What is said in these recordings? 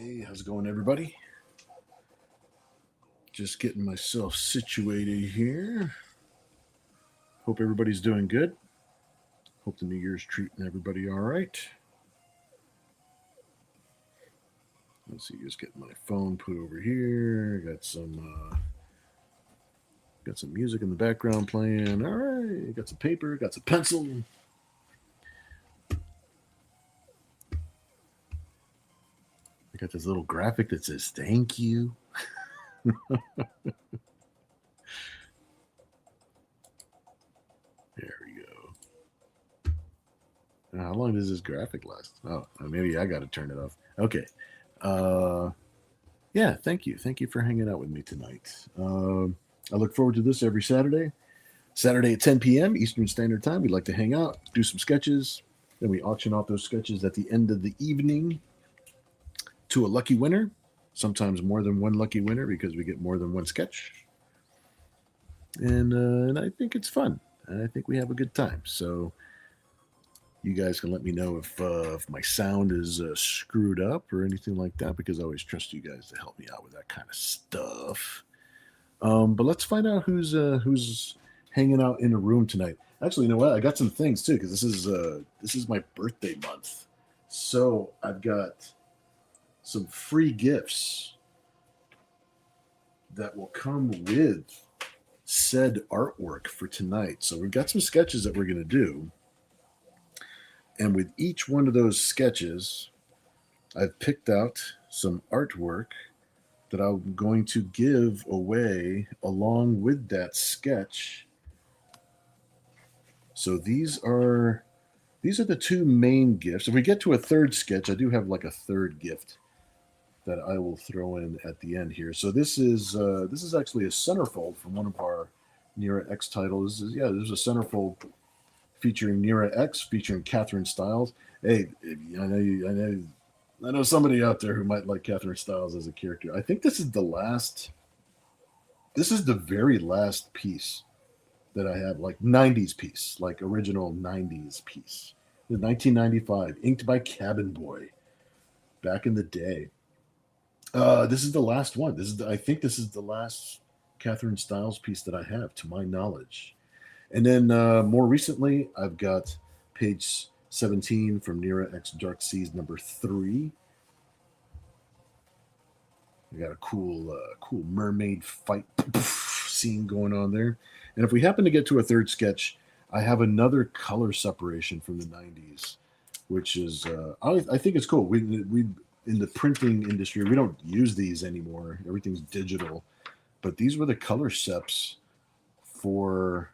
Hey, how's it going, everybody? Just getting myself situated here. Hope everybody's doing good. Hope the New Year's treating everybody all right. Let's see, just getting my phone put over here. Got some music in the background playing. All right, got some paper, got some pencil. I got this little graphic that says "Thank you." There we go. How long does this graphic last? Oh, maybe I got to turn it off. Okay. Uh, yeah, thank you for hanging out with me tonight. I look forward to this every Saturday. Saturday at 10 p.m. Eastern Standard Time. We'd like to hang out, do some sketches. Then we auction off those sketches at the end of the evening to a lucky winner. Sometimes more than one lucky winner because we get more than one sketch. And I think it's fun. And I think we have a good time. So you guys can let me know if my sound is screwed up or anything like that, because I always trust you guys to help me out with that kind of stuff. But let's find out who's hanging out in a room tonight. Actually, you know what? I got some things too, because this is my birthday month, so I've got some free gifts that will come with said artwork for tonight. So we've got some sketches that we're going to do, and with each one of those sketches, I've picked out some artwork that I'm going to give away along with that sketch. So these are the two main gifts. If we get to a third sketch, I do have like a third gift that I will throw in at the end here. So this is actually a centerfold from one of our Nira X titles. Yeah, there's a centerfold featuring Nira X, featuring Catherine Styles. Hey, I know somebody out there who might like Catherine Styles as a character. I think this is the last. This is the very last piece that I have, like 90s piece, like original 90s piece. The 1995, inked by Cabin Boy, back in the day. This is the last one. I think this is the last Catherine Styles piece that I have, to my knowledge. And then more recently, I've got page 17 from Nira X Dark Seas #3. We got a cool mermaid fight scene going on there. And if we happen to get to a third sketch, I have another color separation from the 90s, which is I think it's cool. We in the printing industry, we don't use these anymore. Everything's digital, but these were the color seps for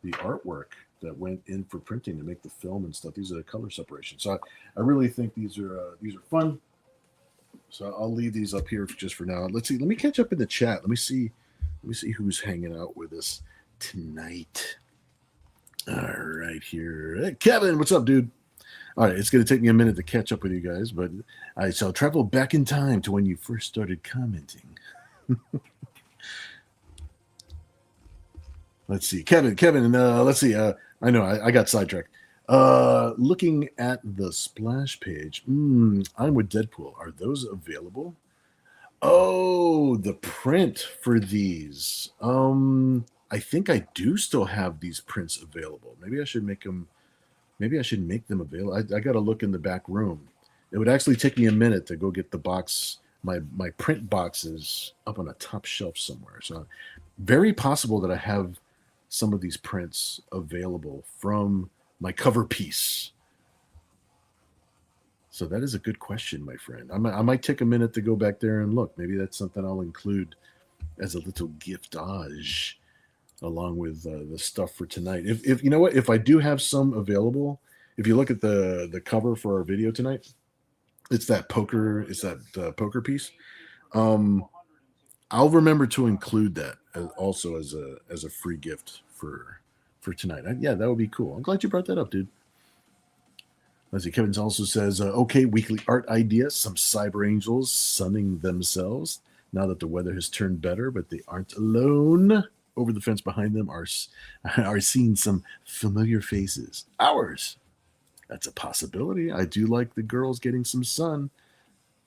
the artwork that went in for printing to make the film and stuff. These are the color separations. So I really think these are fun. So I'll leave these up here just for now. Let's see. Let me catch up in the chat. Let me see. Let me see who's hanging out with us tonight. All right, here, hey, Kevin. What's up, dude? All right, it's going to take me a minute to catch up with you guys, but I shall travel back in time to when you first started commenting. Let's see, Kevin. Let's see. I know I got sidetracked. Looking at the splash page, I'm with Deadpool. Are those available? Oh, the print for these. I think I do still have these prints available. Maybe I should make them. Maybe I should make them available. I got to look in the back room. It would actually take me a minute to go get the box. My print boxes up on a top shelf somewhere. So, very possible that I have some of these prints available from my cover piece. So that is a good question, my friend. I might take a minute to go back there and look. Maybe that's something I'll include as a little giftage along with the stuff for tonight. If you know what, if I do have some available, if you look at the cover for our video tonight, it's that poker piece. Um, I'll remember to include that also as a free gift for tonight. Yeah, that would be cool. I'm glad you brought that up, dude. Let's see. Kevin also says, okay, weekly art idea. Some cyber angels sunning themselves now that the weather has turned better, but they aren't alone. Over the fence behind them are seeing some familiar faces. Ours. That's a possibility. I do like the girls getting some sun.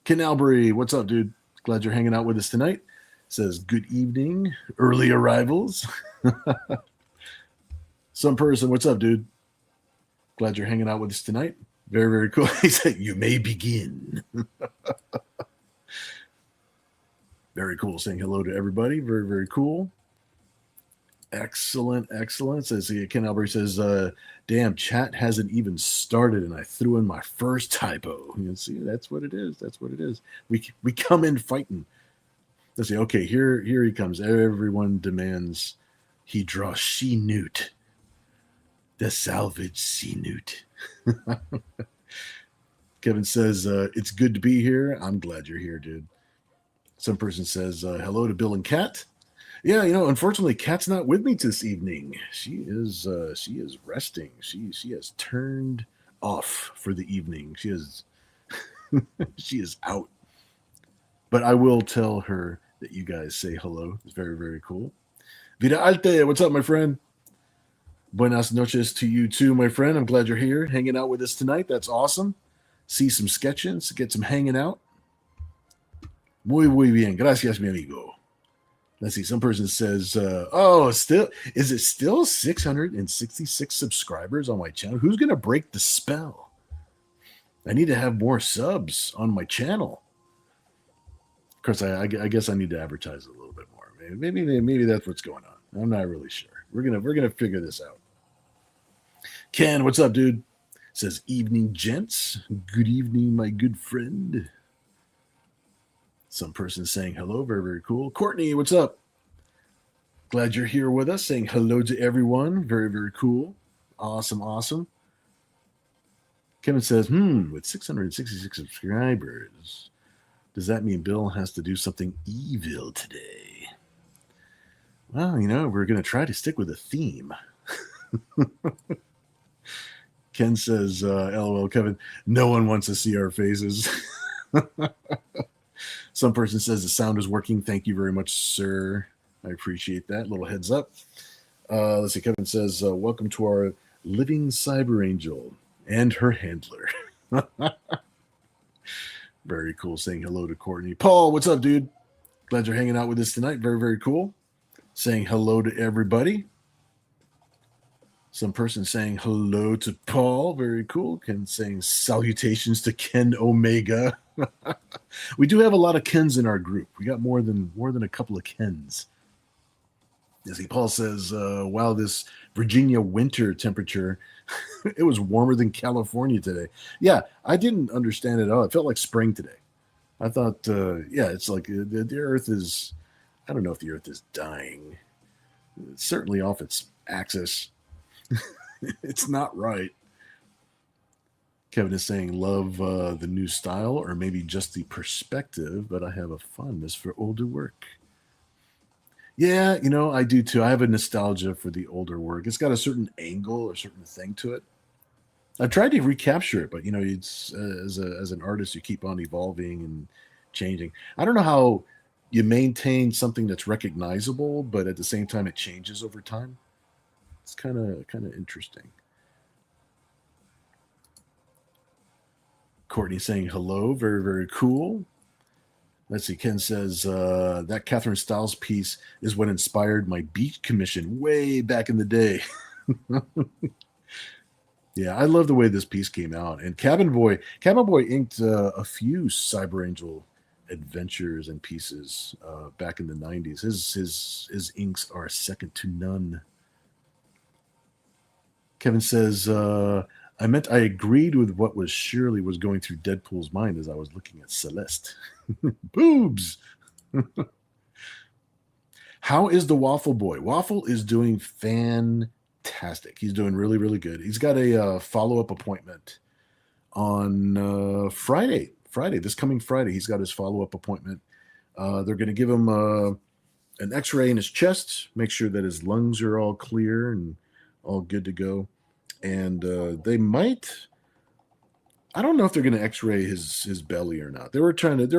Ken Albury, what's up, dude? Glad you're hanging out with us tonight. Says, good evening, early arrivals. Some person, what's up, dude? Glad you're hanging out with us tonight. Very, very cool. He said, you may begin. Very cool. Saying hello to everybody. Very, very cool. Excellent, excellent. Says Ken Albert says, damn, chat hasn't even started, and I threw in my first typo. You see, that's what it is. That's what it is. We come in fighting. Let's see. Okay, here he comes. Everyone demands he draw she newt. The salvage sea newt. Kevin says, it's good to be here. I'm glad you're here, dude. Some person says, hello to Bill and Kat. Yeah, unfortunately, Kat's not with me this evening. She is resting. She has turned off for the evening. She is she is out. But I will tell her that you guys say hello. It's very, very cool. Vida Alte, what's up, my friend? Buenas noches to you too, my friend. I'm glad you're here, hanging out with us tonight. That's awesome. See some sketching, get some hanging out. Muy bien. Gracias, mi amigo. Let's see. Some person says, is it still 666 subscribers on my channel? Who's going to break the spell? I need to have more subs on my channel. Of course, I guess I need to advertise a little bit more. Maybe that's what's going on. I'm not really sure. We're gonna figure this out. Ken, what's up, dude? Says, evening, gents. Good evening, my good friend. Some person saying hello. Very, very cool. Courtney, what's up? Glad you're here with us. Saying hello to everyone. Very, very cool. Awesome, awesome. Kevin says, with 666 subscribers, does that mean Bill has to do something evil today? Well, we're going to try to stick with a theme. Ken says, LOL, Kevin, no one wants to see our faces. Some person says the sound is working. Thank you very much, sir. I appreciate that. Little heads up. Let's see. Kevin says, welcome to our living cyber angel and her handler. Very cool. Saying hello to Courtney. Paul, what's up, dude? Glad you're hanging out with us tonight. Very, very cool. Saying hello to everybody. Some person saying hello to Paul. Very cool. Ken saying salutations to Ken Omega. We do have a lot of Kens in our group. We got more than a couple of Kens. See, Paul says, wow, this Virginia winter temperature, it was warmer than California today. Yeah, I didn't understand it at all. It felt like spring today. I thought, it's like the Earth is, I don't know if the Earth is dying. It's certainly off its axis. It's not right. Kevin is saying, love the new style, or maybe just the perspective, but I have a fondness for older work. Yeah, I do too. I have a nostalgia for the older work. It's got a certain angle or certain thing to it. I've tried to recapture it, but it's as an artist, you keep on evolving and changing. I don't know how you maintain something that's recognizable, but at the same time, it changes over time. It's kind of interesting. Courtney saying hello. Very, very cool. Let's see. Ken says, that Catherine Styles piece is what inspired my beat commission way back in the day. Yeah, I love the way this piece came out. And Cabin Boy inked a few Cyber Angel adventures and pieces back in the 90s. His inks are second to none. Kevin says, I agreed with what was surely was going through Deadpool's mind as I was looking at Celeste. Boobs. How is the Waffle Boy? Waffle is doing fantastic. He's doing really, really good. He's got a follow-up appointment on Friday. This coming Friday, he's got his follow-up appointment. They're going to give him an x-ray in his chest, make sure that his lungs are all clear and all good to go. And they might, I don't know if they're going to x-ray his belly or not. They were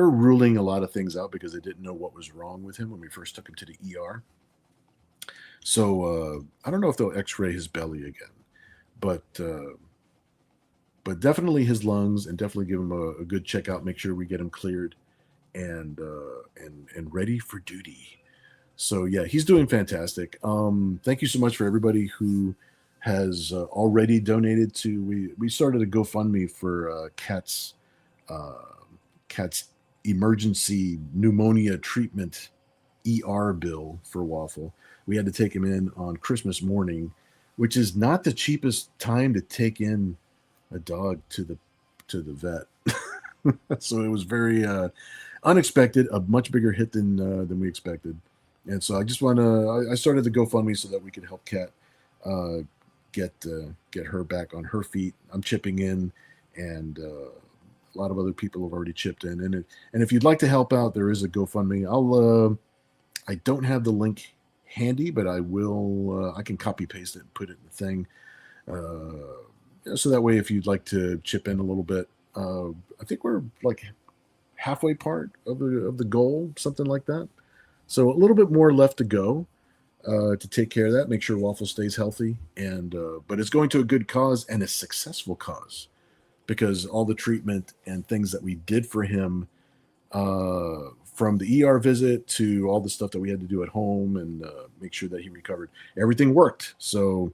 ruling a lot of things out because they didn't know what was wrong with him when we first took him to the ER. So I don't know if they'll x-ray his belly again. But but definitely his lungs, and definitely give him a good checkout. Make sure we get him cleared and ready for duty. So yeah, he's doing fantastic. Thank you so much for everybody who has already donated to. We started a GoFundMe for uh, Cat's emergency pneumonia treatment bill for Waffle. We had to take him in on Christmas morning, which is not the cheapest time to take in a dog to the vet. So it was very unexpected, a much bigger hit than we expected. And so I just want to. I started the GoFundMe so that we could help Kat uh, get her back on her feet. I'm chipping in, and a lot of other people have already chipped in. And if you'd like to help out, there is a GoFundMe. I don't have the link handy, but I will. I can copy paste it and put it in the thing. So that way, if you'd like to chip in a little bit, I think we're like halfway part of the goal, something like that. So a little bit more left to go to take care of that. Make sure Waffle stays healthy, and but it's going to a good cause and a successful cause because all the treatment and things that we did for him, from the ER visit to all the stuff that we had to do at home and make sure that he recovered, everything worked. So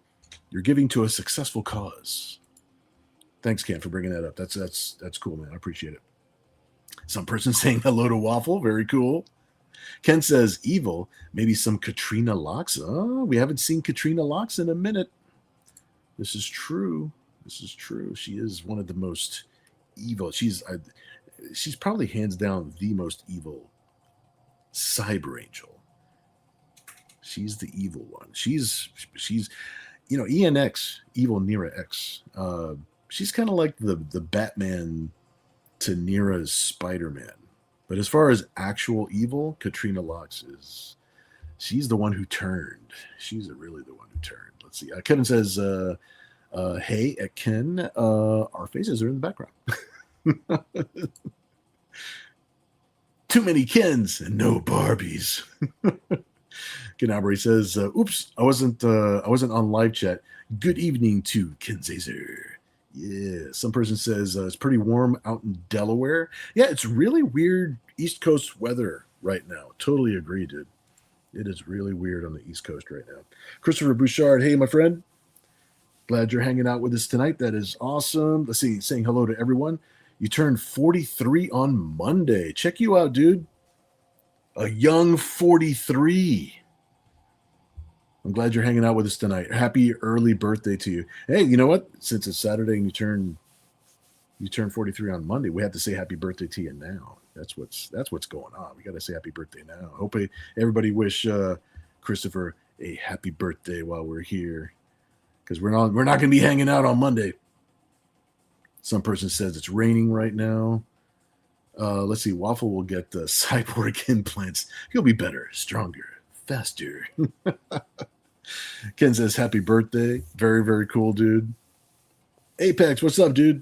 you're giving to a successful cause. Thanks, Ken, for bringing that up. That's cool, man. I appreciate it. Some person saying hello to Waffle. Very cool. Ken says evil, maybe some Katrina Locks. Oh, we haven't seen Katrina Locks in a minute. This is true. This is true. She is one of the most evil. She's probably hands down the most evil cyber angel. She's the evil one. She's ENX, evil Nira X. She's kind of like the Batman to Nira's Spider-Man. But as far as actual evil, Katrina Locks she's the one who turned. She's really the one who turned. Let's see. Kevin says, hey, at Ken, our faces are in the background. Too many Kens and no Barbies. Ganabri says, oops, I wasn't on live chat. Good evening to Ken Zazer. Yeah, some person says it's pretty warm out in Delaware. Yeah, it's really weird East Coast weather right now. Totally agree, dude. It is really weird on the East Coast right now. Christopher Bouchard, hey, my friend. Glad you're hanging out with us tonight. That is awesome. Let's see, saying hello to everyone. You turned 43 on Monday. Check you out, dude. A young 43. I'm glad you're hanging out with us tonight. Happy early birthday to you. Hey, you know what? Since it's Saturday and you turn 43 on Monday, we have to say happy birthday to you now. That's what's going on. We got to say happy birthday now. Hope everybody wish Christopher a happy birthday while we're here, because we're not going to be hanging out on Monday. Some person says it's raining right now. Let's see. Waffle will get the cyborg implants. He'll be better, stronger, faster. Ken says happy birthday. Very, very cool, dude. Apex, what's up, dude?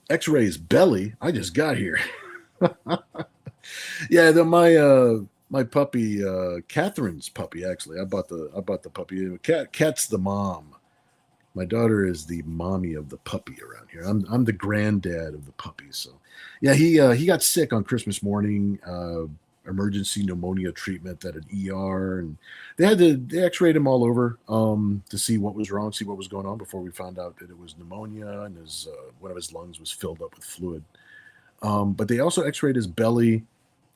X-rays belly. I just got here. Yeah, my puppy, Catherine's puppy. Actually, I bought the puppy. Cat's the mom. My daughter is the mommy of the puppy around here. I'm the granddad of the puppy. So, yeah, he got sick on Christmas morning. Emergency pneumonia treatment at an ER, and they X-rayed him all over to see what was wrong, see what was going on before we found out that it was pneumonia and one of his lungs was filled up with fluid. But they also X-rayed his belly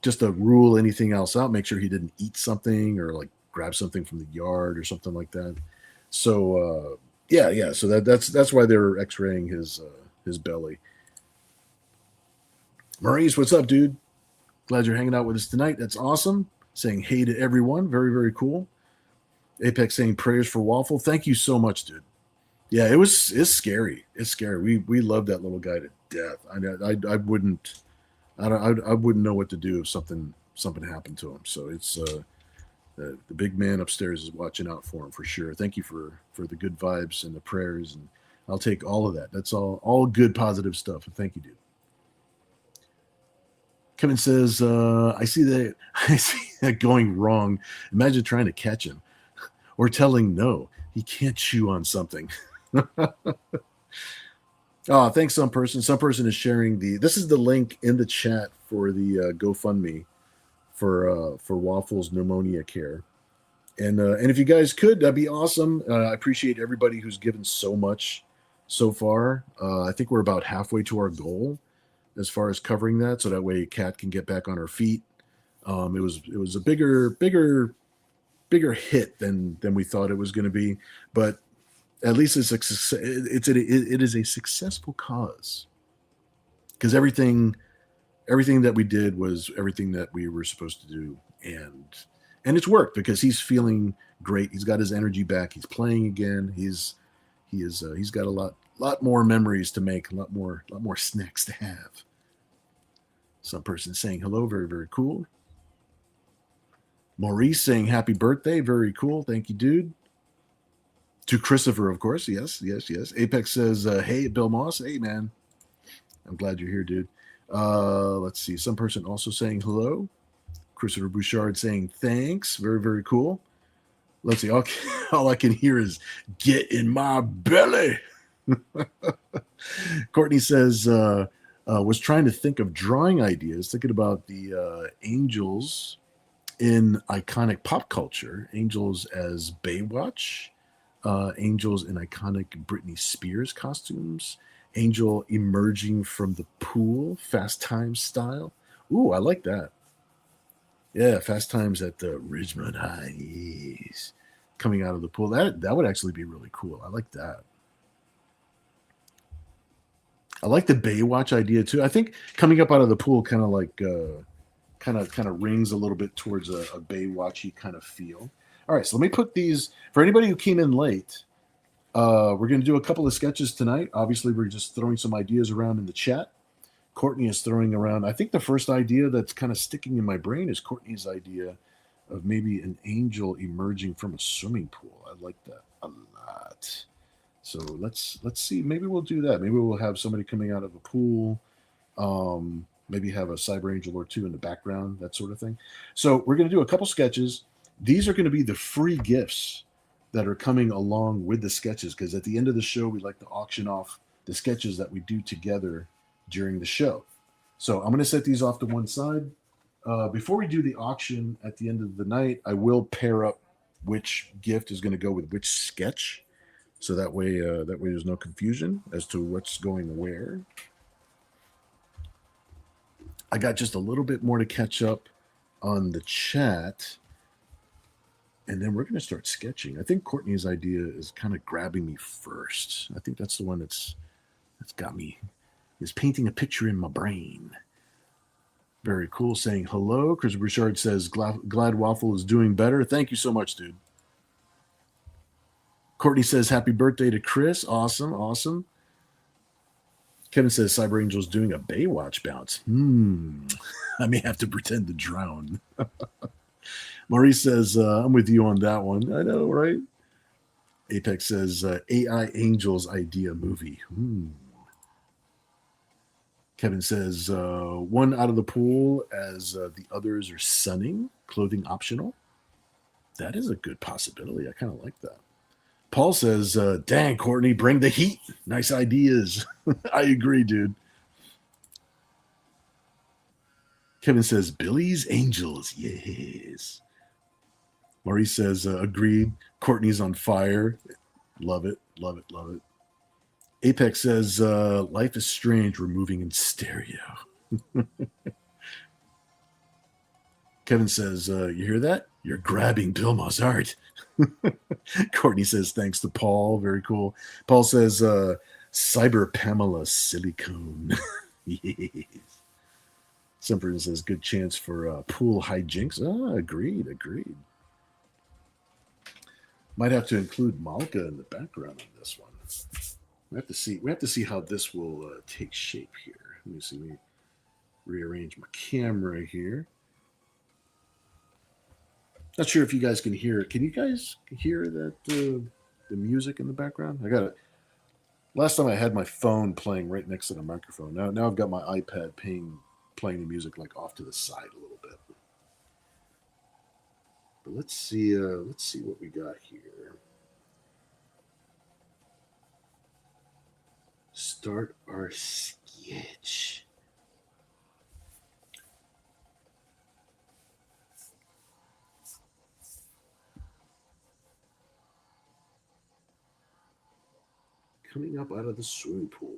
just to rule anything else out, make sure he didn't eat something or like grab something from the yard or something like that. So yeah. So that's why they're X-raying his belly. Maurice, what's up, dude? Glad you're hanging out with us tonight. That's awesome. Saying hey to everyone. Very, very cool. Apex saying prayers for Waffle. Thank you so much, dude. Yeah, it's scary. It's scary. We love that little guy to death. I wouldn't know what to do if something happened to him. So it's the big man upstairs is watching out for him for sure. Thank you for the good vibes and the prayers, and I'll take all of that. That's all good positive stuff. Thank you, dude. Kevin says, I see that going wrong. Imagine trying to catch him or telling no, he can't chew on something. Oh, thanks, some person. Some person is sharing the. This is the link in the chat for the GoFundMe for Waffles pneumonia care. And if you guys could, that'd be awesome. I appreciate everybody who's given so much so far. I think we're about halfway to our goal as far as covering that, so that way Kat can get back on her feet. It was a bigger hit than we thought it was going to be, but at least it is a successful cause because everything that we did was everything that we were supposed to do, and it's worked because he's feeling great. He's got his energy back. He's playing again. He's got a lot more memories to make, a lot more snacks to have. Some person saying hello, very very cool. Maurice saying happy birthday, very cool. Thank you, dude. To Christopher, of course. Yes, yes, yes. Apex says, hey, Bill Moss. Hey, man. I'm glad you're here, dude. Let's see. Some person also saying hello. Christopher Bouchard saying thanks. Very, very cool. Let's see. All I can hear is get in my belly. Courtney says, was trying to think of drawing ideas, thinking about the angels in iconic pop culture, angels as Baywatch, angels in iconic Britney Spears costumes, angel emerging from the pool, Fast Times style. Ooh, I like that. Yeah, Fast Times at the Ridgemont High coming out of the pool. That would actually be really cool. I like that. I like the Baywatch idea too. I think coming up out of the pool kind of like kind of rings a little bit towards a Baywatchy kind of feel. All right, so let me put these for anybody who came in late. We're going to do a couple of sketches tonight. Obviously, we're just throwing some ideas around in the chat. Courtney is throwing around. I think the first idea that's kind of sticking in my brain is Courtney's idea of maybe an angel emerging from a swimming pool. I like that a lot. So let's see. Maybe we'll do that. Maybe we'll have somebody coming out of a pool. Maybe have a cyber angel or two in the background, that sort of thing. So we're going to do a couple sketches. These are going to be the free gifts that are coming along with the sketches because at the end of the show, we like to auction off the sketches that we do together during the show. So I'm going to set these off to one side. Before we do the auction at the end of the night, I will pair up which gift is going to go with which sketch, so that way there's no confusion as to what's going where. I got just a little bit more to catch up on the chat, and then we're going to start sketching. I think Courtney's idea is kind of grabbing me first. I think that's the one that's got me, is painting a picture in my brain. Very cool. Saying hello. Chris Bouchard says Glad Waffle is doing better. Thank you so much, dude. Courtney says happy birthday to Chris. Awesome, awesome. Kevin says Cyber Angel's doing a Baywatch bounce. I may have to pretend to drown. Maurice says, I'm with you on that one. I know, right? Apex says, AI Angels idea movie. Kevin says, one out of the pool as the others are sunning, clothing optional. That is a good possibility. I kind of like that. Paul says, dang, Courtney, bring the heat. Nice ideas. I agree, dude. Kevin says, Billy's Angels. Yes. Maurice says, agreed. Courtney's on fire. Love it. Love it. Love it. Apex says, life is strange. We're moving in stereo. Kevin says, you hear that? You're grabbing Bill Mozart. Courtney says, thanks to Paul. Very cool. Paul says, Cyber Pamela Silicone. Yes. Some person says, good chance for pool hijinks. Agreed, agreed. Might have to include Malka in the background on this one. We have to see. We have to see how this will take shape here. Let me see. Let me rearrange my camera here. Not sure if you guys can hear it. Can you guys hear that the music in the background? I got it. Last time I had my phone playing right next to the microphone. Now I've got my iPad playing the music like off to the side a little bit. But let's see. Let's see what we got here. start our sketch. Coming up out of the swimming pool.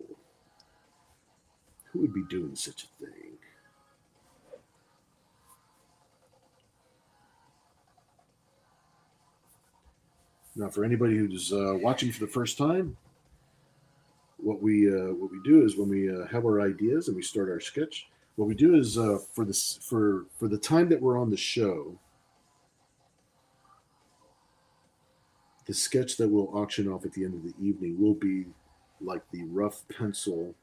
Who would be doing such a thing? Now, for anybody who's watching for the first time, what we do is when we have our ideas and we start our sketch, what we do is for the time that we're on the show, the sketch that we'll auction off at the end of the evening will be like the rough pencil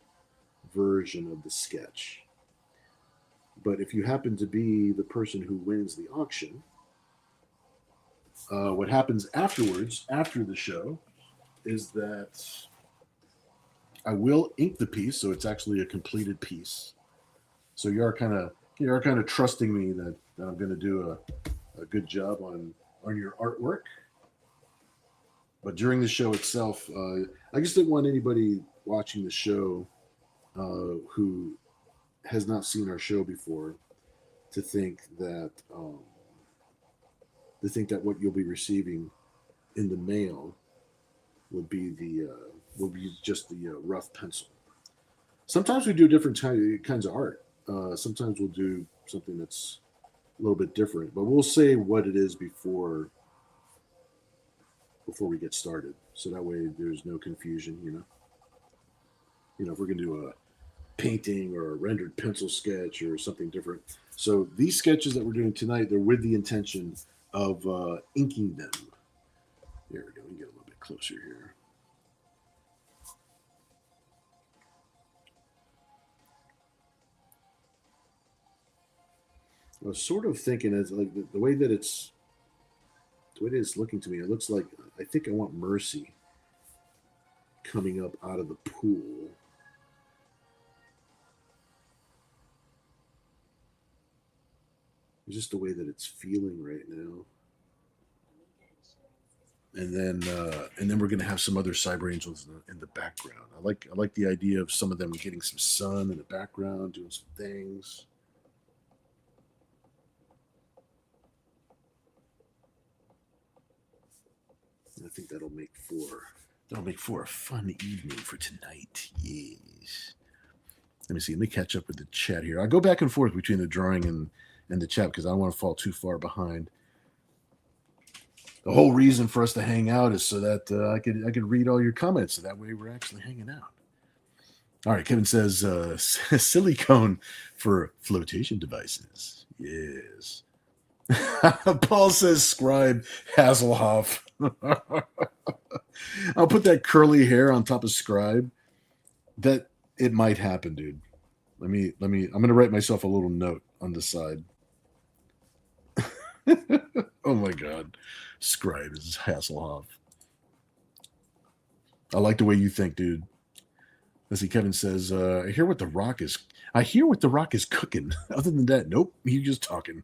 version of the sketch. But if you happen to be the person who wins the auction, what happens afterwards, after the show, is that I will ink the piece, so it's actually a completed piece. So you are kind of trusting me that I'm going to do a good job on your artwork. But during the show itself, I just didn't want anybody watching the show who has not seen our show before to think that what you'll be receiving in the mail will be just the rough pencil. Sometimes we do different kinds of art. Sometimes we'll do something that's a little bit different, but we'll say what it is before we get started, so that way there's no confusion. If we're gonna do a painting or a rendered pencil sketch or something different. So these sketches that we're doing tonight, they're with the intention of inking them. There we go. We can get a little bit closer here. I was sort of thinking as like the way that it's looking to me. It looks like I think I want Mercy coming up out of the pool. Just the way that it's feeling right now. And then we're gonna have some other cyber angels in the background. I like the idea of some of them getting some sun in the background, doing some things. I think that'll make for a fun evening for tonight. Yes. Let me see. Let me catch up with the chat here. I go back and forth between the drawing and the chat because I don't want to fall too far behind. The whole reason for us to hang out is so that I could read all your comments, so that way we're actually hanging out. All right, Kevin says silicone for flotation devices. Yes. Paul says scribe Hasselhoff. I'll put that curly hair on top of scribe. That it might happen, dude. I'm gonna write myself a little note on the side. Oh my god. Scribe is Hasselhoff. I like the way you think, dude. Let's see, Kevin says, I hear what the rock is cooking. Other than that, nope, he's just talking.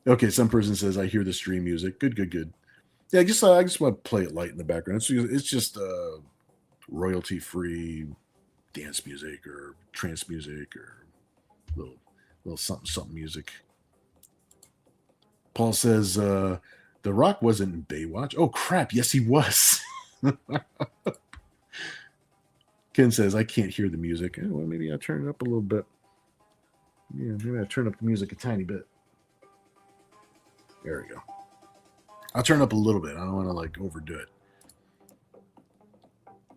Okay, some person says I hear the stream music. Good. Yeah, I just want to play it light in the background. It's just royalty free dance music or trance music or little something music. Paul says the Rock wasn't in Baywatch. Oh crap! Yes, he was. Ken says I can't hear the music. Oh, well, maybe I'll turn it up a little bit. Yeah, maybe I'll turn up the music a tiny bit. There we go. I'll turn it up a little bit. I don't want to like overdo it.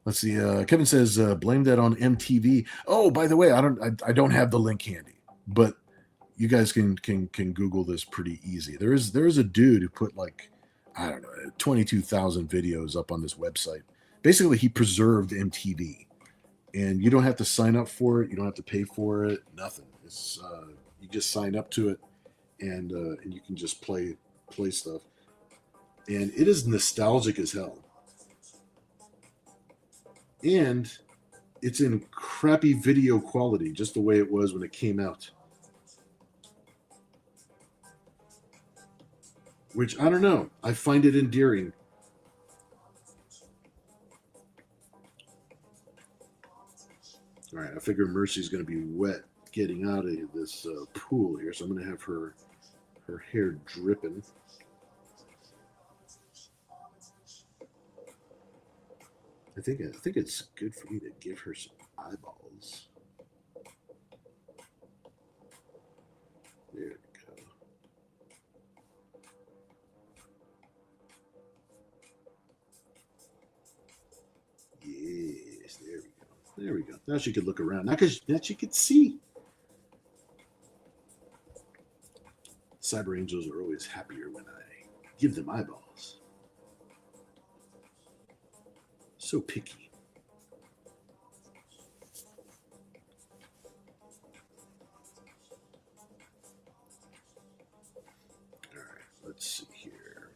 Let's see. Kevin says blame that on MTV. Oh, by the way, I don't have the link handy, but you guys can Google this pretty easy. There is a dude who put like I don't know 22,000 videos up on this website. Basically, he preserved MTV, and you don't have to sign up for it. You don't have to pay for it. Nothing. It's you just sign up to it, and you can just play stuff. And it is nostalgic as hell. And it's in crappy video quality, just the way it was when it came out. Which I don't know. I find it endearing. All right, I figure Mercy's going to be wet getting out of this pool here, so I'm going to have her hair dripping. I think it's good for you to give her some eyeballs. There we go. Yes, there we go. There we go. Now she could look around. Now she could see. Cyber angels are always happier when I give them eyeballs. So picky. All right, let's see here.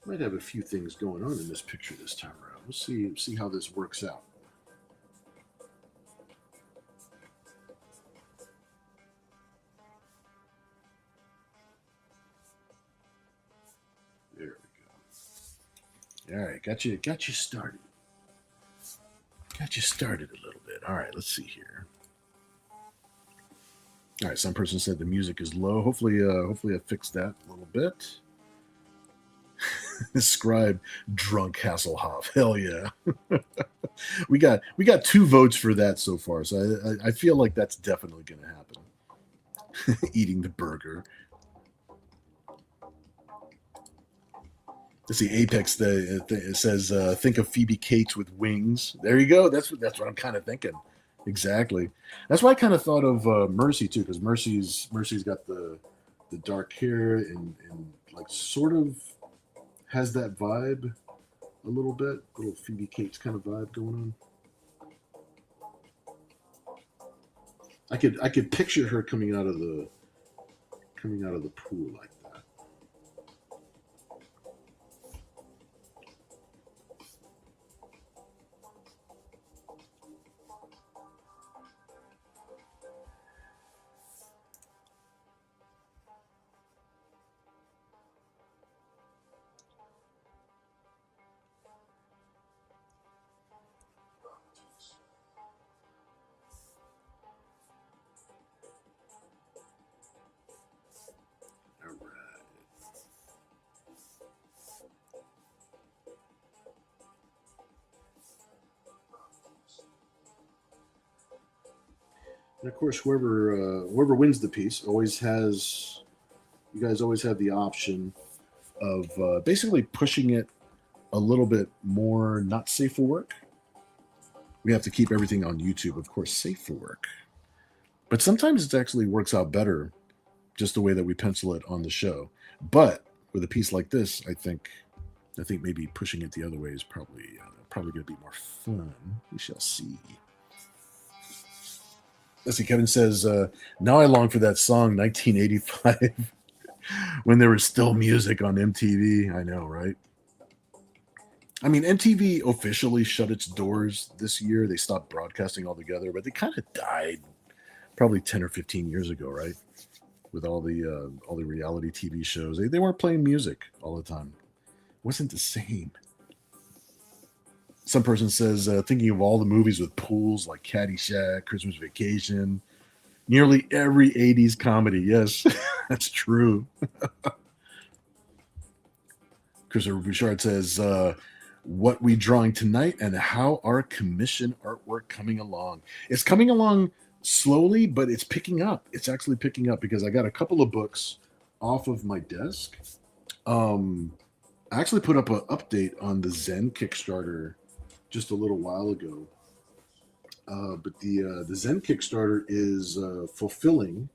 Might have a few things going on in this picture this time around. We'll see how this works out. There we go. All right, got you started. Got you started a little bit. All right, let's see here. All right, some person said the music is low. Hopefully I fixed that a little bit. Scribe drunk Hasselhoff. Hell yeah. we got 2 votes for that so far, so I feel like that's definitely going to happen. Eating the burger. Let's see, Apex. It says, "Think of Phoebe Cates with wings." There you go. That's what I'm kind of thinking. Exactly. That's why I kind of thought of Mercy too, because Mercy's got the dark hair and like sort of has that vibe a little bit, a little Phoebe Cates kind of vibe going on. I could picture her coming out of the pool like that. All right. And of course, whoever wins the piece always has. You guys always have the option of basically pushing it a little bit more not safe for work. We have to keep everything on YouTube, of course, safe for work. But sometimes it actually works out better just the way that we pencil it on the show. But with a piece like this, I think maybe pushing it the other way is probably going to be more fun. We shall see. Let's see. Kevin says, "Now I long for that song, 1985, when there was still music on MTV." I know, right? I mean, MTV officially shut its doors this year. They stopped broadcasting altogether, but they kind of died probably 10 or 15 years ago, right? With all the reality TV shows, they weren't playing music all the time. It wasn't the same. Some person says, thinking of all the movies with pools like Caddyshack, Christmas Vacation, nearly every 80s comedy. Yes, that's true. Christopher Bouchard says, "What we drawing tonight and how our commission artwork coming along? It's coming along slowly, but it's picking up. It's actually picking up because I got a couple of books off of my desk. Um, I actually put up an update on the Zen Kickstarter just a little while ago. But the Zen Kickstarter is fulfilling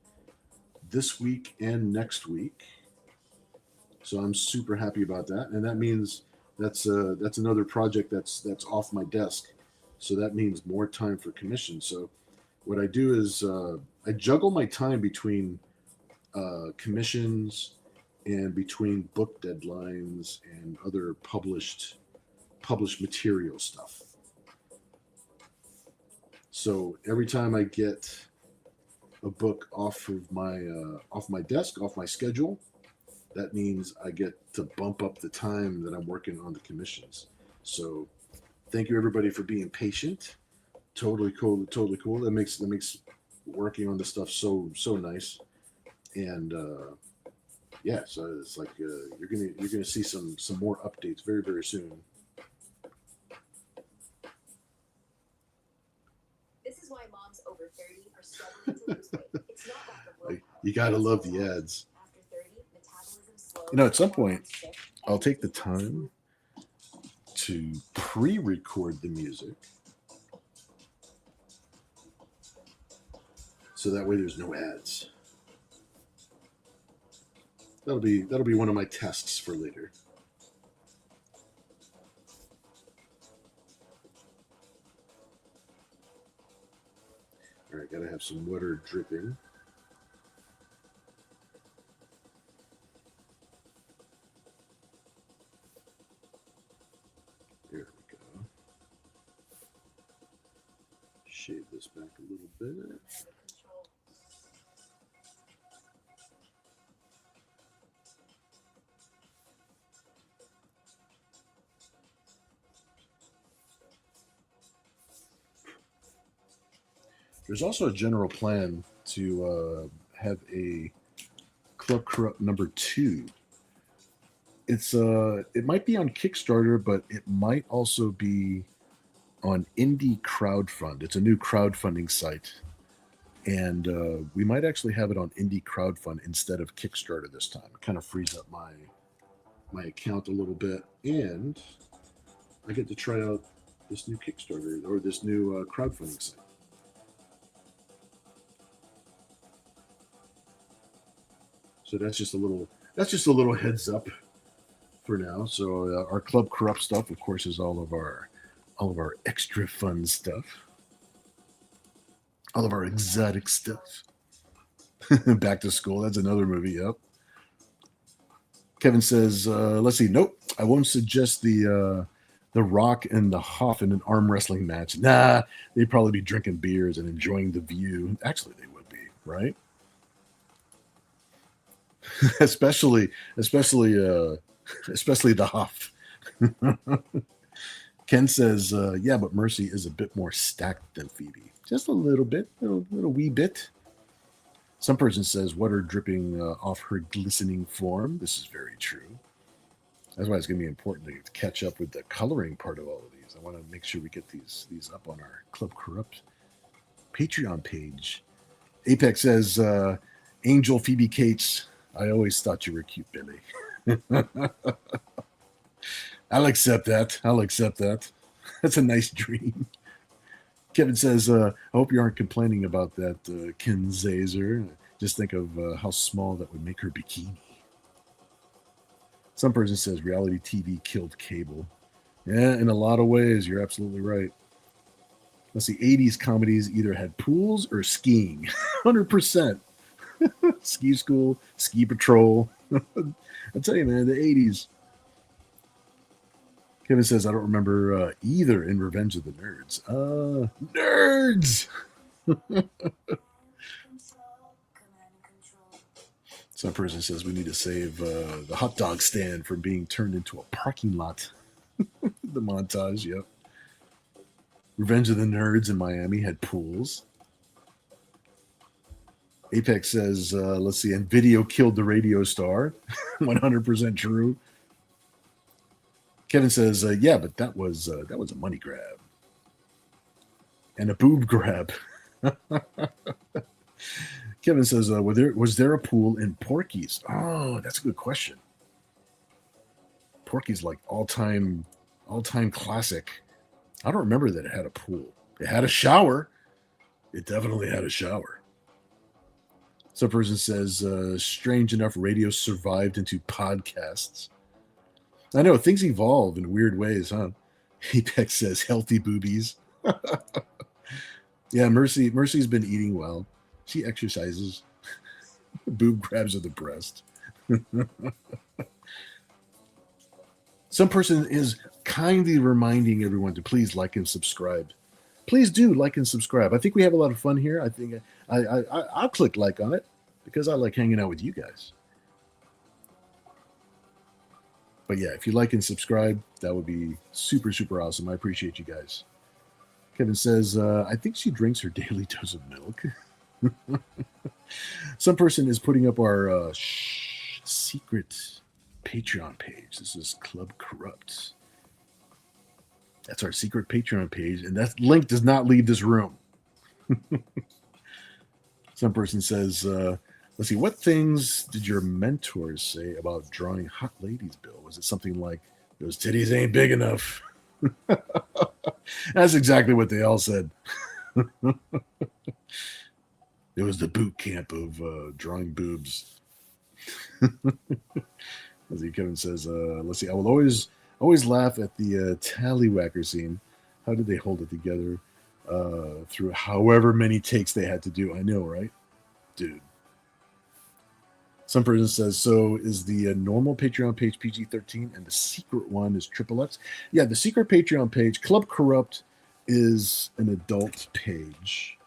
this week and next week, so I'm super happy about that. And that means that's another project that's off my desk. So that means more time for commission. So what I do is I juggle my time between commissions and between book deadlines and other published material stuff. So every time I get a book off my desk, off my schedule, that means I get to bump up the time that I'm working on the commissions. So thank you everybody for being patient. Totally cool. Totally cool. That makes working on this stuff so nice. And yeah, so it's like you're gonna see some more updates very soon. This is why moms over 30 are struggling to lose weight. It's not lack of Like, willpower. you gotta It's love the exhaustion. ads. After 30, metabolism You know, slows, at some point, hormones shift, I'll take energy the becomes time to pre-record the music, so that way there's no ads. That'll be one of my tests for later. All right, gotta have some water dripping. There we go. Shave this back a little bit. under control. There's also a general plan to have a Club Corrupt number 2. It might be on Kickstarter, but it might also be on Indie Crowdfund. It's a new crowdfunding site, and we might actually have it on Indie Crowdfund instead of Kickstarter this time. It kind of frees up my account a little bit, and I get to try out this new Kickstarter or this new crowdfunding site. So that's just a little heads up for now. So our Club Corrupt stuff, of course, is all of our extra fun stuff, all of our exotic stuff. Back to School. That's another movie. Yep. Kevin says, "Let's see. Nope, I won't suggest the Rock and the Hoff in an arm wrestling match. Nah, they'd probably be drinking beers and enjoying the view. Actually, they would be, right? especially, especially, especially the Hoff." Ken says, "Yeah, but Mercy is a bit more stacked than Phoebe. Just a little bit, little wee bit." Some person says, "Water dripping off her glistening form." This is very true. That's why it's going to be important to catch up with the coloring part of all of these. I want to make sure we get these up on our Club Corrupt Patreon page. Apex says, "Angel Phoebe Cates. I always thought you were cute, Billy." I'll accept that. I'll accept that. That's a nice dream. Kevin says, "I hope you aren't complaining about that, Ken Zazer. Just think of how small that would make her bikini." Some person says reality TV killed cable. Yeah, in a lot of ways, you're absolutely right. Let's see, 80s comedies either had pools or skiing. 100%. Ski school, ski patrol. I tell you, man, the 80s. Kevin says, "I don't remember either in Revenge of the Nerds." Nerds! Some person says we need to save the hot dog stand from being turned into a parking lot. The montage, yep. Revenge of the Nerds in Miami had pools. Apex says, let's see, and video killed the radio star. 100% true. Kevin says, yeah, but that was a money grab and a boob grab. Kevin says, was there a pool in Porky's? Oh, that's a good question. Porky's like all time classic. I don't remember that it had a pool. It had a shower. It definitely had a shower. Some person says, strange enough, radio survived into podcasts. I know things evolve in weird ways, huh? Apex says, healthy boobies. Yeah, Mercy's been eating well. She exercises. Boob grabs of the breast. Some person is kindly reminding everyone to please like and subscribe. Please do like and subscribe. I think we have a lot of fun here. I think I'll click like on it because I like hanging out with you guys. But yeah, if you like and subscribe, that would be super, super awesome. I appreciate you guys. Kevin says, I think she drinks her daily dose of milk. Some person is putting up our secret Patreon page. This is Club Corrupt. That's our secret Patreon page, and that link does not leave this room. Some person says, let's see, what things did your mentors say about drawing hot ladies, Bill? Was it something like, those titties ain't big enough? That's exactly what they all said. It was the boot camp of drawing boobs. Let's see, Kevin says, let's see, I will always laugh at the tallywhacker scene. How did they hold it together through however many takes they had to do? I know, right? Dude. Some person says, so is the normal Patreon page PG-13 and the secret one is XXX? Yeah, the secret Patreon page, Club Corrupt, is an adult page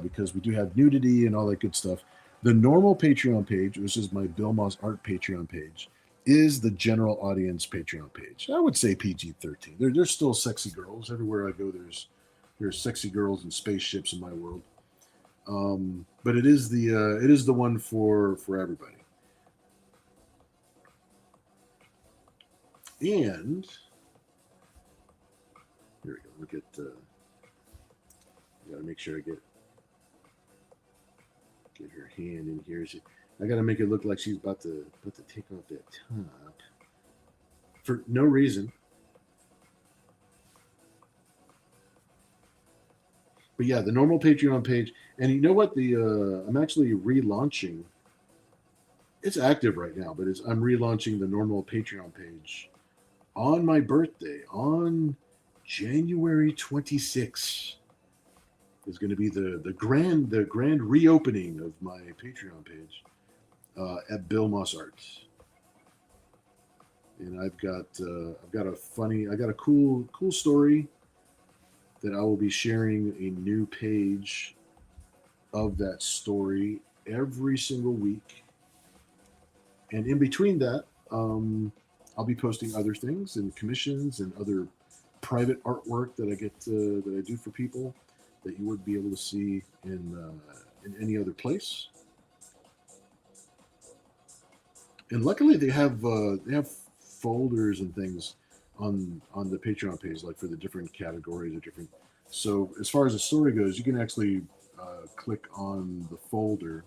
because we do have nudity and all that good stuff. The normal Patreon page, which is my Bill Moss Art Patreon page, is the general audience Patreon page. I would say PG-13. There's still sexy girls. Everywhere I go, there's sexy girls and spaceships in my world. But it is the one for everybody. And here we go. Look at. I gotta make sure I get her hand in here. I gotta make it look like she's about to take off that top for no reason. But yeah, the normal Patreon page, and you know what? I'm actually relaunching. It's active right now, but I'm relaunching the normal Patreon page on my birthday on January 26th. Is going to be the grand reopening of my Patreon page at Bill Moss Arts, and I've got a cool story that I will be sharing a new page of that story every single week, and in between that, I'll be posting other things and commissions and other private artwork that I get that I do for people that you would be able to see in any other place. And luckily, they have folders and things on the Patreon page, like for the different categories or different. So as far as the story goes, you can actually click on the folder,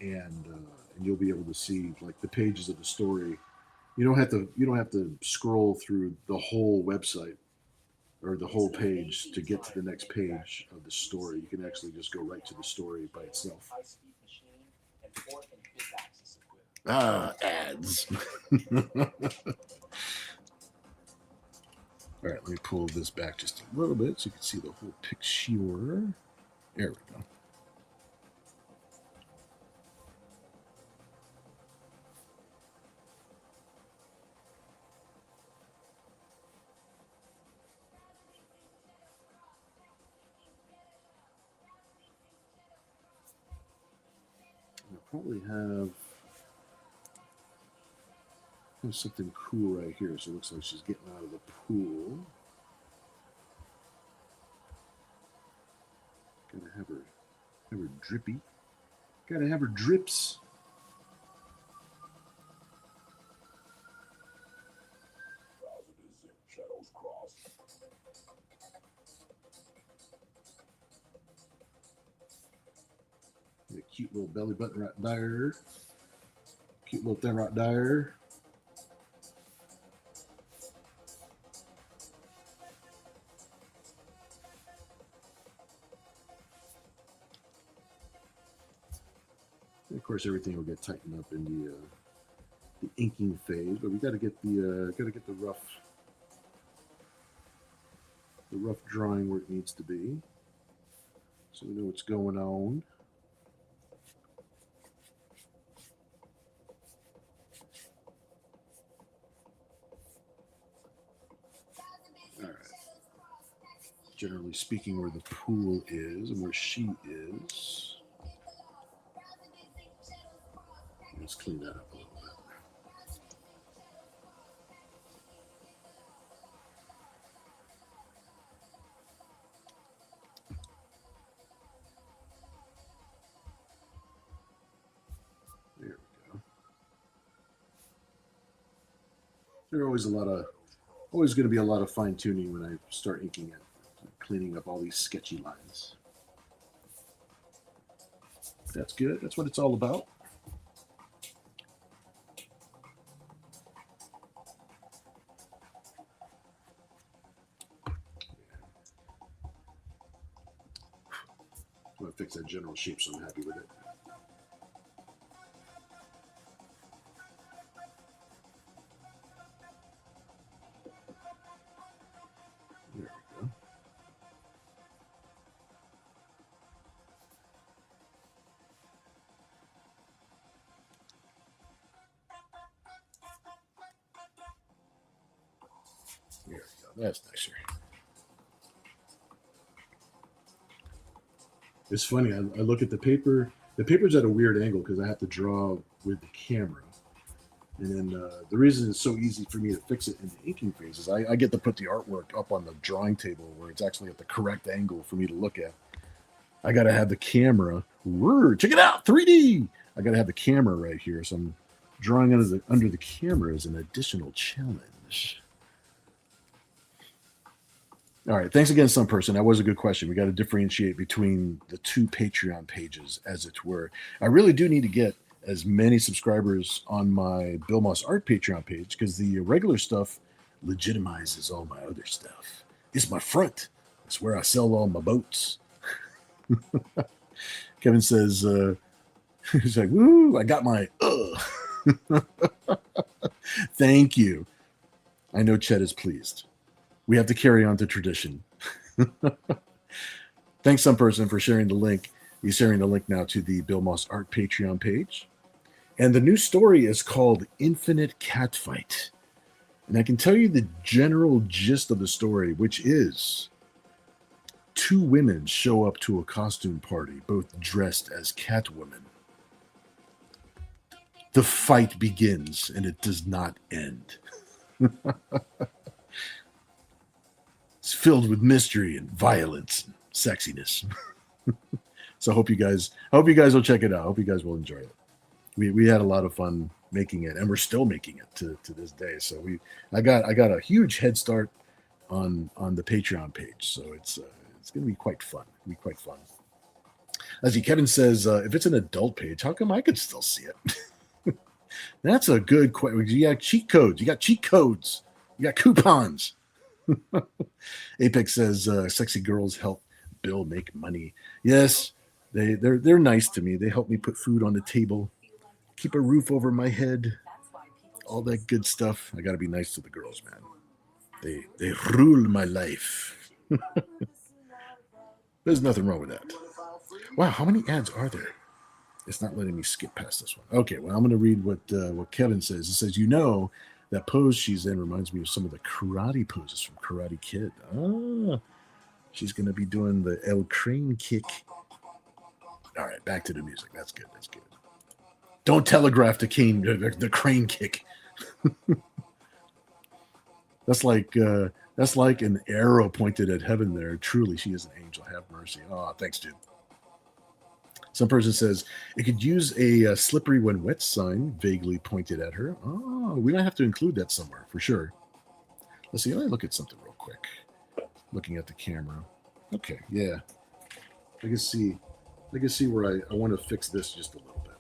and you'll be able to see like the pages of the story. You don't have to scroll through the whole website or the whole page to get to the next page of the story. You can actually just go right to the story by itself. Ads. All right, let me pull this back just a little bit so you can see the whole picture. There we go. I probably have something cool right here. So it looks like she's getting out of the pool. Gotta have her drippy. Gotta have her drips. A cute little belly button right there. Cute little thing right there. And of course, everything will get tightened up in the inking phase, but we got to get the rough drawing where it needs to be, so we know what's going on. All right. Generally speaking, where the pool is and where she is. Let's clean that up a little bit. There's always going to be a lot of fine tuning when I start inking it, cleaning up all these sketchy lines. That's good. That's what it's all about. I'm going to fix that general shape, so I'm happy with it. There we go. There we go. That's nicer. It's funny. I look at the paper. The paper's at a weird angle because I have to draw with the camera. And then the reason it's so easy for me to fix it in the inking phase is I get to put the artwork up on the drawing table where it's actually at the correct angle for me to look at. I got to have the camera. Check it out, 3D. I got to have the camera right here, so I'm drawing under the camera as an additional challenge. All right, thanks again, some person. That was a good question. We got to differentiate between the two Patreon pages, as it were. I really do need to get as many subscribers on my Bill Moss Art Patreon page because the regular stuff legitimizes all my other stuff. It's my front. It's where I sell all my boats. Kevin says, he's like, woo, I got my Thank you. I know Chet is pleased. We have to carry on the tradition. Thanks, some person, for sharing the link. He's sharing the link now to the Bill Moss Art Patreon page. And the new story is called Infinite Catfight. And I can tell you the general gist of the story, which is two women show up to a costume party, both dressed as Catwomen. The fight begins, and it does not end. It's filled with mystery and violence and sexiness. So I hope you guys will check it out. I hope you guys will enjoy it. We had a lot of fun making it, and we're still making it to this day. So I got a huge head start on the Patreon page. So it's going to be quite fun. It'll be quite fun. As Kevin says, if it's an adult page, how come I could still see it? That's a good question. You got cheat codes. You got cheat codes. You got coupons. Apex says, "Sexy girls help Bill make money." Yes, they're nice to me. They help me put food on the table, keep a roof over my head, all that good stuff. I got to be nice to the girls, man. They rule my life. There's nothing wrong with that. Wow, how many ads are there? It's not letting me skip past this one. Okay, well, I'm going to read what Kevin says. It says, that pose she's in reminds me of some of the karate poses from Karate Kid. Ah, she's going to be doing the El Crane kick. All right, back to the music. That's good. That's good. Don't telegraph the crane kick. That's like an arrow pointed at heaven there. Truly, she is an angel. Have mercy. Oh, thanks, dude. Some person says it could use a slippery when wet sign vaguely pointed at her. Oh, we might have to include that somewhere for sure. Let's see. Let me look at something real quick. Looking at the camera. Okay, yeah. I can see where I want to fix this just a little bit.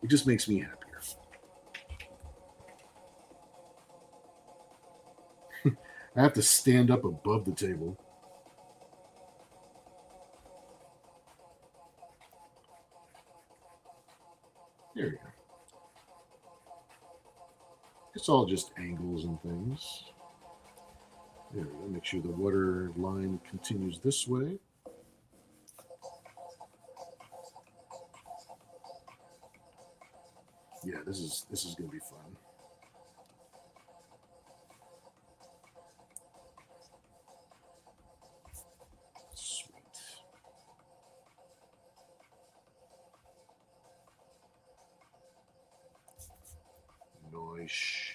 It just makes me happier. I have to stand up above the table. There you go. It's all just angles and things. There we go. Make sure the water line continues this way. Yeah, this is going to be fun. Sweet. Nice.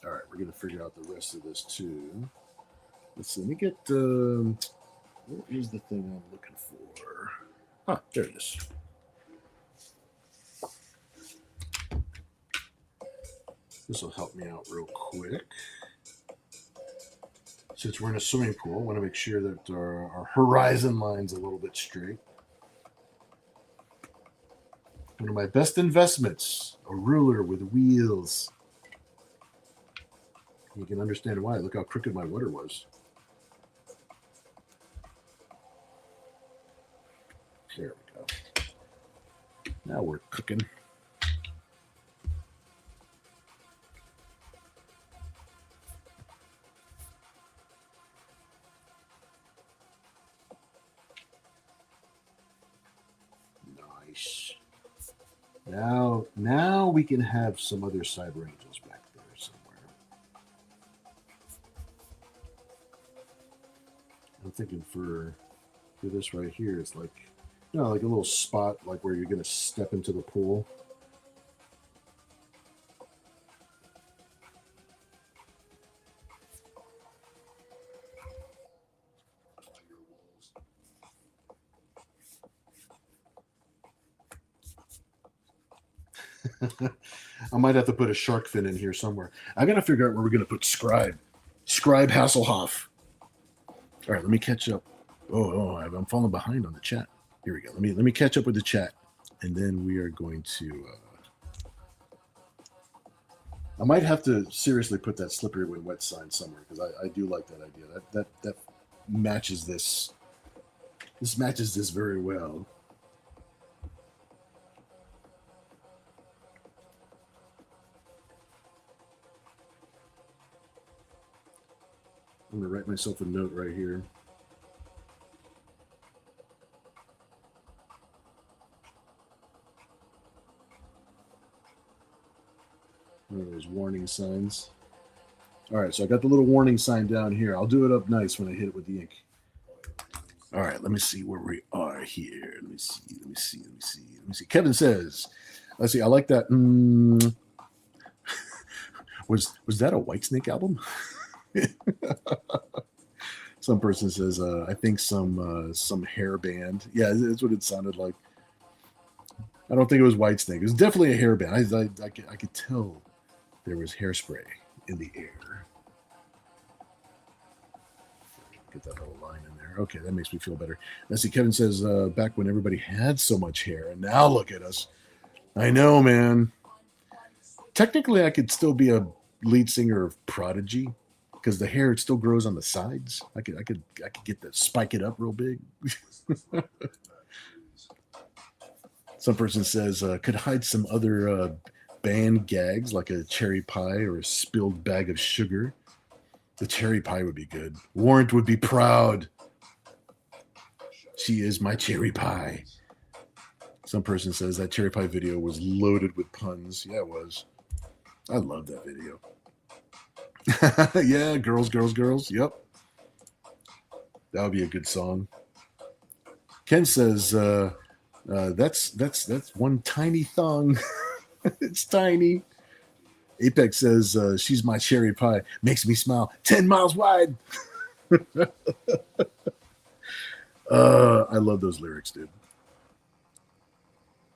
All right, we're going to figure out the rest of this too. Let's see. Let me get. What is the thing I'm looking for? Ah, there it is. This will help me out real quick. Since we're in a swimming pool, I want to make sure that our horizon line's a little bit straight. One of my best investments, a ruler with wheels. You can understand why. Look how crooked my water was. There we go. Now we're cooking. Nice. Now we can have some other cyber angels back there somewhere. I'm thinking for this right here, it's like, you know, like a little spot like where you're gonna step into the pool. I might have to put a shark fin in here somewhere. I gotta figure out where we're gonna put Scribe. Scribe Hasselhoff. All right, let me catch up. I'm falling behind on the chat. Here we go. Let me catch up with the chat, and then we are going to. I might have to seriously put that slippery when wet sign somewhere because I do like that idea. That matches this. This matches this very well. I'm gonna write myself a note right here. One of those warning signs. All right, so I got the little warning sign down here. I'll do it up nice when I hit it with the ink. All right, let me see where we are here. Let me see. Kevin says, let's see, I like that. Was that a Whitesnake album? Some person says, I think some hair band. Yeah, that's what it sounded like. I don't think it was Whitesnake. It was definitely a hair band. I could tell there was hairspray in the air. Get that little line in there. Okay, that makes me feel better. Let's see. Kevin says, back when everybody had so much hair, and now look at us. I know, man. Technically, I could still be a lead singer of Prodigy because the hair still grows on the sides. I could get that, spike it up real big. Some person says could hide some other band gags like a cherry pie or a spilled bag of sugar. The cherry pie would be good. Warrant would be proud. She is my cherry pie. Some person says that cherry pie video was loaded with puns. Yeah, it was. I love that video. Yeah, girls. Yep. That would be a good song. Ken says that's one tiny thong. It's tiny. Apex says she's my cherry pie. Makes me smile. 10 miles wide. I love those lyrics, dude.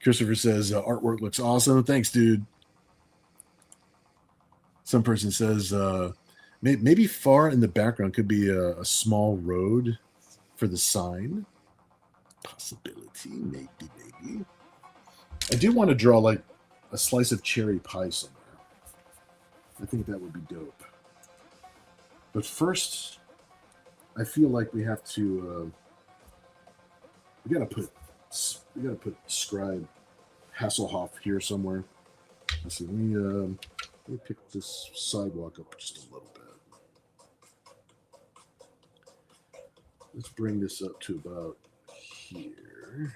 Christopher says artwork looks awesome. Thanks, dude. Some person says maybe far in the background could be a small road for the sign. Possibility, maybe. I do want to draw like a slice of cherry pie somewhere. I think that would be dope. But first, I feel like we have to. We gotta put Scribe Hasselhoff here somewhere. Let's see. Let me pick this sidewalk up just a little bit. Let's bring this up to about here.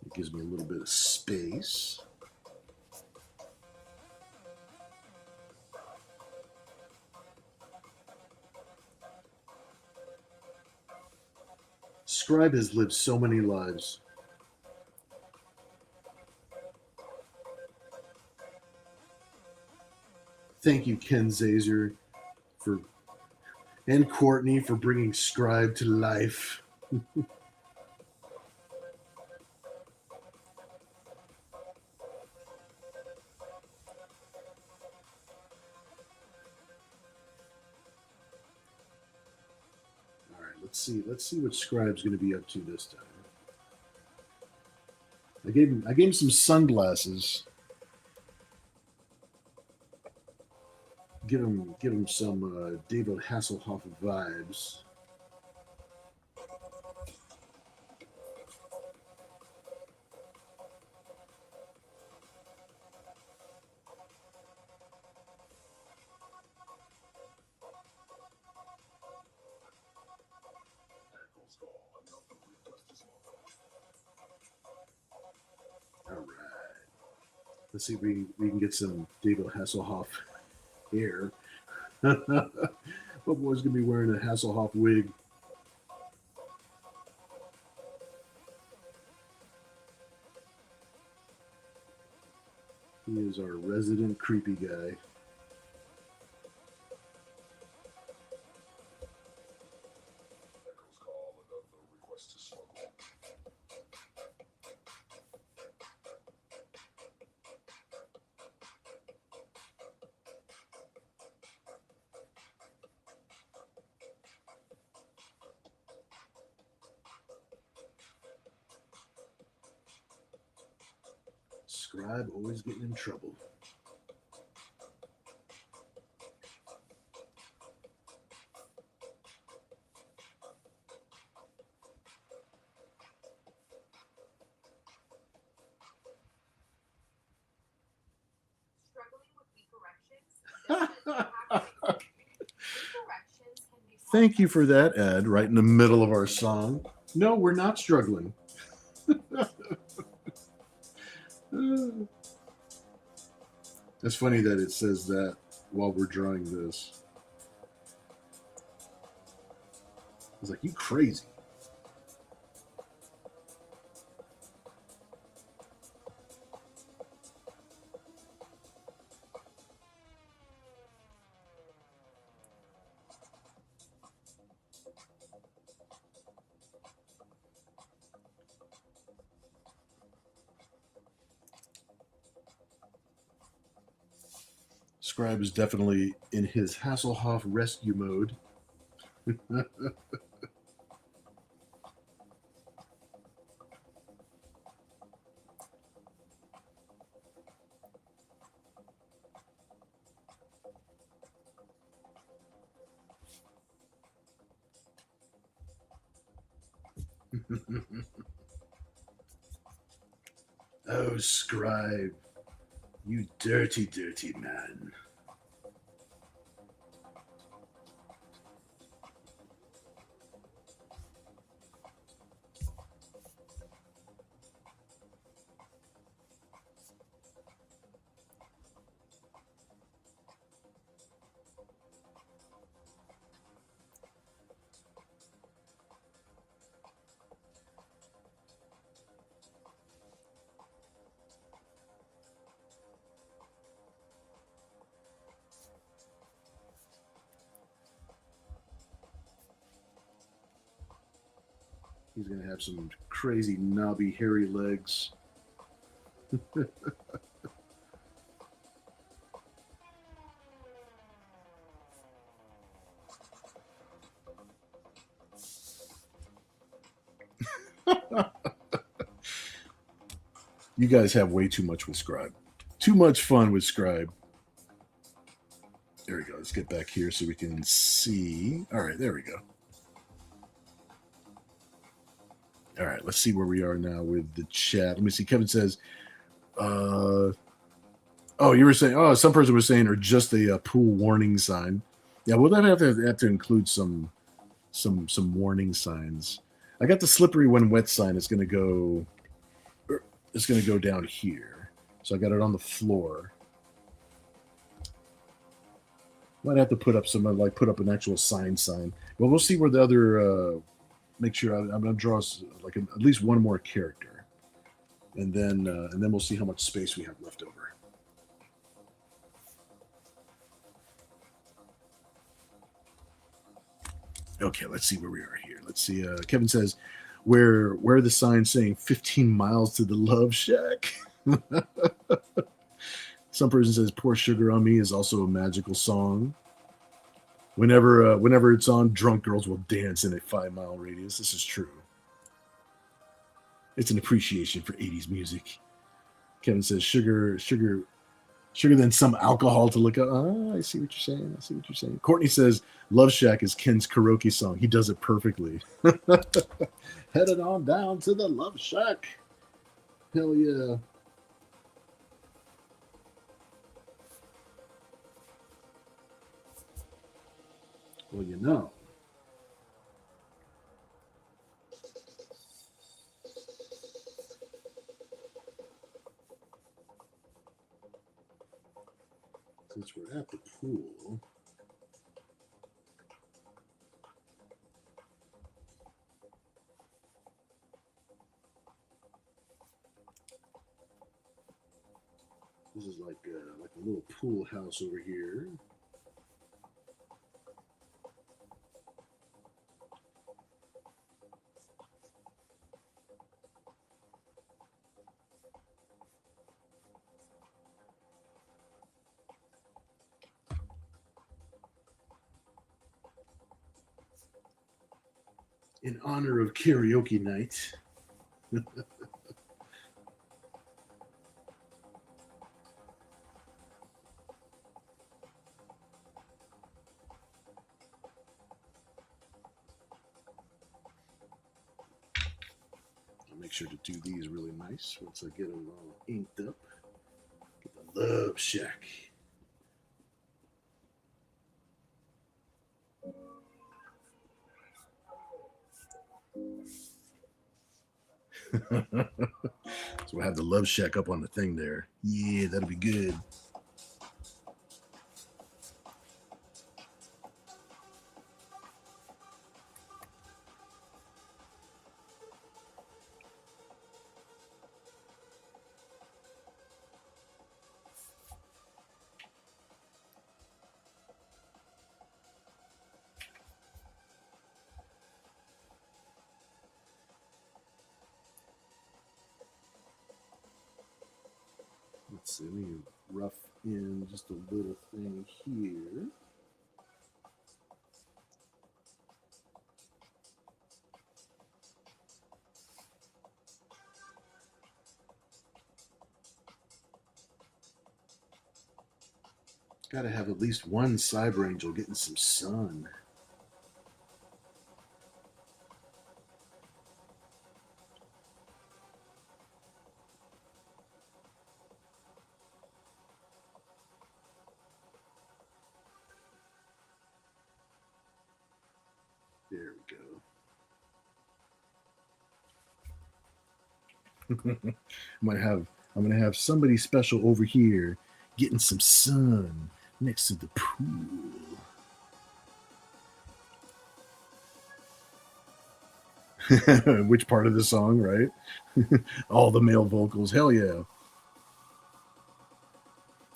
It gives me a little bit of space. Scribe has lived so many lives. Thank you, Ken Zazer, and Courtney for bringing Scribe to life. Let's see. Let's see what Scribe's going to be up to this time. I gave him some sunglasses. Give him some David Hasselhoff vibes. All right. Let's see if we can get some David Hasselhoff hair. What boy's gonna be wearing a Hasselhoff wig? He is our resident creepy guy. Scribe always getting in trouble. Struggling with weak erections? Thank you for that, Ed, right in the middle of our song. No, we're not struggling. It's funny that it says that while we're drawing this. It's like, you crazy. Scribe is definitely in his Hasselhoff rescue mode. Oh, Scribe, you dirty, dirty man. He's going to have some crazy, knobby, hairy legs. You guys have way too much with Scribe. Too much fun with Scribe. There we go. Let's get back here so we can see. All right, there we go. All right, let's see where we are now with the chat. Let me see. Kevin says, oh, you were saying, oh, some person was saying, or just a pool warning sign. Yeah, we'll have to include some warning signs. I got the slippery when wet sign. It's going to go down here. So I got it on the floor. Might have to put up put up an actual sign. Well, we'll see where the other. Make sure I'm going to draw at least one more character, and then we'll see how much space we have left over. Okay, let's see where we are here. Let's see. Kevin says, where are the signs saying 15 miles to the Love Shack? Some person says, "Pour Sugar on Me" is also a magical song. Whenever it's on, drunk girls will dance in a 5 mile radius. This is true. It's an appreciation for 80s music. Kevin says sugar than some alcohol to look up. Oh, I see what you're saying. I see what you're saying. Courtney says Love Shack is Ken's karaoke song. He does it perfectly. Headed on down to the Love Shack. Hell yeah. Well, you know. Since we're at the pool, this is like a little pool house over here. In honor of karaoke night. I'll make sure to do these really nice once I get them all inked up. Get the Love Shack. So we'll have the Love Shack up on the thing there. Yeah, that'll be good. Let's see, let me rough in just a little thing here. Got to have at least one cyber angel getting some sun. There we go. I'm gonna have somebody special over here getting some sun next to the pool. Which part of the song, right? All the male vocals. Hell yeah.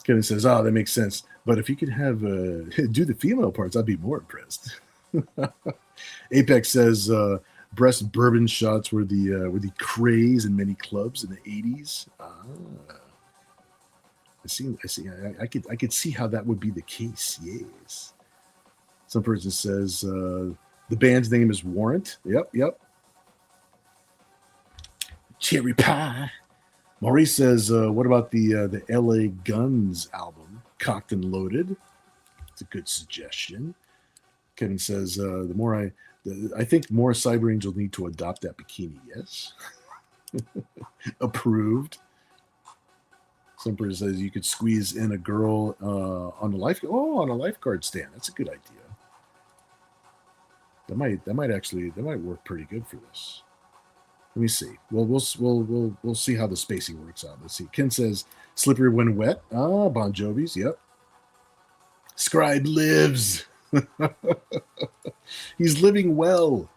Kevin says, "Oh, that makes sense. But if you could have do the female parts, I'd be more impressed." Apex says, "Breast bourbon shots were the craze in many clubs in the '80s." I see. I could see how that would be the case. Yes. Some person says the band's name is Warrant. Yep. Cherry Pie. Maurice says, "What about the L.A. Guns album, Cocked and Loaded?" It's a good suggestion. Kevin says, I think more Cyber Angels need to adopt that bikini." Yes. Approved. Some person says you could squeeze in a girl on a lifeguard stand. That's a good idea. That might work pretty good for this. Let me see. Well, we'll see how the spacing works out. Let's see. Ken says slippery when wet. Bon Jovi's. Yep. Scribe lives. He's living well.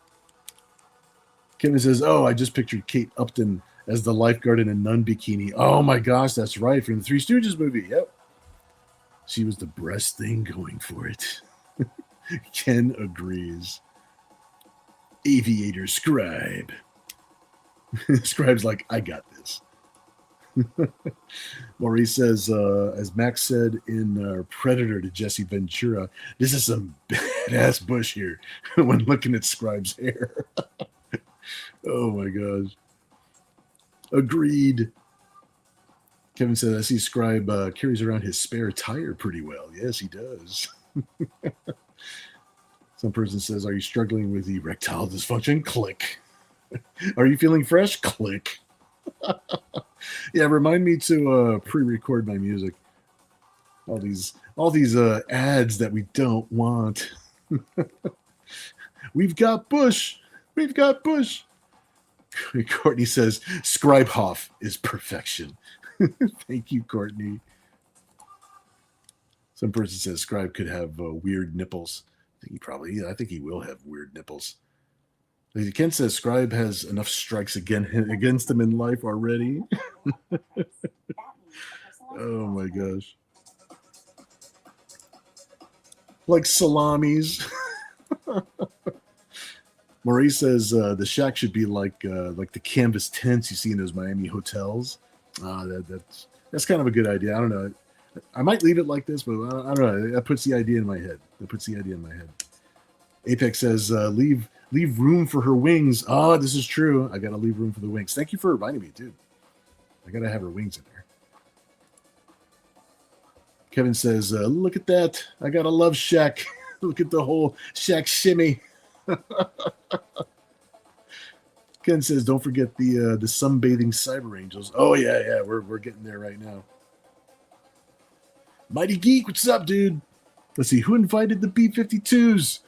Kevin says, "Oh, I just pictured Kate Upton as the lifeguard in a nun bikini." Oh my gosh, that's right, from the Three Stooges movie. Yep. She was the breast thing going for it. Ken agrees. Aviator Scribe. Scribe's like, "I got this." Maurice says, as Max said in Predator to Jesse Ventura, this is some badass bush here when looking at Scribe's hair. Oh my gosh. Agreed. Kevin said, I see Scribe carries around his spare tire pretty well. Yes, he does. Some person says, are you struggling with erectile dysfunction? Click. Are you feeling fresh? Click. Yeah, remind me to pre-record my music. All these ads that we don't want. We've got Bush. We've got Bush. Courtney says, Scribehoff is perfection. Thank you, Courtney. Some person says Scribe could have weird nipples. I think he will have weird nipples. Ken says Scribe has enough strikes against him in life already. Oh my gosh. Like salamis. Maurice says the shack should be like the canvas tents you see in those Miami hotels. That's kind of a good idea. I don't know. I might leave it like this, but I don't know. That puts the idea in my head. Apex says leave room for her wings. Oh, this is true. I gotta leave room for the wings. Thank you for reminding me, dude. I gotta have her wings in there. Kevin says, look at that. I got a love shack. Look at the whole shack shimmy. Ken says, don't forget the sunbathing cyber angels. Oh yeah, we're getting there right now. Mighty Geek, what's up, dude? Let's see, who invited the B-52s?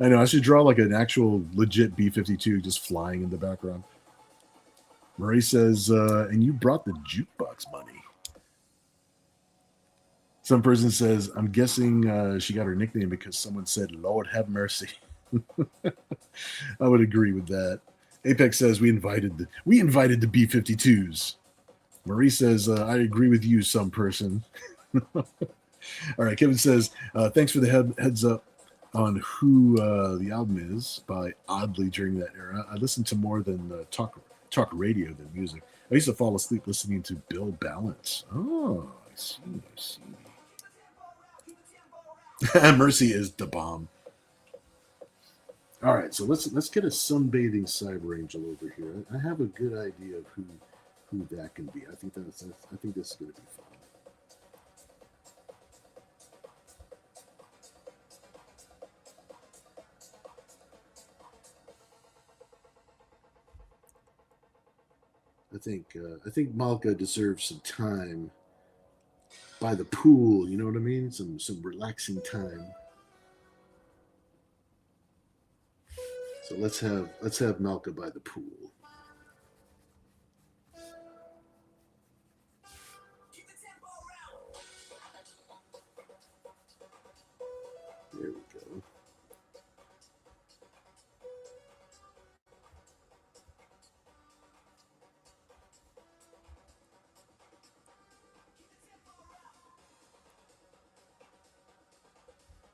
I know, I should draw like an actual legit B-52 just flying in the background. Murray says, and you brought the jukebox money. Some person says, I'm guessing she got her nickname because someone said, Lord have mercy. I would agree with that. Apex says, we invited the B-52s. Marie says, I agree with you, some person. All right, Kevin says, thanks for the heads up on who the album is by Oddly during that era. I listened to more than talk radio than music. I used to fall asleep listening to Bill Balance. Oh, I see. Mercy is the bomb. All right, so let's get a sunbathing cyber angel over here. I have a good idea of who that can be. I think this is going to be fun. I think Malka deserves some time by the pool. You know what I mean? Some relaxing time. So let's have Malka by the pool. There we go.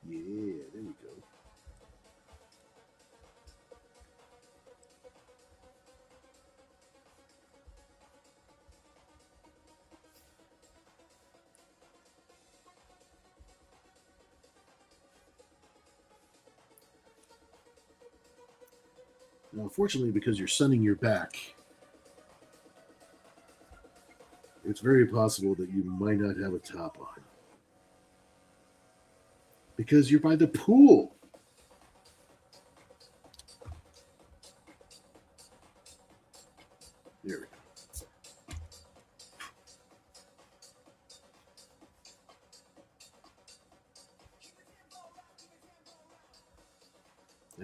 Yeah, there we go. Now, unfortunately, because you're sunning your back, it's very possible that you might not have a top on. Because you're by the pool. There we go.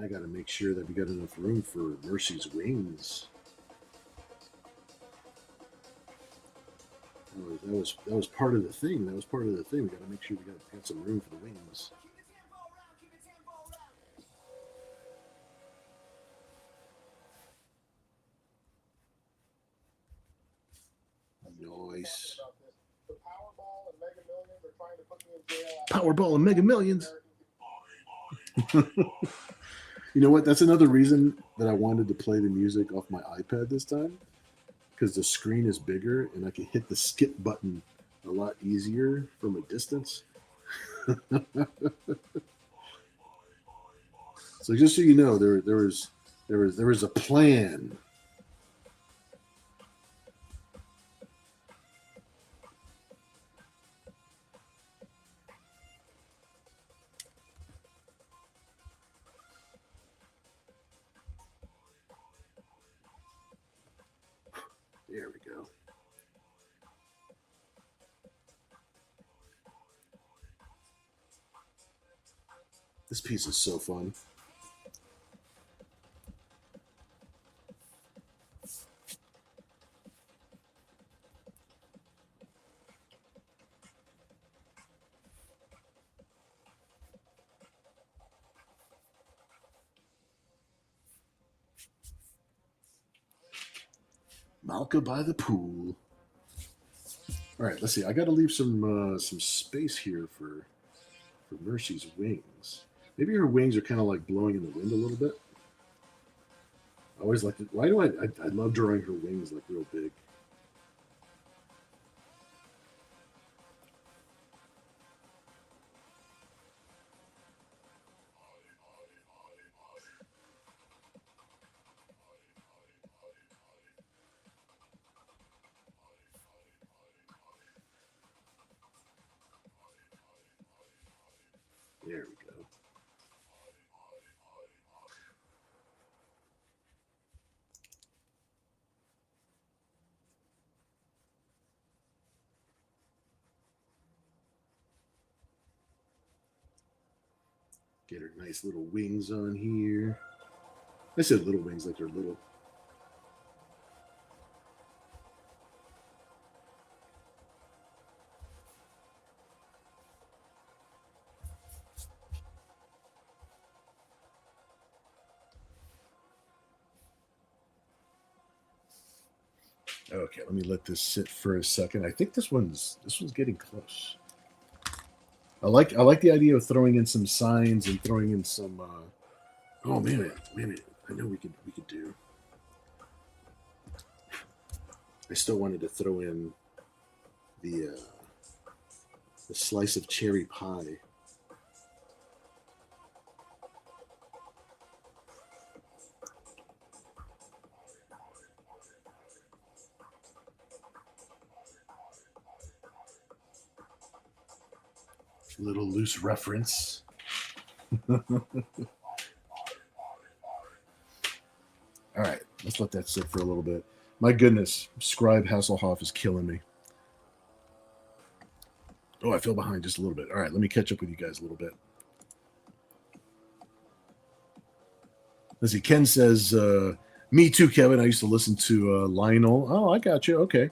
I got to make sure that we got enough room for Mercy's wings. That was part of the thing. We got to make sure we got some room for the wings. Nice. Powerball and Mega Millions. You know what? That's another reason that I wanted to play the music off my iPad this time. because the screen is bigger and I can hit the skip button a lot easier from a distance. So just so you know, there was a plan. There we go. This piece is so fun. Malka by the pool. All right, let's see. I got to leave some space here for Mercy's wings. Maybe her wings are kind of like blowing in the wind a little bit. I always like to. Why do I love drawing her wings like real big. There we go. Get her nice little wings on here. I said little wings like they're little. Okay, let me let this sit for a second. I think this one's getting close. I like the idea of throwing in some signs and throwing in some. Oh man, I know we could do. I still wanted to throw in the slice of cherry pie. Little loose reference. All right, let's let that sit for a little bit. My goodness, Scribe Hasselhoff is killing me. Oh, I fell behind just a little bit. All right, let me catch up with you guys a little bit. Let's see. Ken says, "Me too, Kevin. I used to listen to Lionel." Oh, I got you. Okay,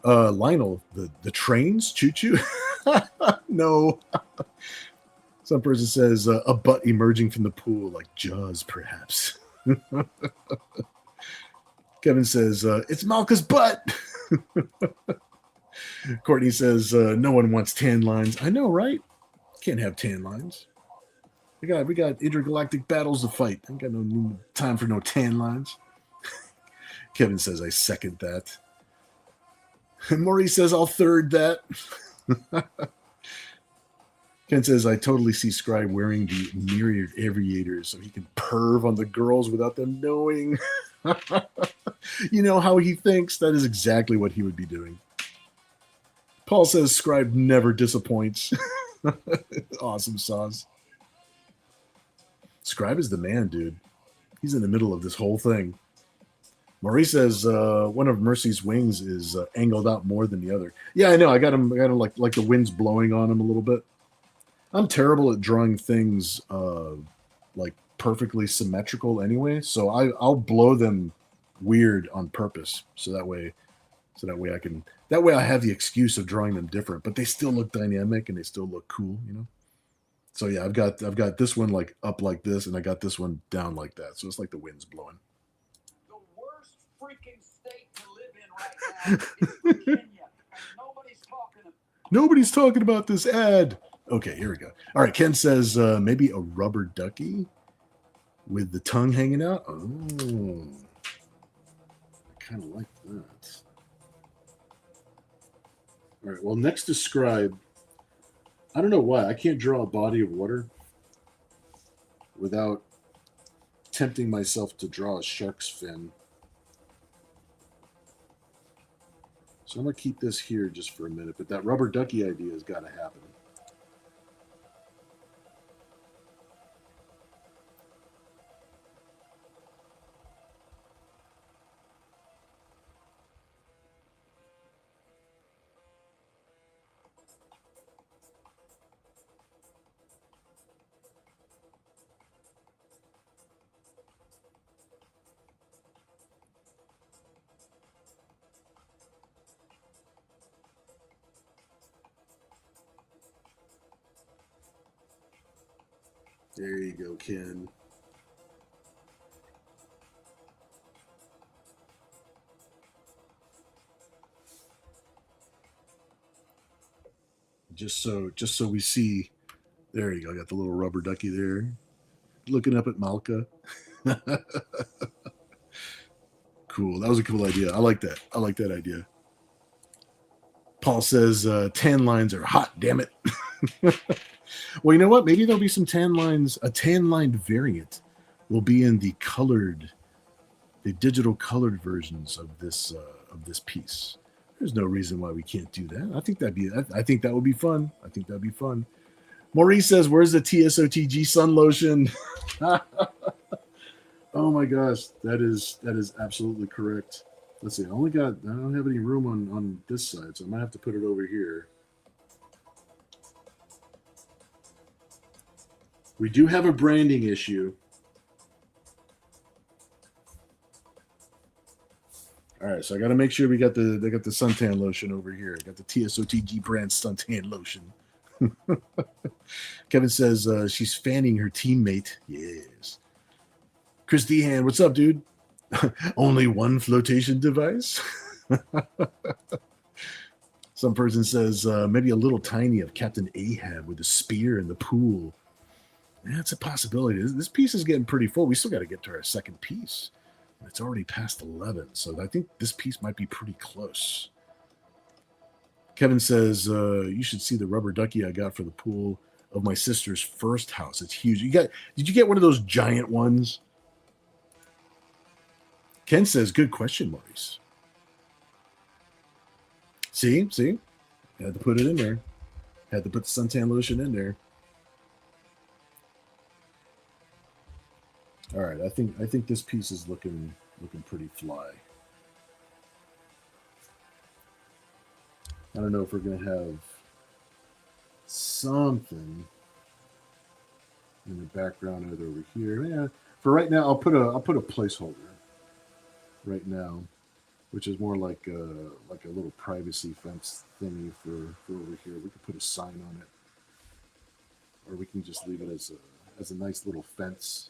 Lionel, the trains, choo choo. No. Some person says a butt emerging from the pool, like Jaws, perhaps. Kevin says it's Malka's butt. Courtney says no one wants tan lines. I know, right? Can't have tan lines. We got intergalactic battles to fight. I ain't got no time for no tan lines. Kevin says I second that. And Maurice says I'll third that. Ken says I totally see Scribe wearing the myriad aviators so he can perv on the girls without them knowing. You know how he thinks? That is exactly what he would be doing. Paul says Scribe never disappoints. Awesome sauce. Scribe is the man, dude. He's in the middle of this whole thing. Maurice says one of Mercy's wings is angled out more than the other. Yeah, I know. I got him like the wind's blowing on him a little bit. I'm terrible at drawing things like perfectly symmetrical anyway, so I'll blow them weird on purpose so that way I have the excuse of drawing them different, but they still look dynamic and they still look cool, you know. So yeah, I've got this one like up like this, and I got this one down like that, so it's like the wind's blowing. The worst freaking state to live in right now is Virginia, and Nobody's talking about this ad. Okay, here we go. All right, Ken says maybe a rubber ducky with the tongue hanging out. Oh, I kind of like that. All right. Well, next describe. I don't know why I can't draw a body of water without tempting myself to draw a shark's fin. So I'm gonna keep this here just for a minute. But that rubber ducky idea has got to happen. There you go, Ken. Just so we see. There you go. I got the little rubber ducky there, looking up at Malka. Cool. That was a cool idea. I like that. I like that idea. Paul says tan lines are hot. Damn it. Well, you know what? Maybe there'll be some tan lines. A tan lined variant will be in the digital colored versions of this piece. There's no reason why we can't do that. I think that would be fun. I think that'd be fun. Maurice says, "Where's the TSOTG sun lotion?" Oh my gosh, that is absolutely correct. Let's see. I don't have any room on this side, so I might have to put it over here. We do have a branding issue. All right, so I got to make sure they got the suntan lotion over here. I got the TSOTG brand suntan lotion. Kevin says she's fanning her teammate. Yes. Chris Dehan, what's up, dude? Only one flotation device? Some person says maybe a little tiny of Captain Ahab with a spear in the pool. That's a possibility. This piece is getting pretty full. We still got to get to our second piece. It's already past 11, so I think this piece might be pretty close. Kevin says, you should see the rubber ducky I got for the pool of my sister's first house. It's huge. Did you get one of those giant ones? Ken says, good question, Maurice. See? Had to put it in there. Had to put the suntan lotion in there. All right, I think this piece is looking pretty fly. I don't know if we're gonna have something in the background either over here. Yeah, for right now, I'll put a placeholder right now, which is more like a little privacy fence thingy for over here. We could put a sign on it, or we can just leave it as a nice little fence.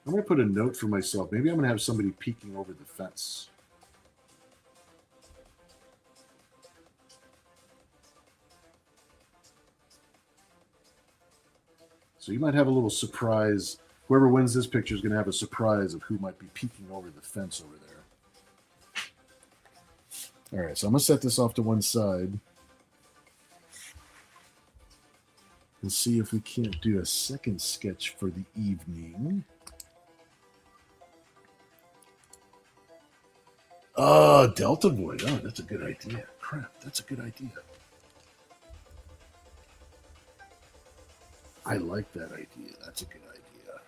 I'm going to put a note for myself. Maybe I'm going to have somebody peeking over the fence. So you might have a little surprise. Whoever wins this picture is going to have a surprise of who might be peeking over the fence over there. All right, so I'm going to set this off to one side and see if we can't do a second sketch for the evening. Delta Void. Oh, that's a good idea. Crap, that's a good idea. I like that idea. That's a good idea.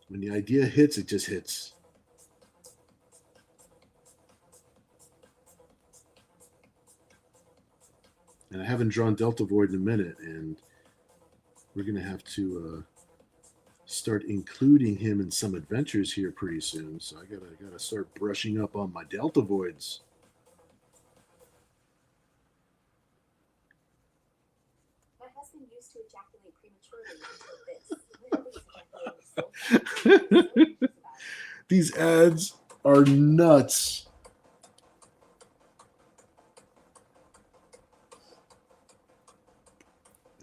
When the idea hits, it just hits. And I haven't drawn Delta Void in a minute, and we're going to have to start including him in some adventures here pretty soon. So I gotta start brushing up on my Delta Voids. My husband used to ejaculate prematurely until this. These ads are nuts.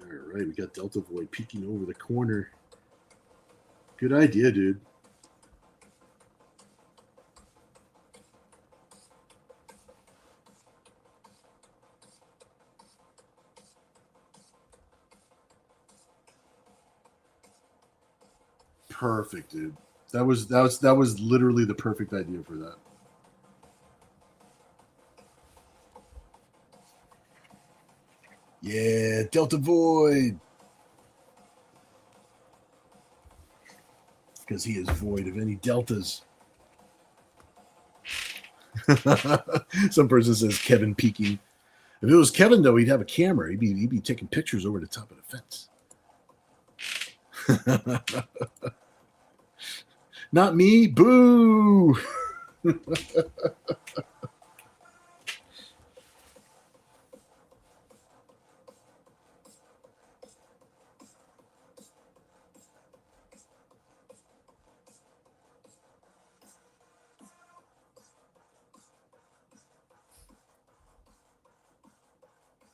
All right, we got Delta Void peeking over the corner. Good idea, dude. Perfect, dude. That was literally the perfect idea for that. Yeah, Delta Void. Because he is void of any deltas. Some person says Kevin peeking. If it was Kevin, though, he'd have a camera. He'd be taking pictures over the top of the fence. Not me. Boo.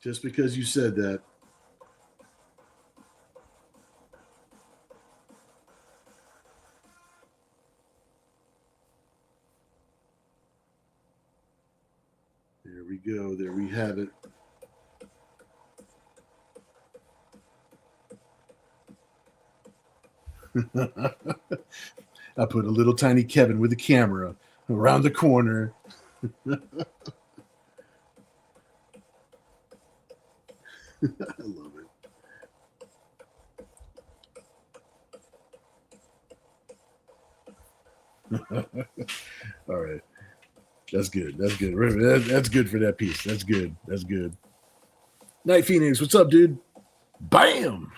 Just because you said that. There we go. There we have it. I put a little tiny Kevin with a camera around the corner. I love it. All right. That's good. That's good. That's good for that piece. That's good. That's good. Night Phoenix, what's up, dude? Bam!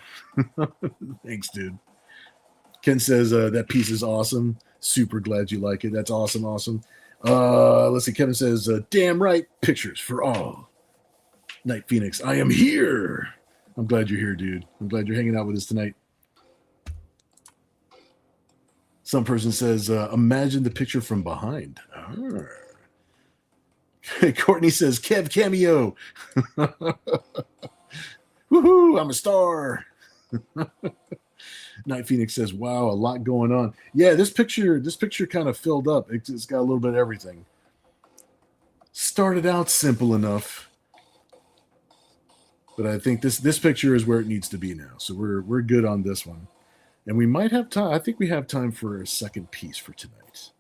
Thanks, dude. Ken says that piece is awesome. Super glad you like it. That's awesome, awesome. Let's see. Kevin says, damn right, pictures for all. Night Phoenix, I am here. I'm glad you're here, dude. I'm glad you're hanging out with us tonight. Some person says, imagine the picture from behind. Ah. Courtney says, Kev cameo. Woohoo, I'm a star. Night Phoenix says, wow, a lot going on. Yeah, this picture kind of filled up. It's got a little bit of everything. Started out simple enough, but I think this picture is where it needs to be now. So we're good on this one. And we might have time. I think we have time for a second piece for tonight.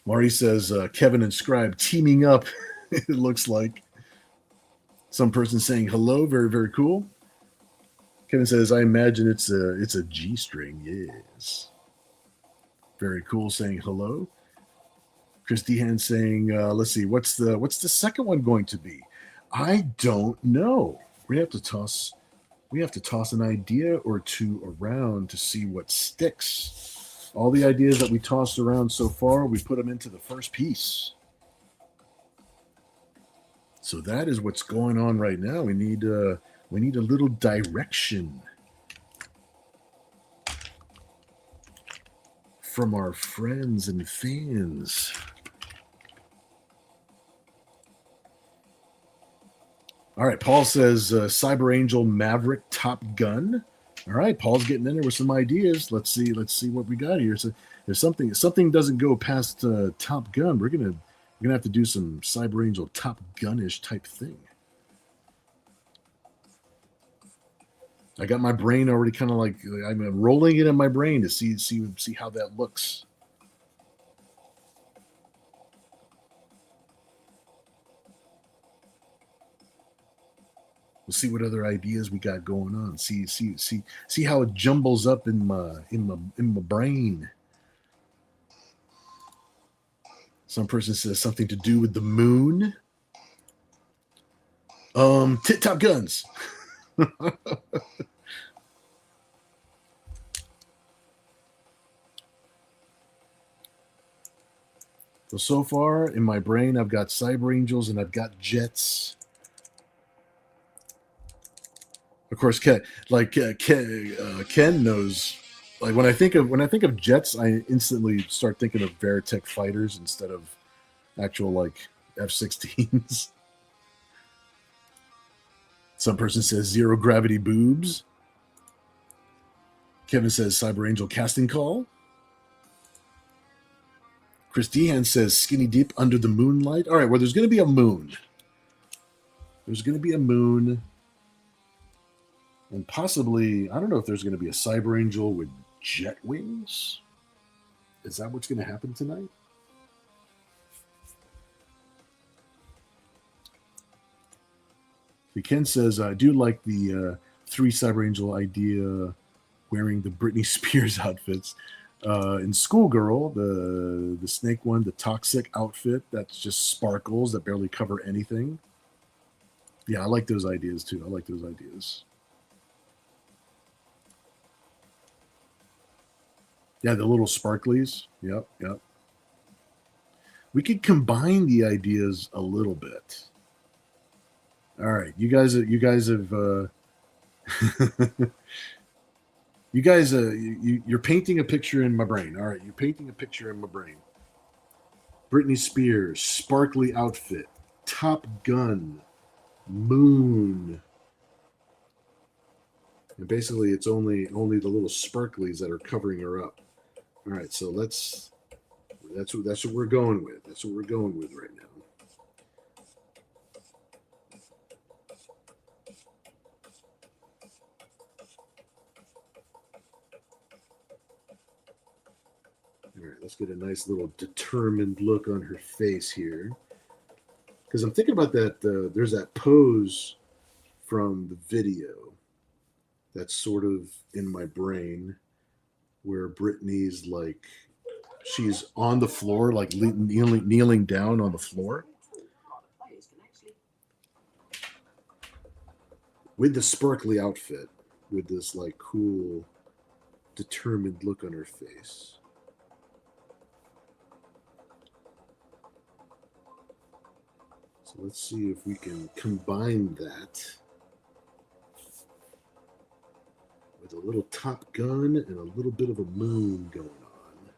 Marty says, Kevin and Scribe teaming up, it looks like. Some person saying hello. Very, very cool. Kevin says, I imagine it's a G string. Yes. Very cool, saying hello. Christy Hand saying, let's see, what's the second one going to be? I don't know. We have to toss an idea or two around to see what sticks. All the ideas that we tossed around so far, we put them into the first piece. So that is what's going on right now. We need a little direction from our friends and fans. All right, Paul says Cyber Angel Maverick Top Gun. All right, Paul's getting in there with some ideas. Let's see what we got here. So if something doesn't go past Top Gun, we're gonna have to do some Cyber Angel Top Gun-ish type thing. I got my brain already kind of like I'm rolling it in my brain to see how that looks. We'll see what other ideas we got going on. See how it jumbles up in my brain. Some person says something to do with the moon. Top guns. So far in my brain, I've got Cyber Angels and I've got Jets. Of course, Ken knows. Like when I think of Jets, I instantly start thinking of Veritech fighters instead of actual like F-16s. Some person says zero gravity boobs. Kevin says Cyber Angel casting call. Chris Dehan says skinny dip under the moonlight. All right, well, there's going to be a moon. There's going to be a moon. And possibly, I don't know if there's going to be a Cyber Angel with jet wings. Is that what's going to happen tonight? Ken says, I do like the 3 Cyber Angel idea wearing the Britney Spears outfits. In Schoolgirl, the snake one, the toxic outfit that's just sparkles that barely cover anything. Yeah, I like those ideas too. I like those ideas. Yeah, the little sparklies. Yep, yep. We could combine the ideas a little bit. All right, you guys have you guys you're painting a picture in my brain. All right, you're painting a picture in my brain. Britney Spears, sparkly outfit, Top Gun, moon. And basically it's only the little sparklies that are covering her up. All right, so that's what we're going with. That's what we're going with right now. All right, let's get a nice little determined look on her face here. Because I'm thinking about that. There's that pose from the video that's sort of in my brain where Britney's like, she's on the floor, like kneeling down on the floor with the sparkly outfit, with this like cool, determined look on her face. So let's see if we can combine that with a little Top Gun and a little bit of a moon going on.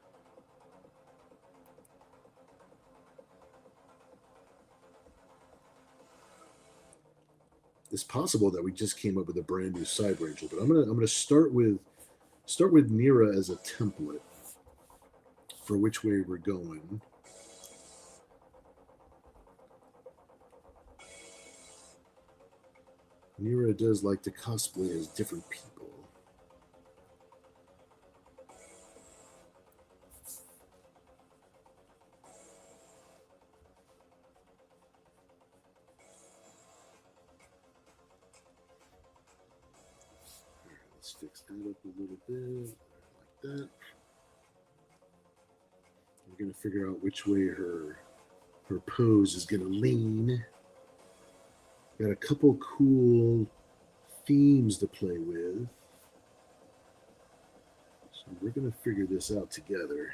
It's possible that we just came up with a brand new Cyber Angel, but I'm gonna start with Nira as a template for which way we're going. Nira does like to cosplay as different people. Let's fix that up a little bit, like that. We're gonna figure out which way her pose is gonna lean. Got a couple cool themes to play with, so we're gonna figure this out together.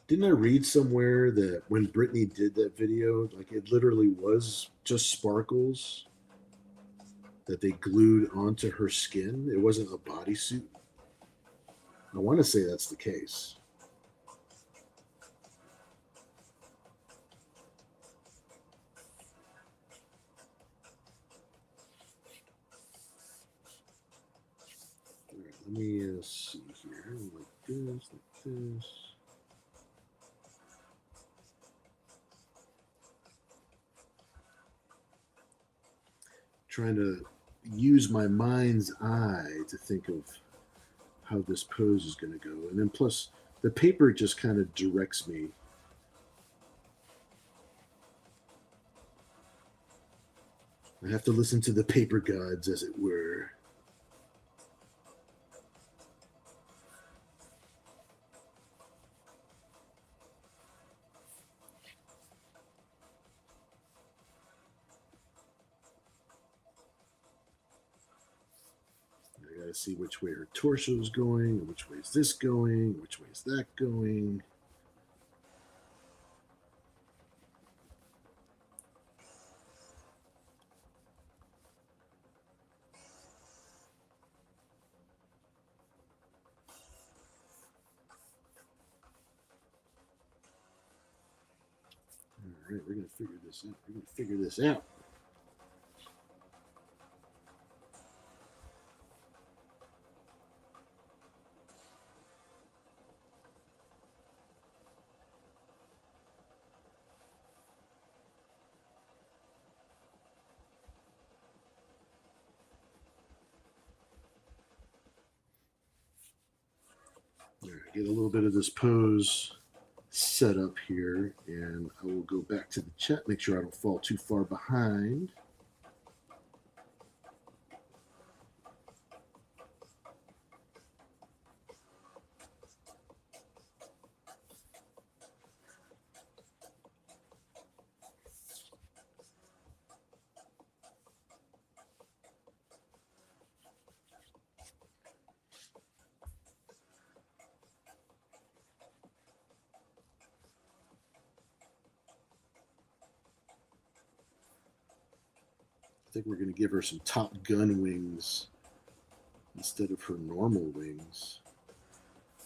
Didn't I read somewhere that when Britney did that video, like it literally was just sparkles that they glued onto her skin? It wasn't a bodysuit. I want to say that's the case. All right, let me see here. Like this, like this. Trying to use my mind's eye to think of how this pose is going to go. And then plus, the paper just kind of directs me. I have to listen to the paper gods, as it were. I gotta see which way her torso is going, and which way is this going, which way is that going. right, we're gonna figure this out. We're gonna figure this out. All right, get a little bit of this pose set up here, and I will go back to the chat, make sure I don't fall too far behind. I think we're going to give her some Top Gun wings instead of her normal wings,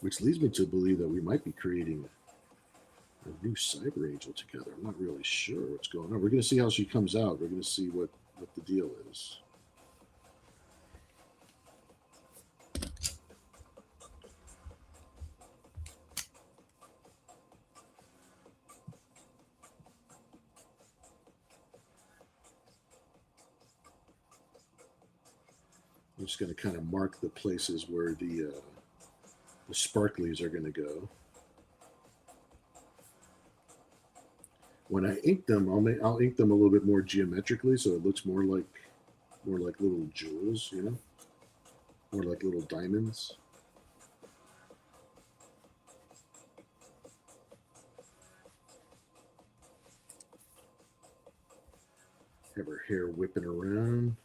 which leads me to believe that we might be creating a new Cyber Angel together. I'm not really sure what's going on. We're going to see how she comes out. We're going to see what the deal is. I'm just going to kind of mark the places where the sparklies are going to go. When I ink them, I'll ink them a little bit more geometrically, so it looks more like little jewels, you know, more like little diamonds. Have her hair whipping around.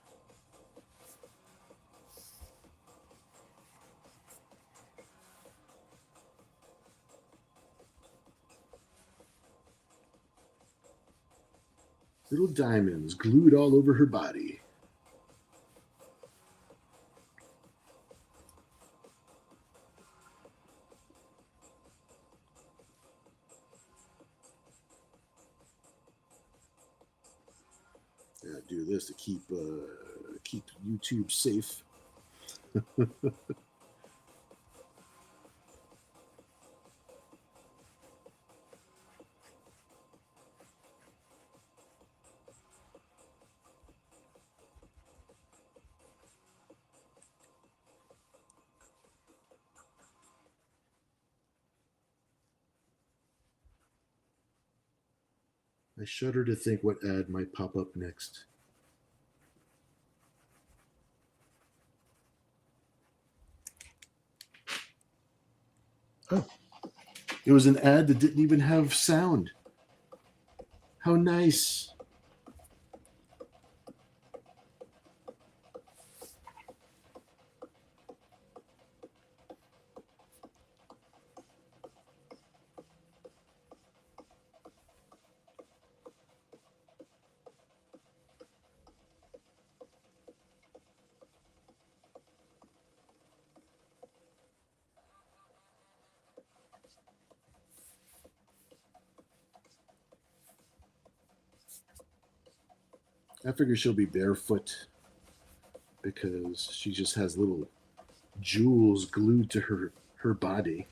Little diamonds glued all over her body. Yeah, do this to keep YouTube safe. I shudder to think what ad might pop up next. Oh, it was an ad that didn't even have sound. How nice. I figure she'll be barefoot because she just has little jewels glued to her body.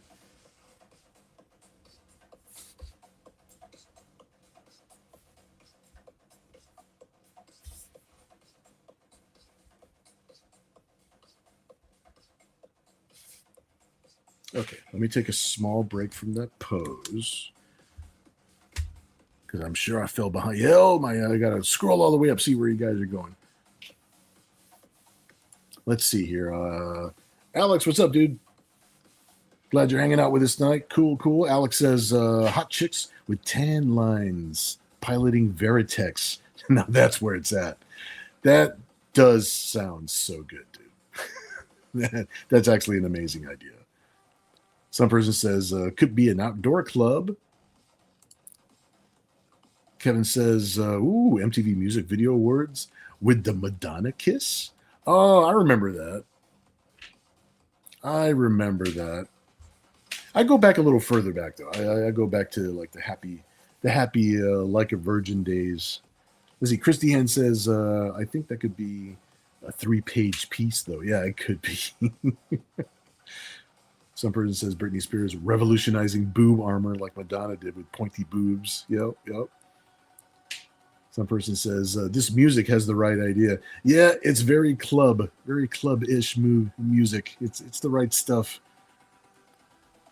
Okay, let me take a small break from that pose because I'm sure I fell behind. Oh my! I gotta scroll all the way up, see where you guys are going. Let's see here. Alex, what's up, dude? Glad you're hanging out with us tonight. Cool, cool. Alex says, hot chicks with tan lines piloting Veritex. Now that's where it's at. That does sound so good, dude. That's actually an amazing idea. Some person says, could be an outdoor club. Kevin says, ooh, MTV Music Video Awards with the Madonna kiss. Oh, I remember that. I go back a little further back, though. I go back to like the Happy the happy Like a Virgin days. Let's see. Christy Hen says, I think that could be a 3-page piece, though. Yeah, it could be. Some person says Britney Spears revolutionizing boob armor like Madonna did with pointy boobs. Yep, yep. Some person says this music has the right idea. Yeah, it's very club-ish music. It's the right stuff.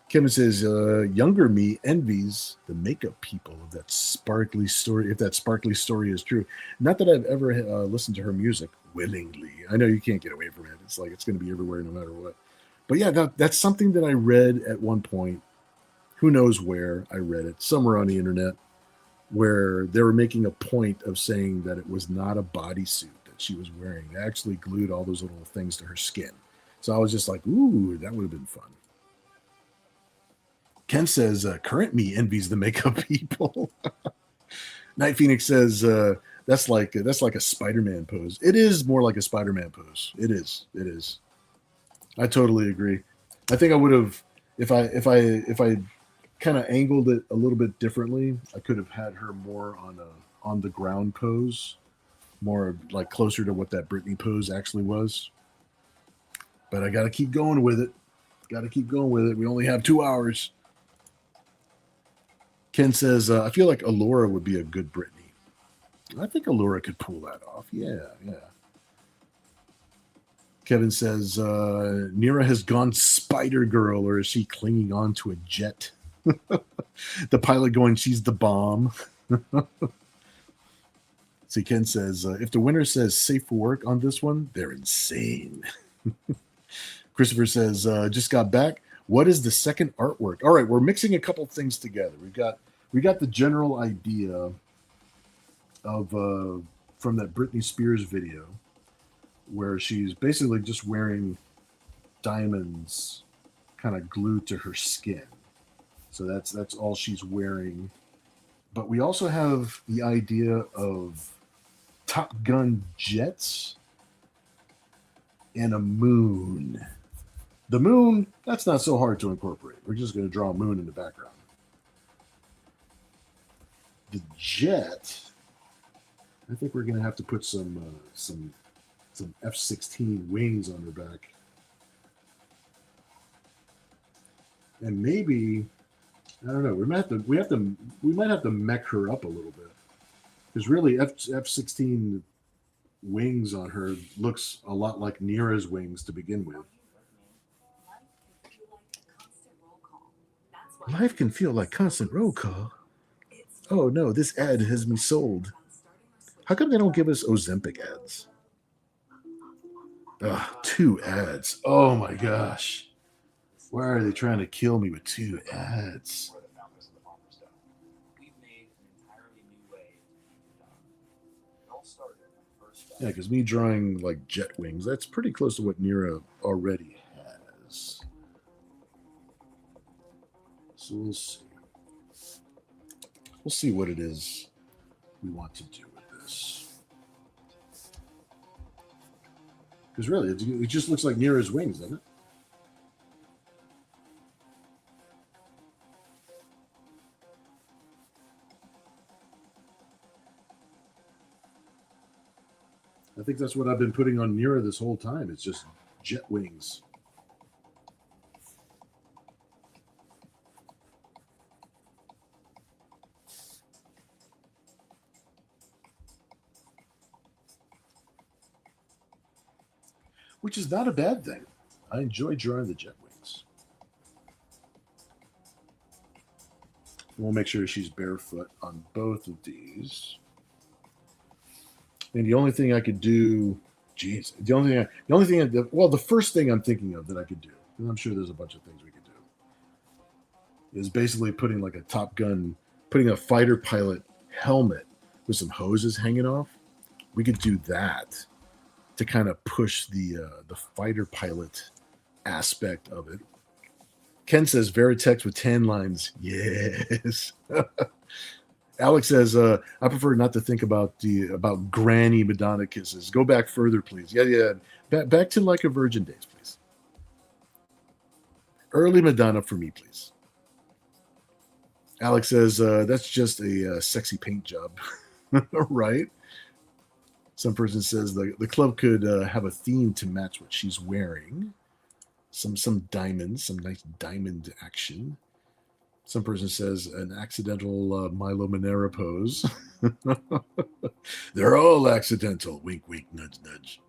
Kevin says younger me envies the makeup people of that sparkly story. If that sparkly story is true, not that I've ever listened to her music willingly. I know you can't get away from it. It's like it's going to be everywhere no matter what. But yeah, that's something that I read at one point. Who knows where I read it? Somewhere on the internet, where they were making a point of saying that it was not a bodysuit that she was wearing. They actually glued all those little things to her skin. So I was just like, ooh, that would have been fun. Ken says, current me envies the makeup people. Night Phoenix says, that's like a Spider-Man pose. It is more like a Spider-Man pose. It is. I totally agree. I think I would have, if I kind of angled it a little bit differently, I could have had her more on the ground pose, more like closer to what that Britney pose actually was. But I got to keep going with it. We only have 2 hours. Ken says, I feel like Allura would be a good Britney. I think Allura could pull that off. Yeah. Kevin says, Nira has gone Spider Girl, or is she clinging on to a jet? The pilot going, she's the bomb. See, Ken says, if the winner says safe for work on this one, they're insane. Christopher says, just got back. What is the second artwork? All right, we're mixing a couple things together. We got the general idea of from that Britney Spears video, where she's basically just wearing diamonds kind of glued to her skin. So that's all she's wearing. But we also have the idea of Top Gun jets and a moon. The moon, that's not so hard to incorporate. We're just going to draw a moon in the background. The jet, I think we're going to have to put some F-16 wings on her back. And maybe, I don't know, we might have to mech her up a little bit. Because really F-16 wings on her looks a lot like Nira's wings to begin with. Life can feel like constant roll call. Oh no, this ad has me sold. How come they don't give us Ozempic ads? Ugh, 2 ads. Oh my gosh. Why are they trying to kill me with 2 ads? Yeah, because me drawing like jet wings, that's pretty close to what Nira already has. So we'll see. We'll see what it is we want to do with this. Because really, it just looks like Nira's wings, doesn't it? I think that's what I've been putting on Nira this whole time. It's just jet wings. Which is not a bad thing. I enjoy drawing the jet wings. We'll make sure she's barefoot on both of these. And the only thing I could do, the first thing I'm thinking of that I could do, and I'm sure there's a bunch of things we could do, is basically putting like a Top Gun, putting a fighter pilot helmet with some hoses hanging off. We could do that to kind of push the fighter pilot aspect of it. Ken says Veritex with tan lines. Yes. Alex says, I prefer not to think about granny Madonna kisses. Go back further, please. Yeah. Back to Like a Virgin days, please. Early Madonna for me, please. Alex says that's just a sexy paint job, right? Some person says the club could have a theme to match what she's wearing. Some diamonds, some nice diamond action. Some person says an accidental Milo Monero pose. They're all accidental. Wink, wink, nudge, nudge.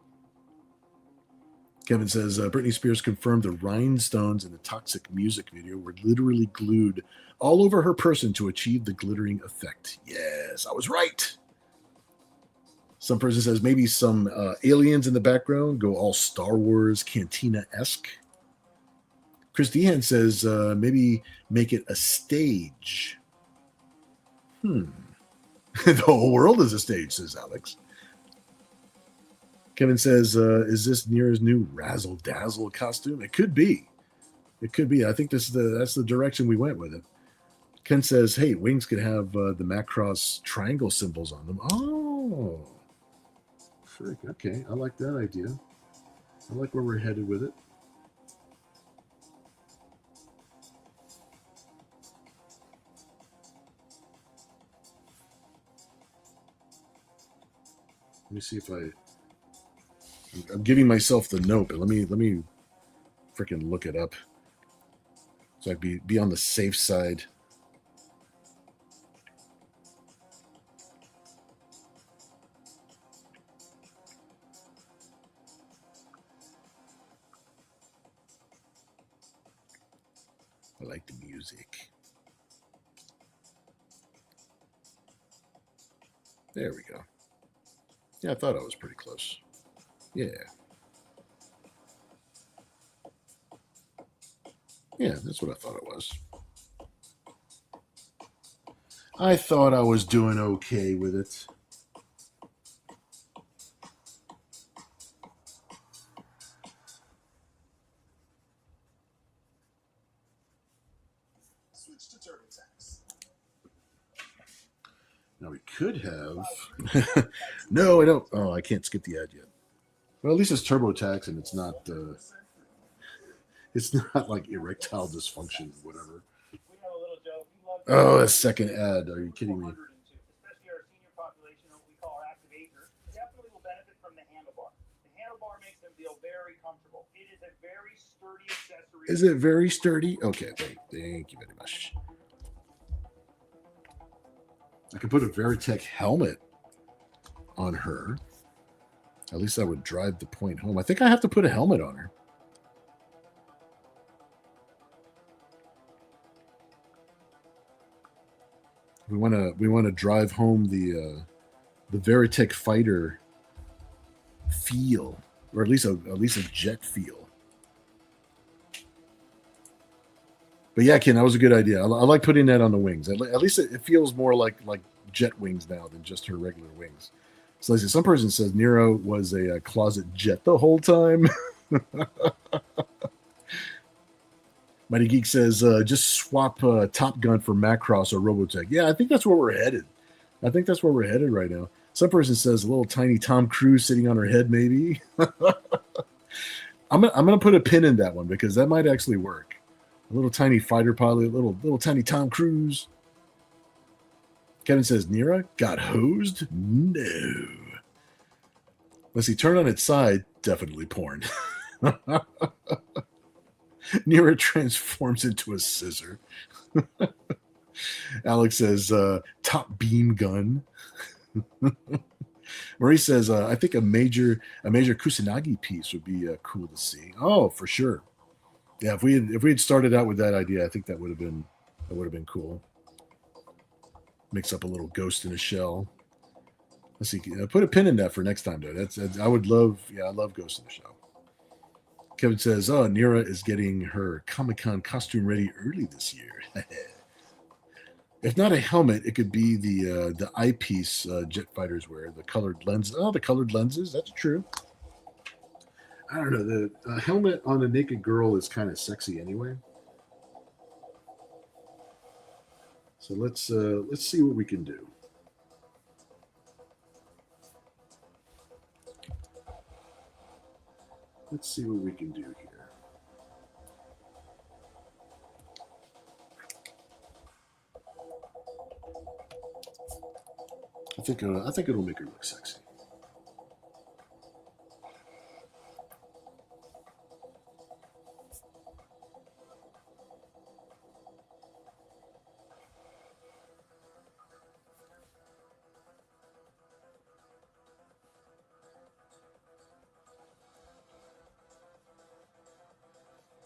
Kevin says Britney Spears confirmed the rhinestones in the Toxic music video were literally glued all over her person to achieve the glittering effect. Yes, I was right. Some person says maybe some aliens in the background go all Star Wars Cantina-esque. Chris Dehan says maybe make it a stage. The whole world is a stage, says Alex. Kevin says, is this Nira's new razzle dazzle costume? It could be. It could be. I think that's the direction we went with it. Ken says, hey, wings could have the Macross triangle symbols on them. Oh. Frick. Okay. I like that idea. I like where we're headed with it. Let me see if I'm giving myself the note, but let me freaking look it up. So I'd be on the safe side. I like the music. There we go. Yeah, I thought I was pretty close. Yeah. Yeah, that's what I thought it was. I thought I was doing okay with it. Switch to TurboTax. Now we could have. No, I don't. Oh, I can't skip the ad yet. Well, at least it's TurboTax, and it's not. It's not like erectile dysfunction, whatever. We have a little joke. We love Oh, that second ad. Are you kidding me? 102, especially our senior population, what we call our active agers, definitely will benefit from the handlebar. The handlebar makes them feel very comfortable. It is a very sturdy accessory. Is it very sturdy? Okay, thank you very much. I could put a Veritech helmet on her. At least that would drive the point home. I think I have to put a helmet on her. We want to drive home the Veritech fighter feel, or at least a jet feel. But yeah, Ken, that was a good idea. I like putting that on the wings. At least it feels more like jet wings now than just her regular wings. So some person says Nero was a closet jet the whole time. Mighty Geek says just swap Top Gun for Macross or Robotech. Yeah, I think that's where we're headed. I think that's where we're headed right now. Some person says a little tiny Tom Cruise sitting on her head, maybe. I'm gonna put a pin in that one because that might actually work. A little tiny fighter pilot, little tiny Tom Cruise. Kevin says Nira got hosed? No. Let's see, turn on its side, definitely porn. Nira transforms into a scissor. Alex says top beam gun. Marie says I think a major Kusanagi piece would be cool to see. Oh, for sure. Yeah, if we had started out with that idea, I think that would have been cool. Mix up a little Ghost in a Shell. Let's see. Put a pin in that for next time, though. That's I would love. Yeah, I love Ghost in the Shell. Kevin says, "Oh, Nira is getting her Comic-Con costume ready early this year." If not a helmet, it could be the eyepiece jet fighters wear, the colored lens. Oh, the colored lenses. That's true. I don't know. The helmet on a naked girl is kind of sexy anyway. So let's see what we can do. Let's see what we can do here. I think it'll make her look sexy.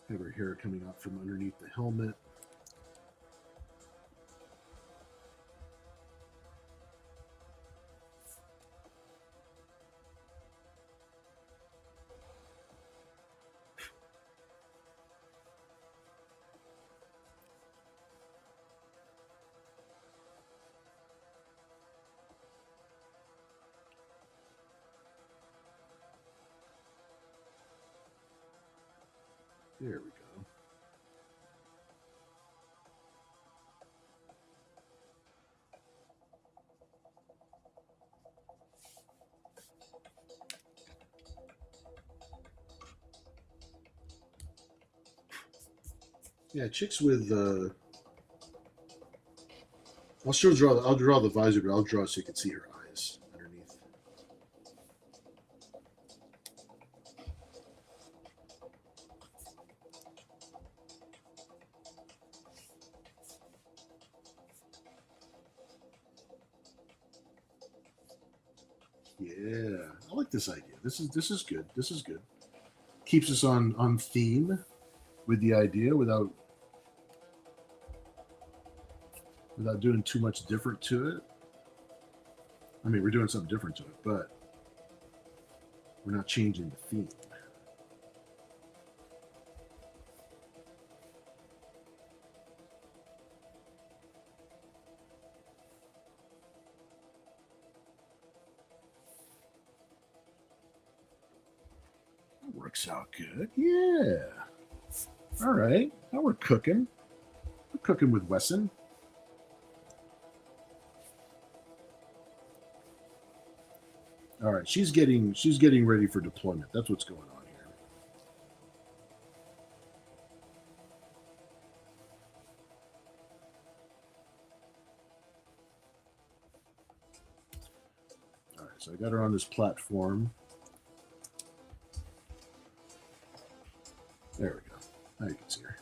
Have her hair coming out from underneath the helmet. There we go. Yeah, chicks with I'll draw the visor, but I'll draw so you can see her eyes underneath. Yeah, I like this idea. This is good. This is good. Keeps us on theme with the idea without doing too much different to it. I mean, we're doing something different to it, but we're not changing the theme. That works out good. Yeah. All right. Now we're cooking. We're cooking with Wesson. All right, she's getting ready for deployment. That's what's going on here. All right, so I got her on this platform. There we go. Now you can see her.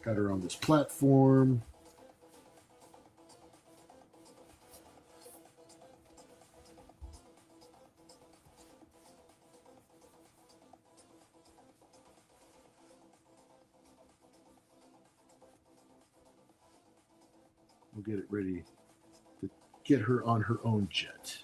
Got her on this platform. We'll get it ready to get her on her own jet.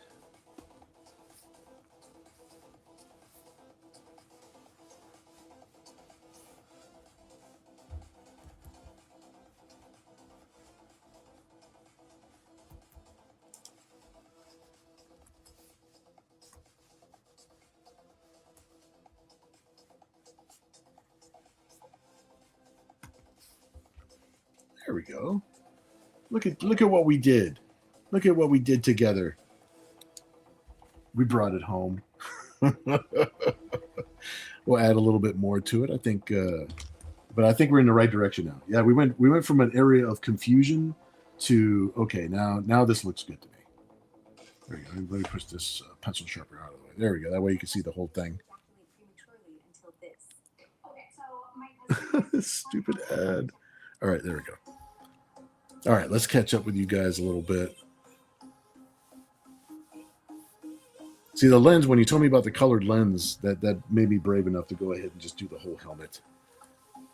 There we go. Look at what we did. Look at what we did together. We brought it home. We'll add a little bit more to it. I think, but I think we're in the right direction now. Yeah, we went from an area of confusion to okay. Now this looks good to me. There we go. Let me push this pencil sharpener out of the way. There we go. That way you can see the whole thing. Stupid ad. All right, there we go. All right, let's catch up with you guys a little bit. See, the lens, when you told me about the colored lens, that made me brave enough to go ahead and just do the whole helmet.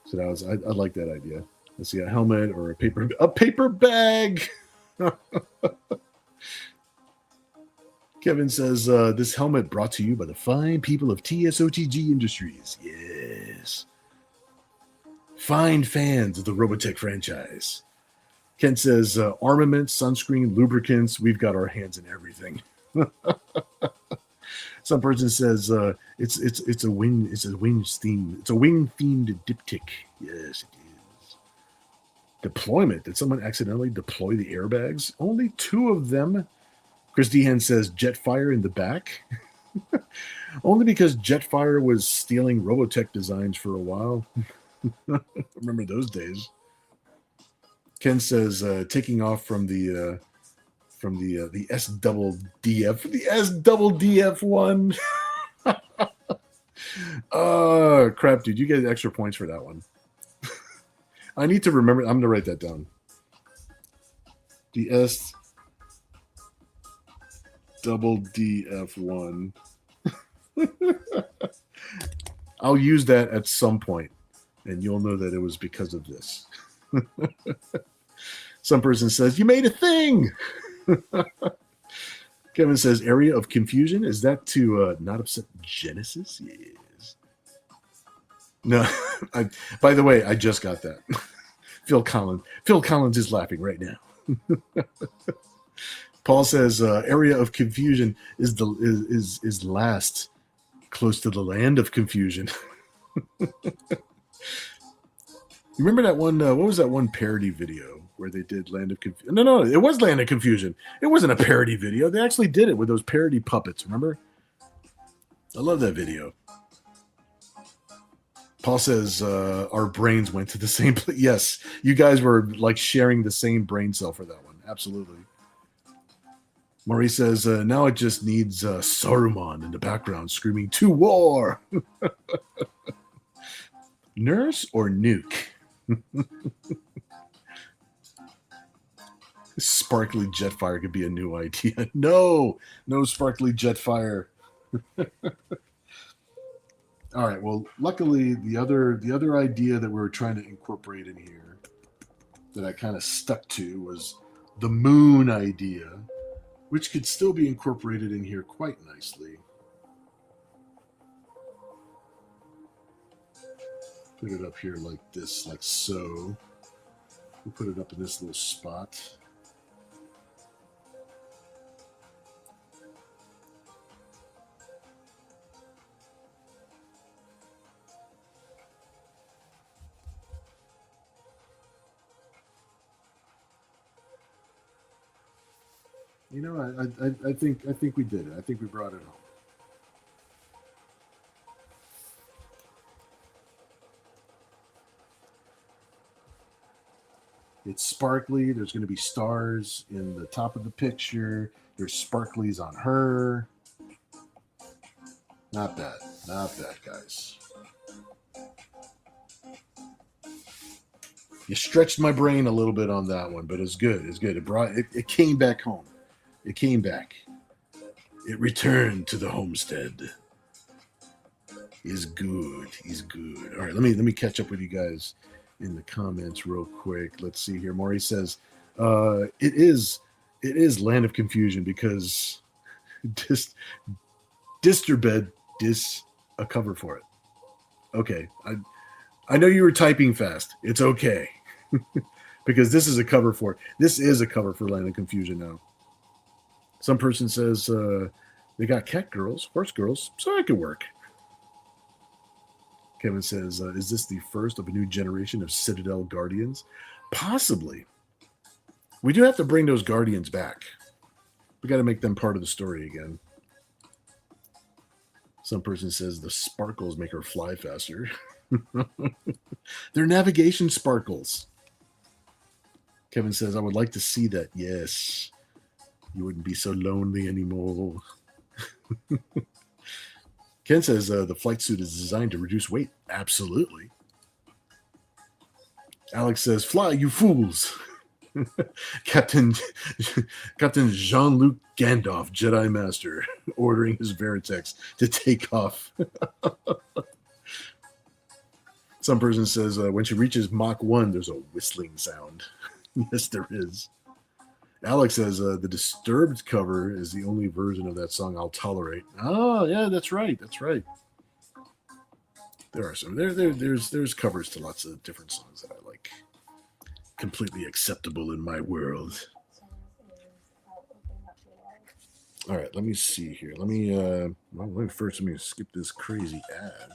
So I like that idea. Let's see, a helmet or a paper bag. Kevin says, this helmet brought to you by the fine people of TSOTG Industries. Yes. Fine fans of the Robotech franchise. Ken says, armaments, sunscreen, lubricants, we've got our hands in everything. Some person says it's a wing themed diptych. Yes, it is. Deployment. Did someone accidentally deploy the airbags? Only 2 of them. Chris Dehan says Jetfire in the back. Only because Jetfire was stealing Robotech designs for a while. Remember those days. Ken says taking off from the from the S double DF, the S double DF one. Oh crap, dude! You get extra points for that one. I need to remember. I'm gonna write that down. The S double DF1. I'll use that at some point, and you'll know that it was because of this. Some person says, "You made a thing." Kevin says, "Area of confusion." Is that to not upset Genesis? Yes. No. By the way, I just got that. Phil Collins is laughing right now. Paul says, "Area of confusion is last, close to the land of confusion." You remember that one? What was that one parody video where they did Land of Confusion? No, it was Land of Confusion. It wasn't a parody video. They actually did it with those parody puppets. Remember? I love that video. Paul says our brains went to the same place. Yes, you guys were like sharing the same brain cell for that one. Absolutely. Maurice says, now it just needs Saruman in the background screaming, "To war!" Nurse or nuke? Sparkly Jetfire could be a new idea. No sparkly Jetfire. All right. Well, luckily, the other idea that we were trying to incorporate in here that I kind of stuck to was the moon idea, which could still be incorporated in here quite nicely. Put it up here like this, like so. We'll put it up in this little spot. You know, I think we did it. I think we brought it home. It's sparkly. There's going to be stars in the top of the picture. There's sparklies on her. Not bad. Not bad, guys. You stretched my brain a little bit on that one, but it's good. It's good. It came back home. It came back. It returned to the homestead. Is good. He's good. All right, let me catch up with you guys in the comments real quick. Let's see here. Maury says, it is Land of Confusion because Disturbed a cover for it. Okay. I know you were typing fast. It's okay. Because this is a cover for it. This is a cover for Land of Confusion now. Some person says they got cat girls, horse girls, so it could work. Kevin says, is this the first of a new generation of Citadel Guardians? Possibly. We do have to bring those Guardians back. We got to make them part of the story again. Some person says the sparkles make her fly faster. They're navigation sparkles. Kevin says, I would like to see that. Yes. You wouldn't be so lonely anymore. Ken says the flight suit is designed to reduce weight. Absolutely. Alex says, fly, you fools. Captain Jean-Luc Gandalf, Jedi Master, ordering his Veritex to take off. Some person says when she reaches Mach 1, there's a whistling sound. Yes, there is. Alex says the Disturbed cover is the only version of that song I'll tolerate. Oh, yeah, that's right. That's right. There are some. There's covers to lots of different songs that I like. Completely acceptable in my world. All right, let me see here. Let me skip this crazy ad.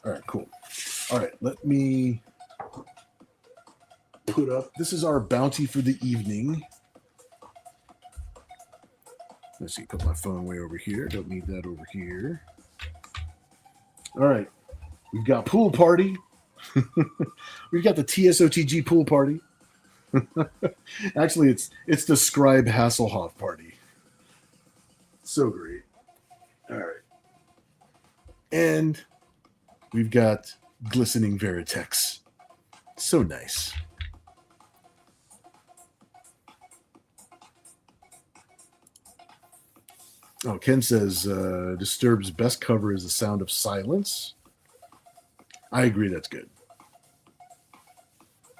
All right, cool. All right, let me put up. This is our bounty for the evening. Let's see, put my phone way over here. Don't need that over here. All right, we've got pool party. We've got the TSOTG pool party. Actually, it's the Scribe Hasselhoff party. So great. All right. And we've got Glistening Veritex. So nice. Oh, Ken says Disturbed's best cover is The Sound of Silence. I agree, that's good.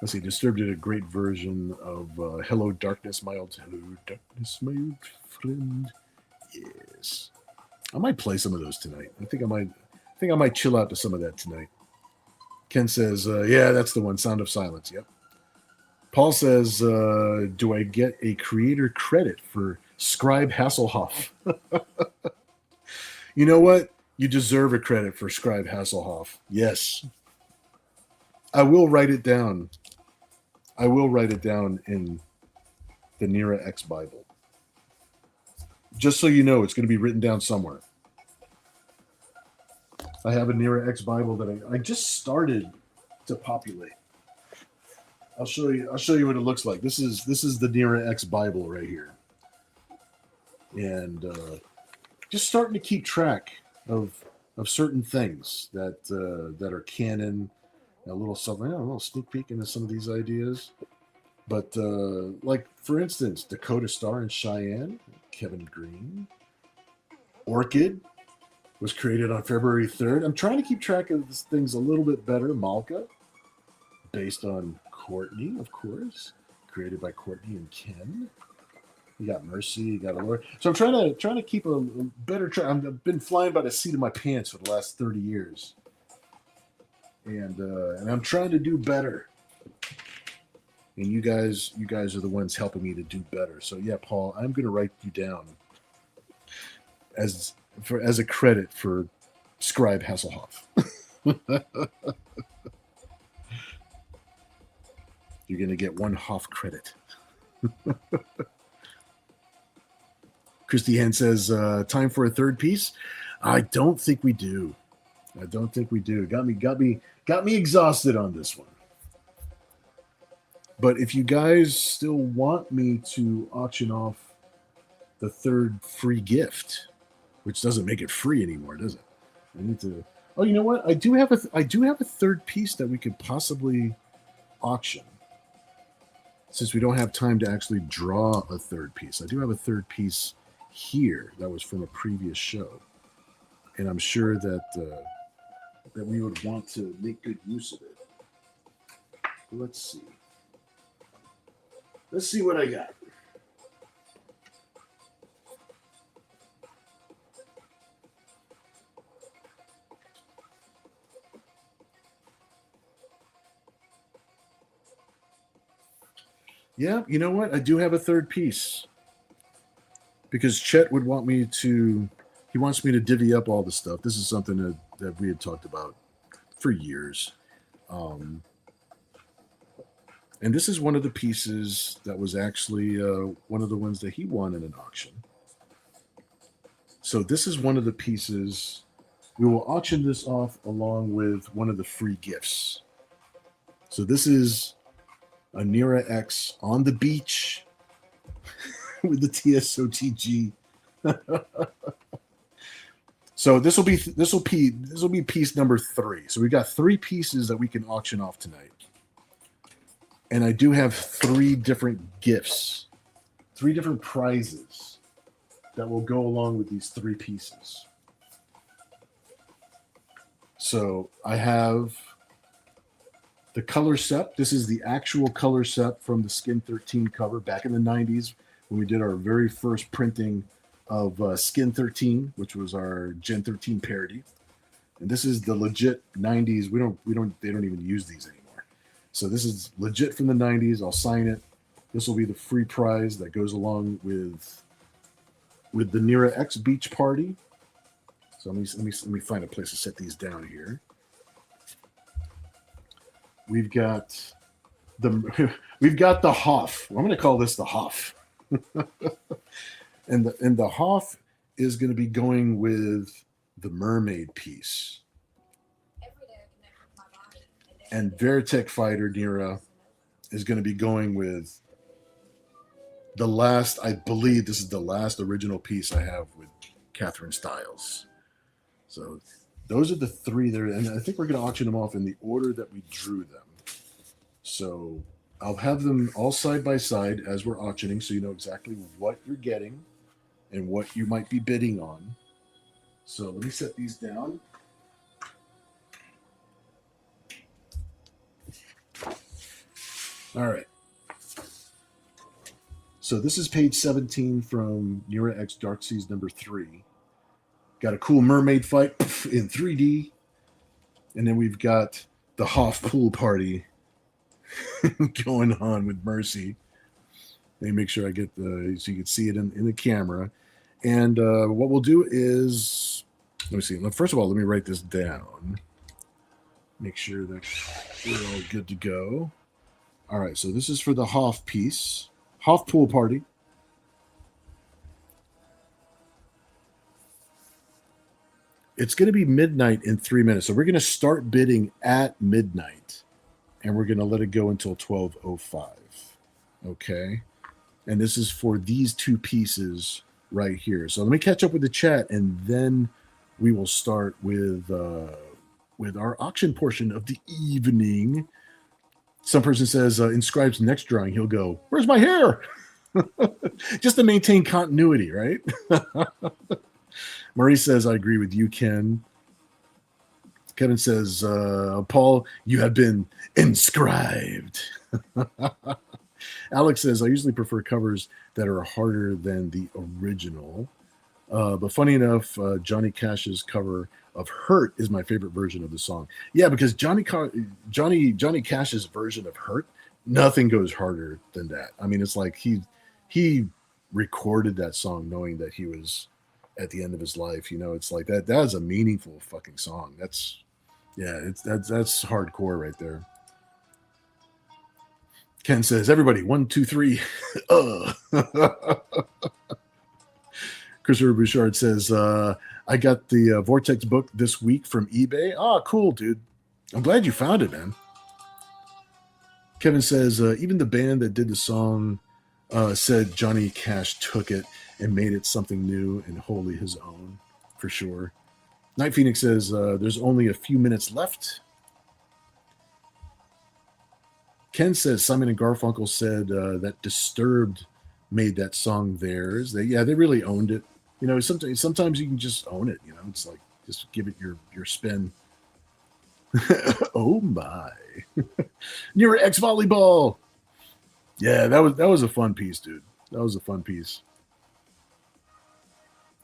Let's see, Disturbed did a great version of Hello Darkness, my old friend. Yes. I might play some of those tonight. I think I might chill out to some of that tonight. Ken says, yeah, that's the one, Sound of Silence. Yep. Paul says, do I get a creator credit for Scribe Hasselhoff? You know what? You deserve a credit for Scribe Hasselhoff. Yes. I will write it down. I will write it down in the Nira X Bible. Just so you know, it's going to be written down somewhere. I have a Nira X Bible that I just started to populate. I'll show you what it looks like. This is the Nira X Bible right here. And just starting to keep track of certain things that are canon. A little something, a little sneak peek into some of these ideas. But like for instance, Dakota Star and Cheyenne, Kevin Green. Orchid was created on February 3rd. I'm trying to keep track of things a little bit better. Malka, based on Courtney, of course, created by Courtney and Ken. You got Mercy, you got Allure. So I'm trying to keep a better track. I've been flying by the seat of my pants for the last 30 years, and I'm trying to do better. And you guys are the ones helping me to do better. So yeah, Paul, I'm going to write you down as a credit for Scribe Hasselhoff. You're going to get one Hoff credit. Christy Hen says, time for a third piece. I don't think we do. Got me exhausted on this one. But if you guys still want me to auction off the third free gift, which doesn't make it free anymore, does it? I need to. Oh, you know what? I do have a third piece that we could possibly auction. Since we don't have time to actually draw a third piece, I do have a third piece here that was from a previous show, and I'm sure that that we would want to make good use of it. Let's see. Let's see what I got. Yeah, you know what? I do have a third piece. Because Chet would want me to, he wants me to divvy up all the stuff. This is something that we had talked about for years. And this is one of the pieces that was actually one of the ones that he won in an auction. So this is one of the pieces. We will auction this off along with one of the free gifts. So this is a Nira X on the beach with the TSOTG. So this will be piece number 3. So we got 3 pieces that we can auction off tonight. And I do have 3 different gifts, 3 different prizes that will go along with these 3 pieces. So I have the color set. This is the actual color set from the Skin 13 cover back in the 90s when we did our very first printing of Skin 13, which was our Gen 13 parody. And this is the legit 90s. They don't even use these anymore. So this is legit from the 90s. I'll sign it. This will be the free prize that goes along with the Nira X Beach Party. So let me find a place to set these down here. We've got the Hoff. I'm going to call this the Hoff. and the Hoff is going to be going with the mermaid piece. And Veritech Fighter Nira is going to be going with the last, I believe this is the last original piece I have with Catherine Styles. So those are the three there. And I think we're going to auction them off in the order that we drew them. So I'll have them all side by side as we're auctioning so you know exactly what you're getting and what you might be bidding on. So let me set these down. All right. So this is page 17 from Nira X Dark Seas number 3. Got a cool mermaid fight in 3D. And then we've got the Hoff pool party going on with Mercy. Let me make sure I get the, so you can see it in the camera. And what we'll do is, let me see. First of all, let me write this down. Make sure that we're all good to go. All right, so this is for the Hoff piece. Hoff pool party. It's going to be midnight in 3 minutes. So we're going to start bidding at midnight. And we're going to let it go until 12:05. Okay? And this is for these two pieces right here. So let me catch up with the chat, and then we will start with our auction portion of the evening. Some person says, in Scribe's next drawing, he'll go, "Where's my hair?" Just to maintain continuity, right? Marie says, "I agree with you, Ken." Kevin says, "Paul, you have been inscribed." Alex says, "I usually prefer covers that are harder than the original." But funny enough, Johnny Cash's cover of "Hurt" is my favorite version of the song. Yeah, because Johnny Cash's version of "Hurt," nothing goes harder than that. I mean, it's like he recorded that song knowing that he was at the end of his life. You know, it's like that. That is a meaningful fucking song. That's hardcore right there. Ken says, "Everybody, 1, 2, 3." Christopher Bouchard says, "I got the Vortex book this week from eBay." Oh, cool, dude. I'm glad you found it, man. Kevin says, "Even the band that did the song said Johnny Cash took it and made it something new and wholly his own," for sure. Night Phoenix says, "There's only a few minutes left." Ken says Simon and Garfunkel said that Disturbed made that song theirs. They really owned it. You know, sometimes you can just own it. You know, it's like just give it your spin. Oh my! You're X volleyball. Yeah, that was a fun piece, dude. That was a fun piece.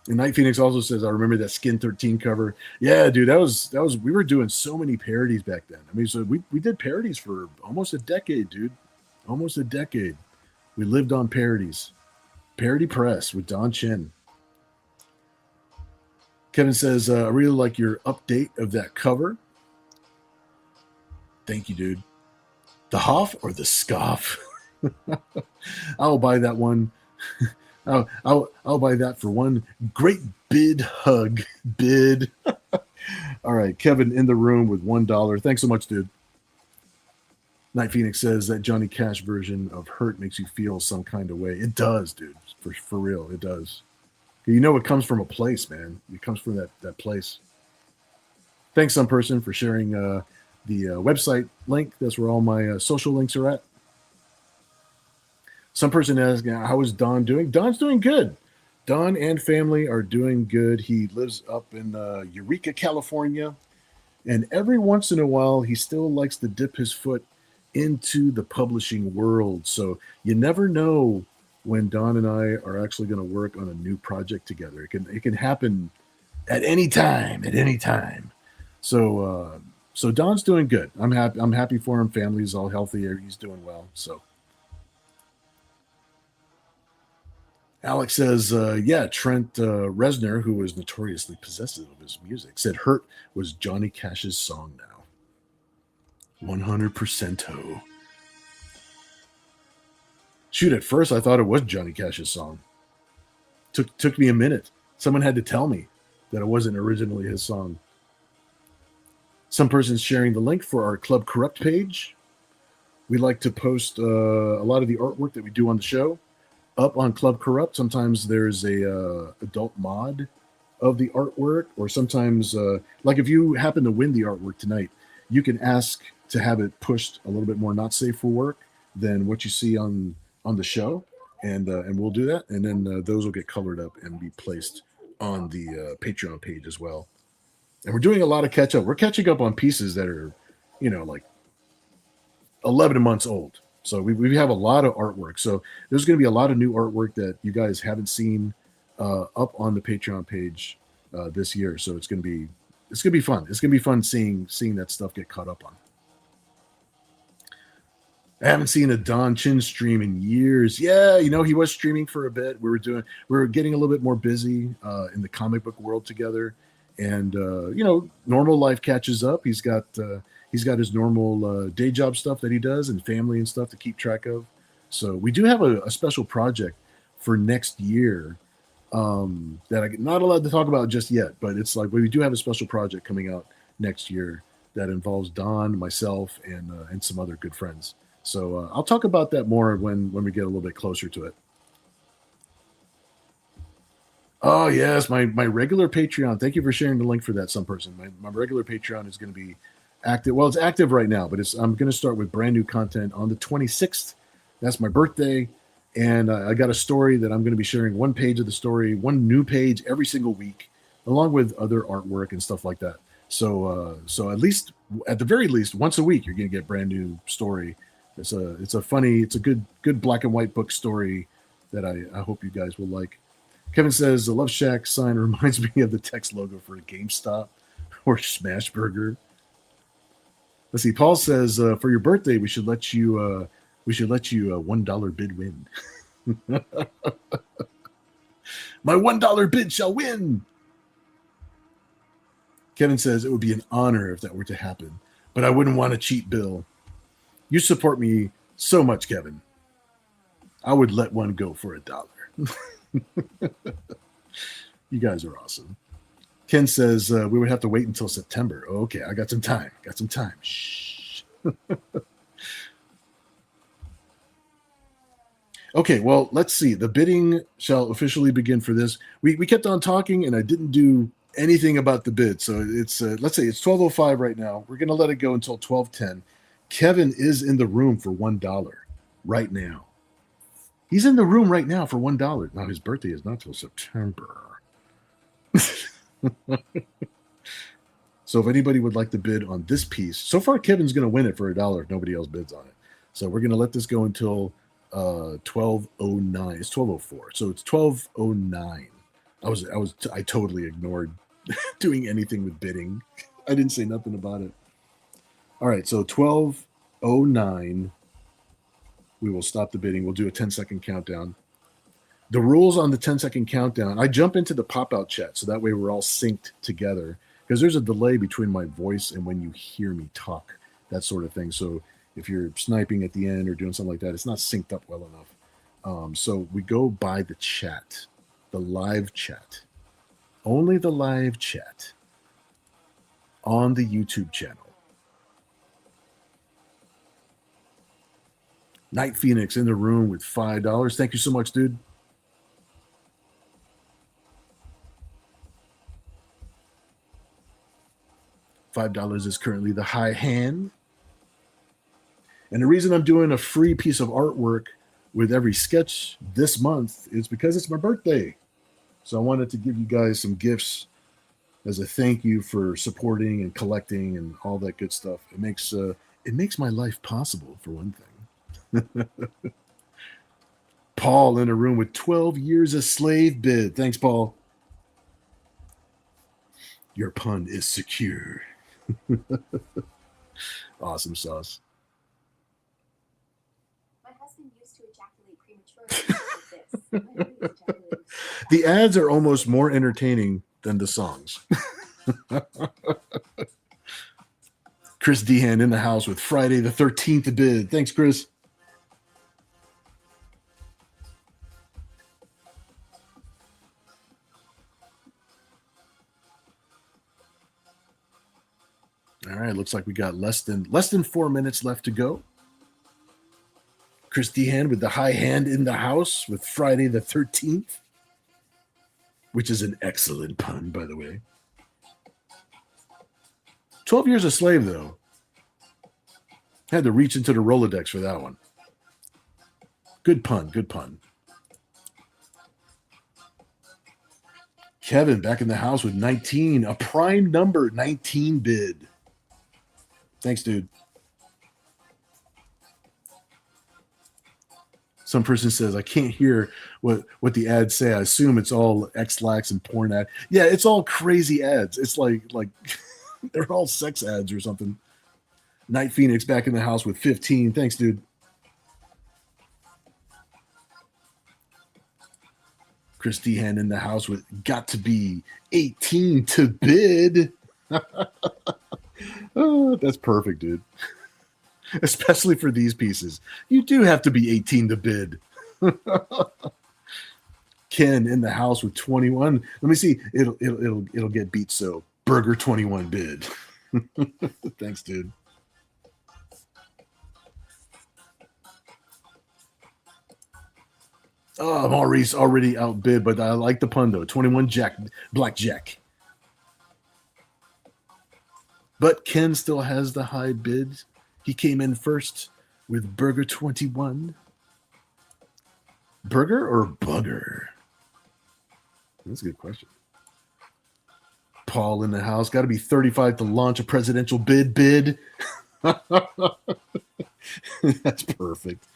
And Night Phoenix also says, "I remember that Skin 13 cover." Yeah, dude, that was we were doing so many parodies back then. I mean, so we did parodies for almost a decade, dude. Almost a decade. We lived on parodies. Parody Press with Jan.10. Kevin says, "I really like your update of that cover." Thank you, dude. The Hoff or the Scoff? I'll buy that one. I'll buy that for one great bid hug. Bid. All right, Kevin in the room with $1. Thanks so much, dude. Night Phoenix says that Johnny Cash version of "Hurt" makes you feel some kind of way. It does, dude. For real, it does. You know, it comes from a place, man. It comes from that place. Thanks, some person, for sharing the website link. That's where all my social links are at. Some person asks, "How is Don doing?" Don's doing good. Don and family are doing good. He lives up in Eureka, California. And every once in a while, he still likes to dip his foot into the publishing world. So you never know when Don and I are actually going to work on a new project together. It can happen at any time, So Don's doing good. I'm happy for him. Family's all healthy. He's doing well. So Alex says, Trent Reznor, who was notoriously possessive of his music, said "Hurt" was Johnny Cash's song now. 100%. Shoot, at first I thought it was Johnny Cash's song. Took me a minute. Someone had to tell me that it wasn't originally his song. Some person's sharing the link for our Club Corrupt page. we like to post a lot of the artwork that we do on the show up on Club Corrupt. Sometimes there's a adult mod of the artwork, or sometimes like if you happen to win the artwork tonight, you can ask to have it pushed a little bit more not safe for work than what you see on the show, and we'll do that, and then those will get colored up and be placed on the Patreon page as well. And we're doing a lot of catch up. We're catching up on pieces that are, like 11 months old. So we have a lot of artwork. So there's going to be a lot of new artwork that you guys haven't seen up on the Patreon page this year. So it's going to be fun. It's going to be fun seeing that stuff get caught up on. I haven't seen a Jan.10 stream in years. Yeah, he was streaming for a bit. We were getting a little bit more busy in the comic book world together, and normal life catches up. He's got his normal day job stuff that he does and family and stuff to keep track of. So we do have a special project for next year that I'm not allowed to talk about just yet, but it's like we do have a special project coming out next year that involves Don, myself, and some other good friends. So I'll talk about that more when we get a little bit closer to it. Oh, yes, my regular Patreon. Thank you for sharing the link for that, some person. My regular Patreon is going to be active. Well, it's active right now, but I'm going to start with brand new content on the 26th. That's my birthday. And I got a story that I'm going to be sharing one page of the story, one new page every single week, along with other artwork and stuff like that. So at the very least, once a week, you're going to get a brand new story. It's a good black and white book story that I hope you guys will like. Kevin says the Love Shack sign reminds me of the text logo for a GameStop or Smashburger. Let's see. Paul says for your birthday we should let you $1 bid win. My $1 bid shall win. Kevin says it would be an honor if that were to happen, but I wouldn't want to cheat Bill. You support me so much, Kevin. I would let one go for $1. You guys are awesome. Ken says we would have to wait until September. Okay, I got some time. Shh. Okay, well, let's see. The bidding shall officially begin for this. We kept on talking, and I didn't do anything about the bid. So it's let's say it's 12:05 right now. We're going to let it go until 12:10. Kevin is in the room for $1 right now. He's in the room right now for $1. Now his birthday is not till September. So if anybody would like to bid on this piece, so far Kevin's going to win it for $1 if nobody else bids on it. So we're going to let this go until 12:09. It's 12:04. So it's 12:09. I totally ignored doing anything with bidding. I didn't say nothing about it. All right, so 12:09, we will stop the bidding. We'll do a 10-second countdown. The rules on the 10-second countdown, I jump into the pop-out chat, so that way we're all synced together, because there's a delay between my voice and when you hear me talk, that sort of thing. So if you're sniping at the end or doing something like that, it's not synced up well enough. So we go by the chat, the live chat, only the live chat on the YouTube channel. Night Phoenix in the room with $5. Thank you so much, dude. $5 is currently the high hand. And the reason I'm doing a free piece of artwork with every sketch this month is because it's my birthday. So I wanted to give you guys some gifts as a thank you for supporting and collecting and all that good stuff. It makes my life possible, for one thing. Paul in a room with 12 years a slave bid. Thanks, Paul. Your pun is secure. Awesome sauce. My husband used to ejaculate prematurely like this. The ads are almost more entertaining than the songs. Chris Dehan in the house with Friday the 13th bid. Thanks, Chris. All right, looks like we got less than 4 minutes left to go. Christy Hand with the high hand in the house with Friday the 13th, which is an excellent pun, by the way. 12 Years a Slave, though. Had to reach into the Rolodex for that one. Good pun, good pun. Kevin back in the house with 19, a prime number 19 bid. Thanks, dude. Some person says, I can't hear what the ads say. I assume it's all X-Lax and porn ad. Yeah, it's all crazy ads. It's like they're all sex ads or something. Night Phoenix back in the house with 15. Thanks, dude. Christy Hand in the house with got to be 18 to bid. Oh, that's perfect, dude. Especially for these pieces. You do have to be 18 to bid. Ken in the house with 21. Let me see. It'll get beat. So Burger 21 bid. Thanks, dude. Oh, Maurice already outbid, but I like the pun though. 21 Blackjack. But Ken still has the high bid. He came in first with Burger 21. Burger or bugger? That's a good question. Paul in the house. Got to be 35 to launch a presidential bid. That's perfect.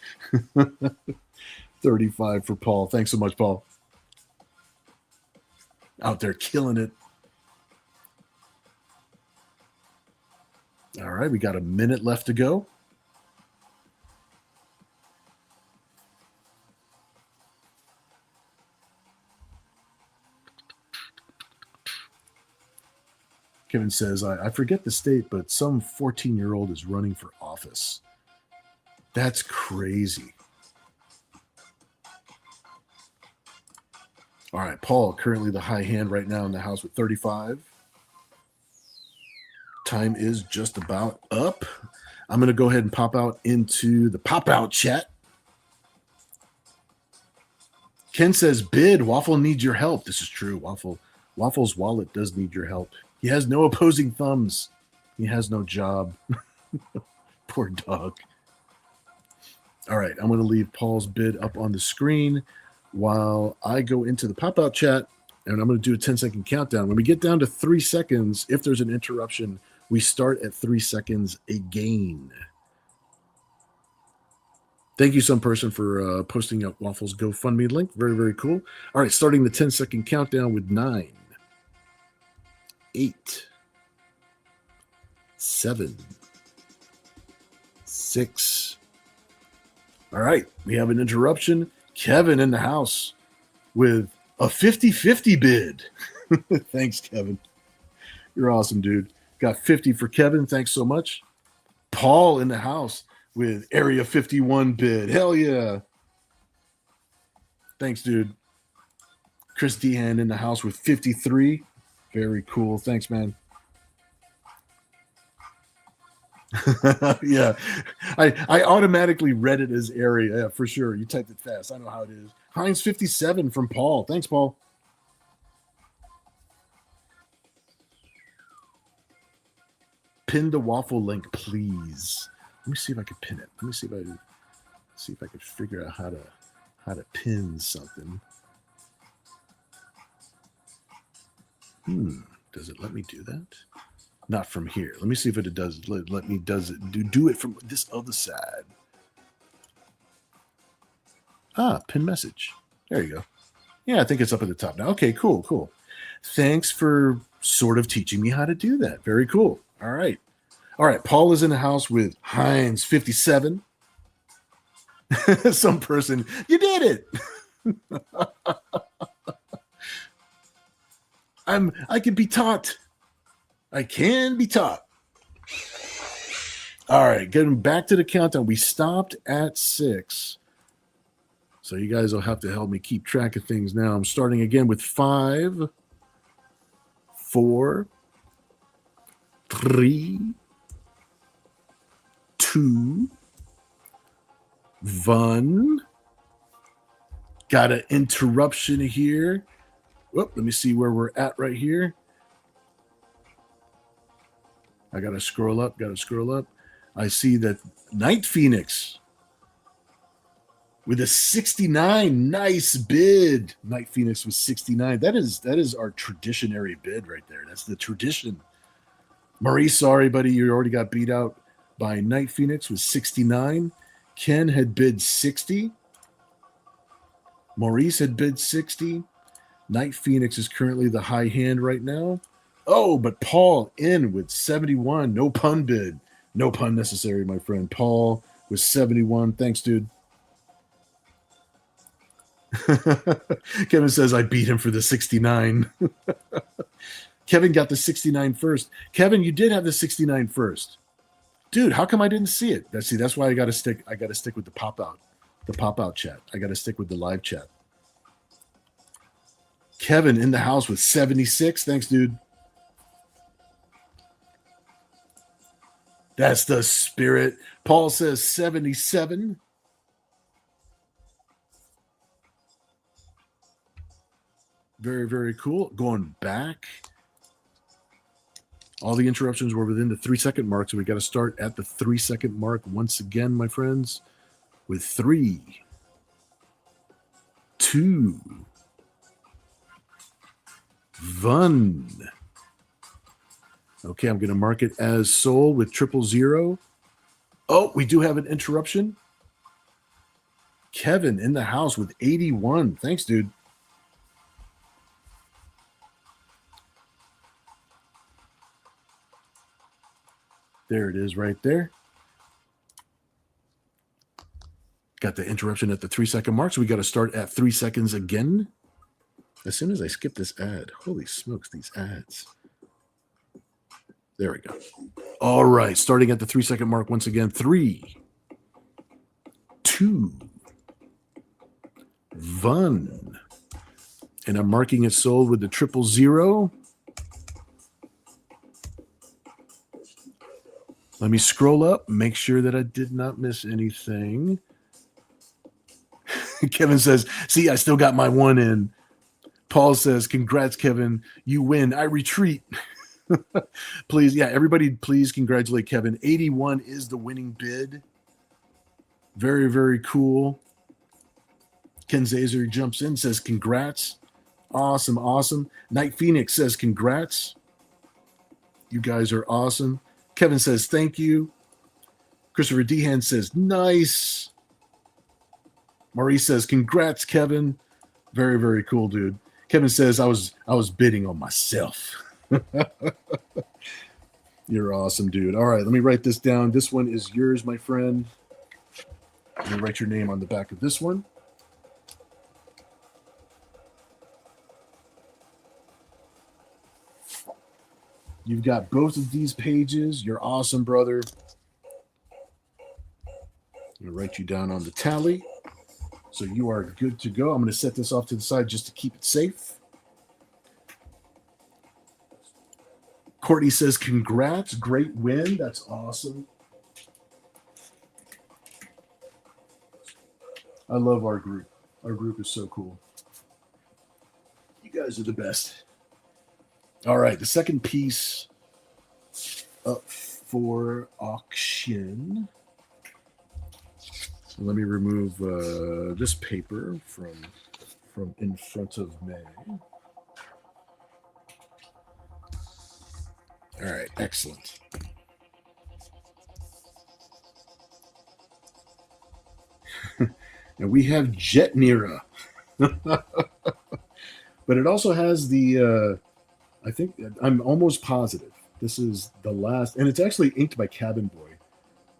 35 for Paul. Thanks so much, Paul. Out there killing it. All right, we got a minute left to go. Kevin says, I forget the state, but some 14-year-old is running for office. That's crazy. All right, Paul, currently the high hand right now in the house with 35. Time is just about up. I'm going to go ahead and pop out into the pop-out chat. Ken says, bid, Waffle needs your help. This is true. Waffle's wallet does need your help. He has no opposing thumbs. He has no job. Poor dog. All right, I'm going to leave Paul's bid up on the screen while I go into the pop-out chat, and I'm going to do a 10-second countdown. When we get down to 3 seconds, if there's an interruption, we start at 3 seconds again. Thank you, some person, for posting up Waffle's GoFundMe link. Very, very cool. All right, starting the 10-second countdown with 9, 8, 7, 6. All right, we have an interruption. Kevin in the house with a 50-50 bid. Thanks, Kevin. You're awesome, dude. Got 50 for Kevin. Thanks so much. Paul in the house with Area 51 bid. Hell yeah. Thanks, dude. Chris Dehan in the house with 53. Very cool. Thanks, man. Yeah. I automatically read it as area. Yeah, for sure. You typed it fast. I know how it is. Heinz 57 from Paul. Thanks, Paul. Pin the waffle link, please. Let me see if I can pin it. Let me see if I can figure out how to pin something. Does it let me do that? Not from here. Let me see if it does. Let me do it from this other side. Pin message. There you go. Yeah, I think it's up at the top now. Okay, cool. Thanks for sort of teaching me how to do that. Very cool. All right. Paul is in the house with Heinz 57. Some person, you did it. I can be taught. I can be taught. All right, getting back to the countdown. We stopped at 6. So you guys will have to help me keep track of things now. I'm starting again with 5, 4, 3, 2, Vun. Got an interruption here. Whoop, let me see where we're at right here. I got to scroll up. I see that Night Phoenix with a 69. Nice bid. Night Phoenix with 69. That is our traditionary bid right there. That's the tradition. Maurice, sorry, buddy. You already got beat out by Night Phoenix with 69. Ken had bid 60. Maurice had bid 60. Night Phoenix is currently the high hand right now. Oh, but Paul in with 71. No pun bid. No pun necessary, my friend. Paul with 71. Thanks, dude. Kevin says I beat him for the 69. Kevin got the 69 first. Kevin, you did have the 69 first. Dude, how come I didn't see it? That's why I gotta stick with the pop-out chat. I gotta stick with the live chat. Kevin in the house with 76. Thanks, dude. That's the spirit. Paul says 77. Very, very cool. Going back. All the interruptions were within the 3-second mark, so we got to start at the 3-second mark once again, my friends, with 3, 2, 1. Okay, I'm going to mark it as sold with 000. Oh, we do have an interruption. Kevin in the house with 81. Thanks, dude. There it is right there. Got the interruption at the 3-second mark, so we got to start at 3 seconds again. As soon as I skip this ad, holy smokes, these ads. There we go. All right, starting at the 3-second mark once again. 3, 2, 1. And I'm marking it sold with the 000. Let me scroll up, make sure that I did not miss anything. Kevin says, see, I still got my one in. Paul says, congrats, Kevin. You win. I retreat. Please, yeah, everybody, please congratulate Kevin. 81 is the winning bid. Very, very cool. Ken Zazer jumps in, says, congrats. Awesome, awesome. Night Phoenix says, congrats. You guys are awesome. Kevin says, thank you. Christopher Dehan says, nice. Maurice says, congrats, Kevin. Very, very cool, dude. Kevin says, I was bidding on myself. You're awesome, dude. All right, let me write this down. This one is yours, my friend. Let me write your name on the back of this one. You've got both of these pages. You're awesome, brother. I'm going to write you down on the tally. So you are good to go. I'm going to set this off to the side just to keep it safe. Courtney says, congrats. Great win. That's awesome. I love our group. Our group is so cool. You guys are the best. All right, the second piece up for auction. So let me remove this paper from in front of me. All right, excellent. And we have Jet Nira. But it also has the I think I'm almost positive this is the last, and it's actually inked by Cabin Boy.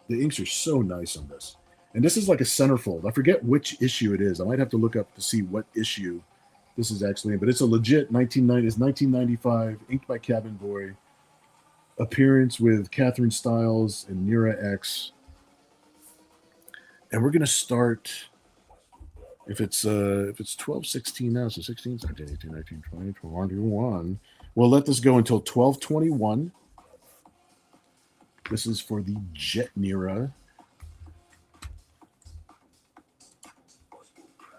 The inks are so nice on this. And this is like a centerfold. I forget which issue it is. I might have to look up to see what issue this is actually in, but it's a legit 1995, inked by Cabin Boy. Appearance with Catherine Styles and Nira X. And we're going to start, if it's 12:16 now, so 16, 17, 18, 19, 20, 21, 21. We'll let this go until 12:21. This is for the Jet Nira.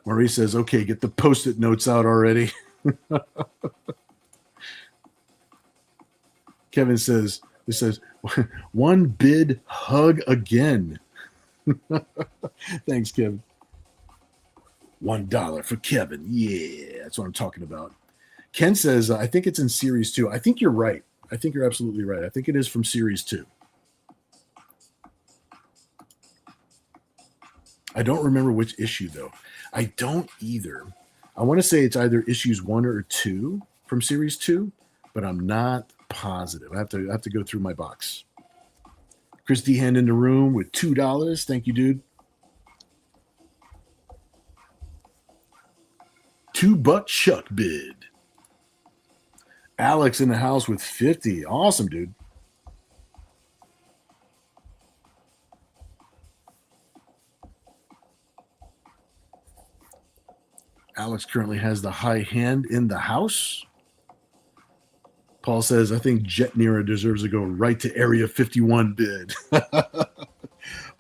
Maurice says, okay, get the Post-it notes out already. Kevin says, it says, one bid hug again. Thanks, Kevin. $1 for Kevin. Yeah, that's what I'm talking about. Ken says, I think it's in Series 2. I think you're right. I think you're absolutely right. I think it is from Series 2. I don't remember which issue, though. I don't either. I want to say it's either issues 1 or 2 from Series 2, but I'm not positive. I have to go through my box. Chris Dehan in the room with $2. Thank you, dude. $2 Chuck bid. Alex in the house with 50. Awesome, dude. Alex currently has the high hand in the house. Paul says, I think Jet Nero deserves to go right to Area 51 bid.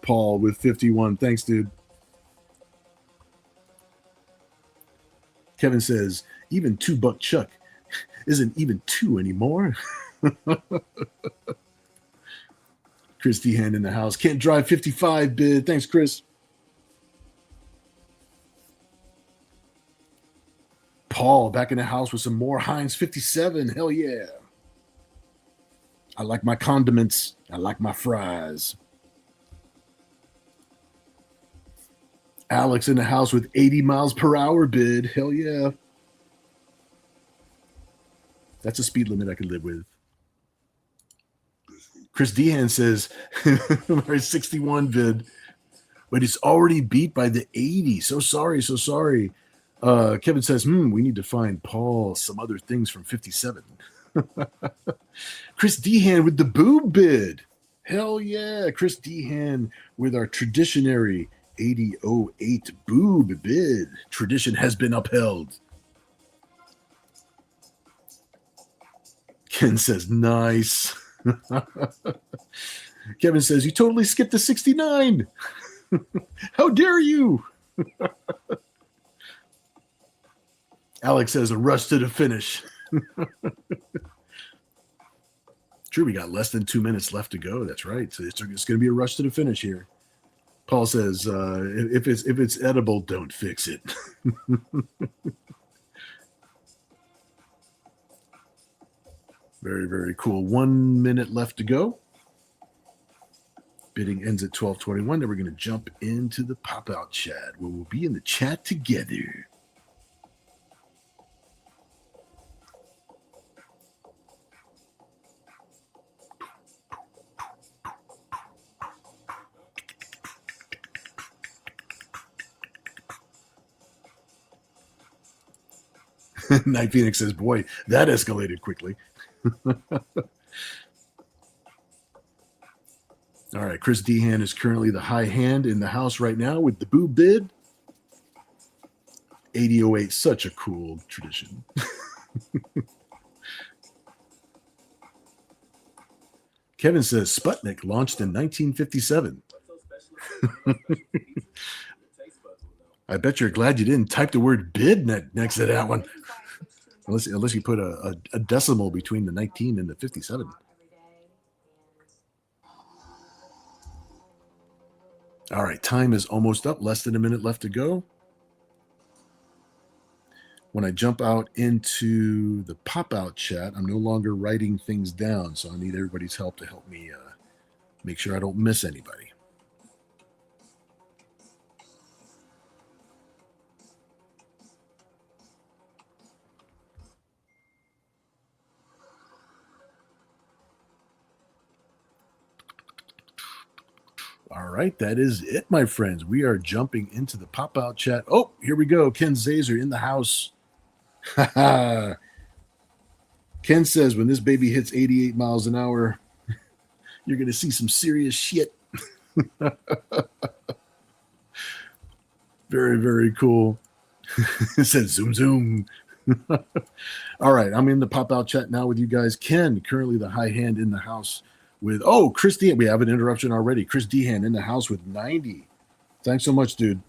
Paul with 51. Thanks, dude. Kevin says, even $2 Chuck isn't even 2 anymore. Chris Dehan in the house. Can't drive 55 bid. Thanks, Chris. Paul back in the house with some more Heinz 57. Hell yeah. I like my condiments. I like my fries. Alex in the house with 80 miles per hour bid. Hell yeah. That's a speed limit I could live with. Chris Dehan says, 61 bid, but it's already beat by the 80. So sorry. Kevin says, we need to find Paul some other things from 57. Chris Dehan with the boob bid. Hell yeah. Chris Dehan with our traditionary 8008 boob bid. Tradition has been upheld. Ken says, nice. Kevin says, you totally skipped the 69. How dare you? Alex says, a rush to the finish. True, we got less than 2 minutes left to go. That's right. So it's going to be a rush to the finish here. Paul says, if it's edible, don't fix it. Very, very cool. 1 minute left to go. Bidding ends at 12:21. Then we're going to jump into the pop-out chat where we'll be in the chat together. Night Phoenix says, boy, that escalated quickly. All right, Chris Dehan is currently the high hand in the house right now with the boob bid. 8008, such a cool tradition. Kevin says Sputnik launched in 1957. I bet you're glad you didn't type the word bid next to that one. Unless you put a decimal between the 19 and the 57. All right, time is almost up. Less than a minute left to go. When I jump out into the pop-out chat, I'm no longer writing things down, so I need everybody's help to help me make sure I don't miss anybody. All right, that is it, my friends. We are jumping into the pop-out chat. Oh, here we go. Ken Zazer in the house. Ken says when this baby hits 88 miles an hour, you're going to see some serious shit. Very, very cool. It says zoom, zoom. All right, I'm in the pop-out chat now with you guys. Ken, currently the high hand in the house with, Chris Dehan. We have an interruption already. Chris Dehan in the house with 90. Thanks so much, dude.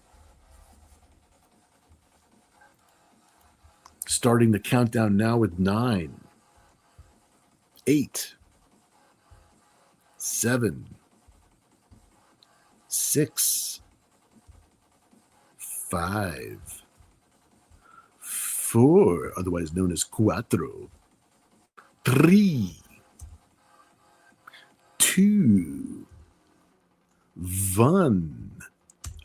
Starting the countdown now with 9, 8, 7, 6, 5, 4, otherwise known as cuatro, 3, 2, 1.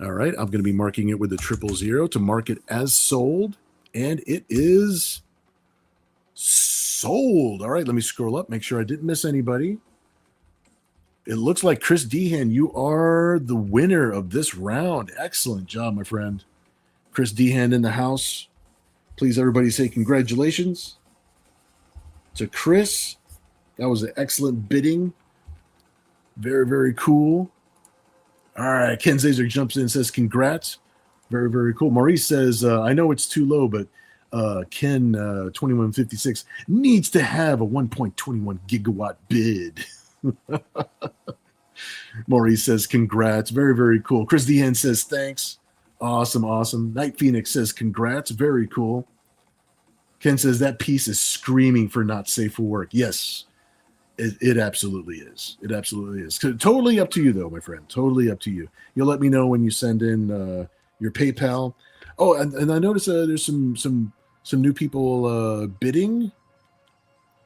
All right, I'm going to be marking it with a 000 to mark it as sold, and it is sold. All right, let me scroll up, make sure I didn't miss anybody. It looks like Chris Dehan, you are the winner of this round. Excellent job, my friend. Chris Dehan in the house. Please, everybody, say congratulations to Chris. That was an excellent bidding. Very, very cool. All right, Ken Zazer jumps in and says congrats. Very, very cool. Maurice says, I know it's too low, but Ken 2156 needs to have a 1.21 gigawatt bid. Maurice says congrats. Very, very cool. Chris Dehan says thanks. Awesome, awesome. Night Phoenix says congrats. Very cool. Ken says that piece is screaming for not safe for work. Yes, it absolutely is. It absolutely is. Totally up to you, though, my friend. Totally up to you. You'll let me know when you send in your PayPal. Oh, and I noticed there's some new people bidding.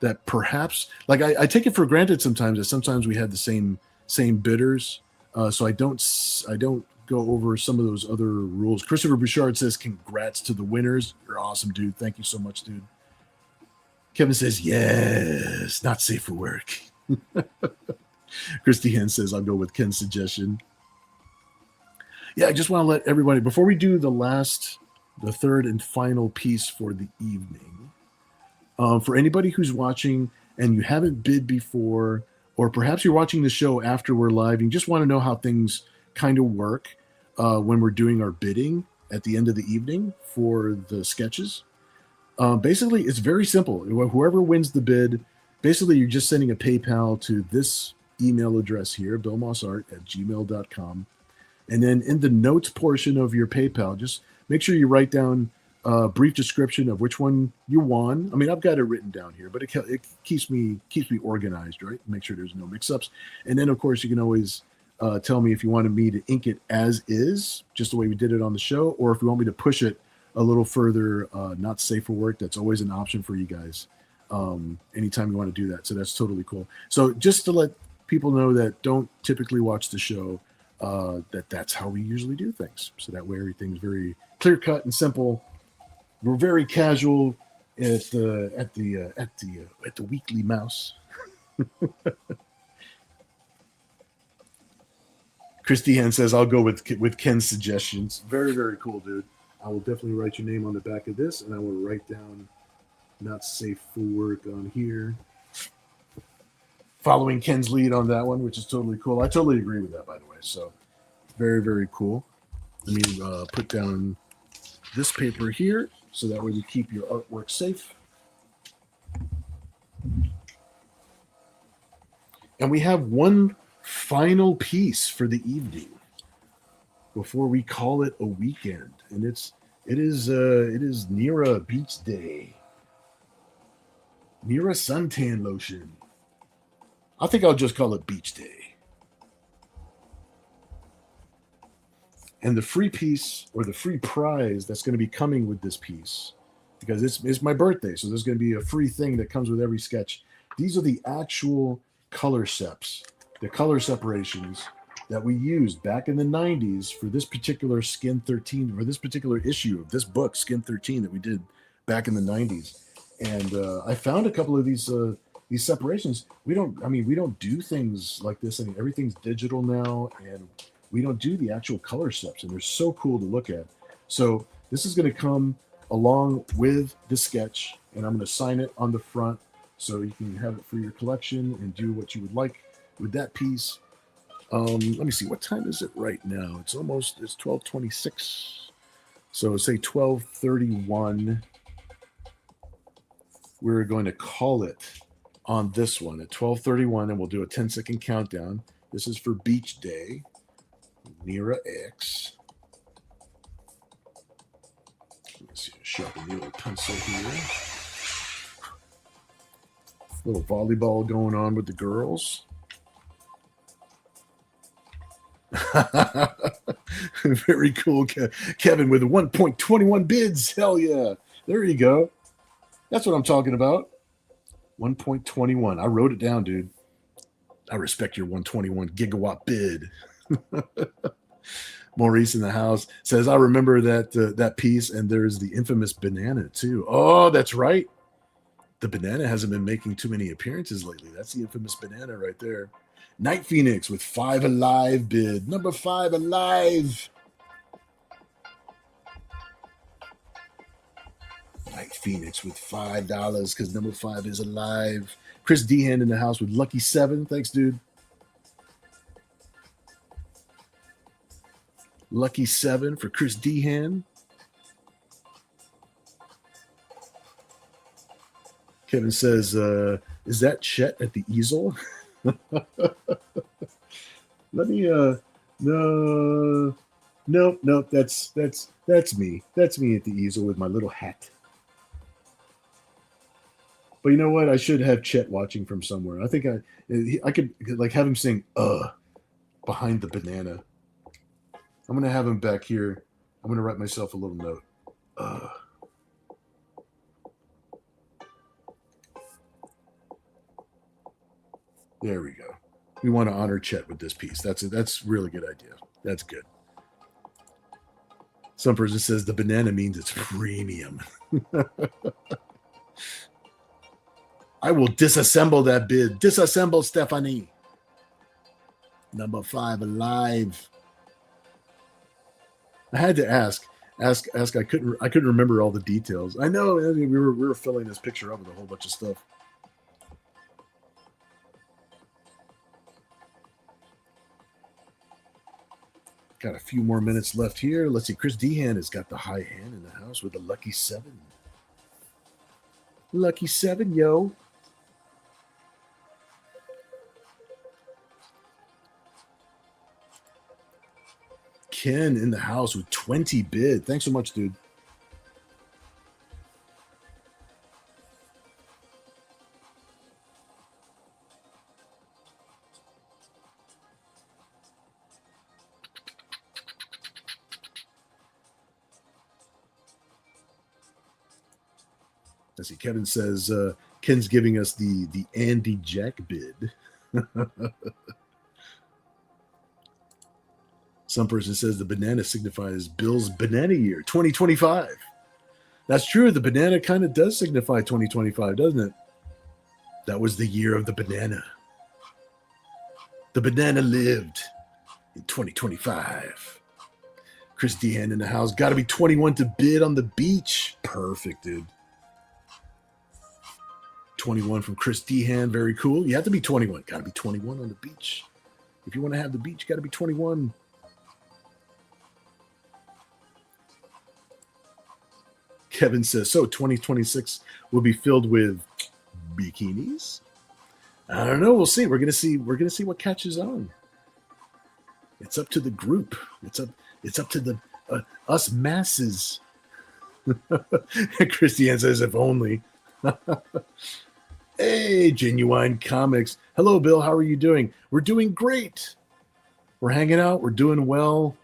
That perhaps, like I take it for granted sometimes that sometimes we have the same bidders, so I don't go over some of those other rules. Christopher Bouchard says congrats to the winners. You're awesome, dude. Thank you so much, dude. Kevin says yes, not safe for work. Christy Hen says I'll go with Ken's suggestion. Yeah, I just want to let everybody, before we do the third and final piece for the evening, for anybody who's watching and you haven't bid before, or perhaps you're watching the show after we're live, you just want to know how things kind of work when we're doing our bidding at the end of the evening for the sketches. Basically, it's very simple. Whoever wins the bid, basically you're just sending a PayPal to this email address here, billmossart@gmail.com. And then in the notes portion of your PayPal, just make sure you write down a brief description of which one you won. I mean, I've got it written down here, but it keeps me organized, right? Make sure there's no mix-ups. And then, of course, you can always tell me if you wanted me to ink it as is, just the way we did it on the show, or if you want me to push it a little further, not safe for work. That's always an option for you guys anytime you want to do that. So that's totally cool. So just to let people know that don't typically watch the show, that's how we usually do things. So that way everything's very clear cut and simple. We're very casual at the Weekly Mouse. Christy Hen says I'll go with Ken's suggestions. Very, very cool, dude. I will definitely write your name on the back of this, and I will write down not safe for work on here. Following Ken's lead on that one, which is totally cool. I totally agree with that, by the way. So very, very cool. Let me put down this paper here so that way we keep your artwork safe. And we have one final piece for the evening before we call it a weekend, and it is Nira Beach Day. Nira suntan lotion. I think I'll just call it Beach Day. And the free piece or the free prize that's going to be coming with this piece, because it's my birthday, so there's going to be a free thing that comes with every sketch. These are the actual color seps, the color separations that we used back in the 90s for this particular Skin 13, or this particular issue of this book, Skin 13, that we did back in the 90s. And I found a couple of these separations. We don't do things like this. I mean, everything's digital now, and we don't do the actual color steps, and they're so cool to look at. So this is going to come along with the sketch, and I'm going to sign it on the front so you can have it for your collection and do what you would like with that piece. Let me see, what time is it right now? It's 12:26. So say 12:31. We're going to call it on this one at 12:31, and we'll do a 10-second countdown. This is for Beach Day. Nira X. Let's see, sharpen the old pencil here. Little volleyball going on with the girls. Very cool, Kevin, with 1.21 bids. Hell yeah. There you go. That's what I'm talking about. 1.21. I wrote it down, dude. I respect your 121 gigawatt bid. Maurice in the house says, I remember that piece, and there's the infamous banana, too. Oh, that's right. The banana hasn't been making too many appearances lately. That's the infamous banana right there. Night Phoenix with 5 alive bid. Number 5 alive. Night Phoenix with $5 because number 5 is alive. Chris Dehan in the house with lucky 7. Thanks, dude. Lucky 7 for Chris Dehan. Kevin says, is that Chet at the easel? Let me no, nope, that's me. That's me at the easel with my little hat. But you know what? I should have Chet watching from somewhere. I think I could like have him sing behind the banana. I'm gonna have him back here. I'm gonna write myself a little note. There we go. We want to honor Chet with this piece. That's a really good idea. That's good. Some person says the banana means it's premium. I will disassemble that bid. Disassemble Stephanie. Number 5 alive. I had to ask. I couldn't remember all the details. I know we were filling this picture up with a whole bunch of stuff. Got a few more minutes left here. Let's see. Chris Dehan has got the high hand in the house with the lucky 7. Lucky 7, yo. Ken in the house with 20 bid. Thanks so much, dude. Let's see. Kevin says Ken's giving us the Andy Jack bid. Some person says the banana signifies Bill's banana year, 2025. That's true. The banana kind of does signify 2025, doesn't it? That was the year of the banana. The banana lived in 2025. Chris Dehan in the house. Got to be 21 to bid on the beach. Perfect, dude. 21 from Chris Dehan. Very cool. You have to be 21. Got to be 21 on the beach. If you want to have the beach, got to be 21. Kevin says, so 2026 will be filled with bikinis? I don't know. We'll see. We're gonna see what catches on. It's up to the group. It's up to the us masses. Christiane says, if only. Hey, Genuine Comics. Hello, Bill. How are you doing? We're doing great. We're hanging out. We're doing well.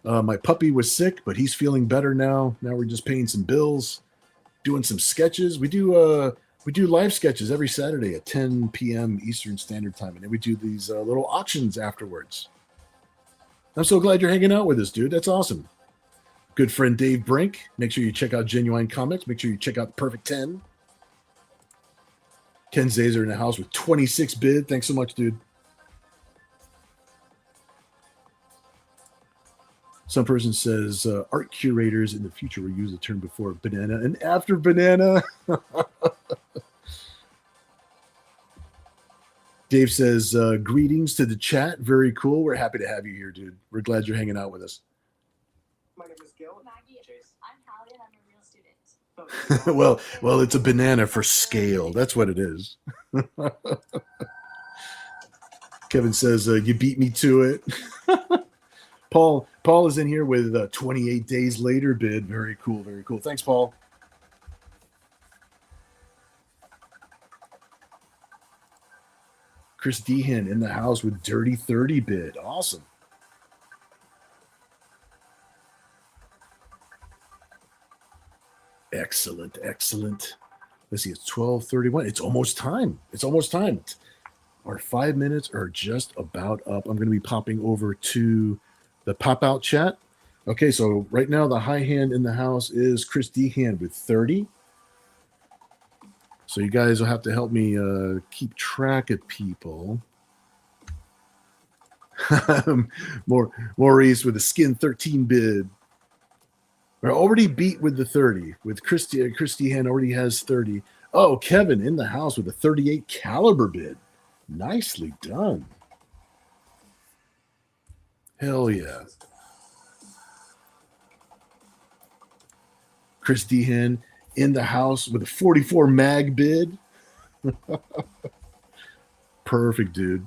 My puppy was sick, but he's feeling better now. Now we're just paying some bills, doing some sketches. We do live sketches every Saturday at 10 p.m. Eastern Standard Time, and then we do these little auctions afterwards. I'm so glad you're hanging out with us, dude. That's awesome. Good friend Dave Brink. Make sure you check out Genuine Comics. Make sure you check out Perfect 10. Ken Zazer in the house with 26 bid. Thanks so much, dude. Some person says art curators in the future will use the term before banana and after banana. Dave says, greetings to the chat. Very cool. We're happy to have you here, dude. We're glad you're hanging out with us. My name is Gil. Maggie, I'm Hallie and I'm a real student. well, it's a banana for scale. That's what it is. Kevin says, you beat me to it. Paul Paul is in here with a 28 days later bid. Very cool, very cool. Thanks, Paul. Chris Dehan in the house with dirty 30 bid. Awesome. Excellent, excellent. Let's see, it's 12:31. It's almost time. It's almost time. Our 5 minutes are just about up. I'm going to be popping over to the pop-out chat. Okay, so right now the high hand in the house is Chris Dehan with 30. So you guys will have to help me keep track of people. Maurice with a skin 13 bid. We're already beat with the 30. With Chris Dehan already has 30. Oh, Kevin in the house with a 38 caliber bid. Nicely done. Hell yeah. Chris Dehan in the house with a 44 mag bid. Perfect, dude.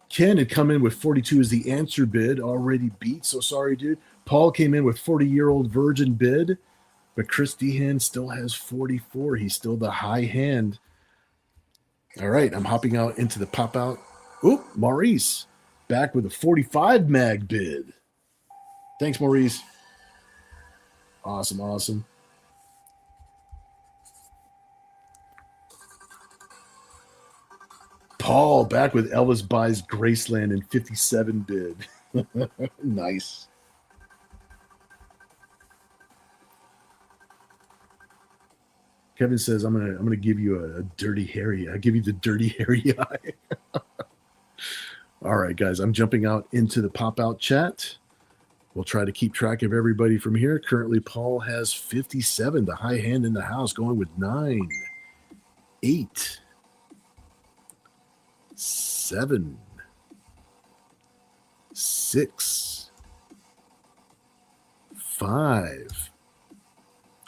Ken had come in with 42 as the answer bid, already beat. So sorry, dude. Paul came in with 40-year-old virgin bid, but Chris Dehan still has 44. He's still the high hand. All right, I'm hopping out into the pop out. Oop, Maurice back with a 45 mag bid. Thanks, Maurice. Awesome, awesome. Paul back with Elvis buys Graceland in 57 bid. Nice. Kevin says, I'm gonna give you a dirty hairy. I give you the dirty hairy eye. All right, guys, I'm jumping out into the pop-out chat. We'll try to keep track of everybody from here. Currently, Paul has 57, the high hand in the house, going with 9, 8, 7, 6, 5.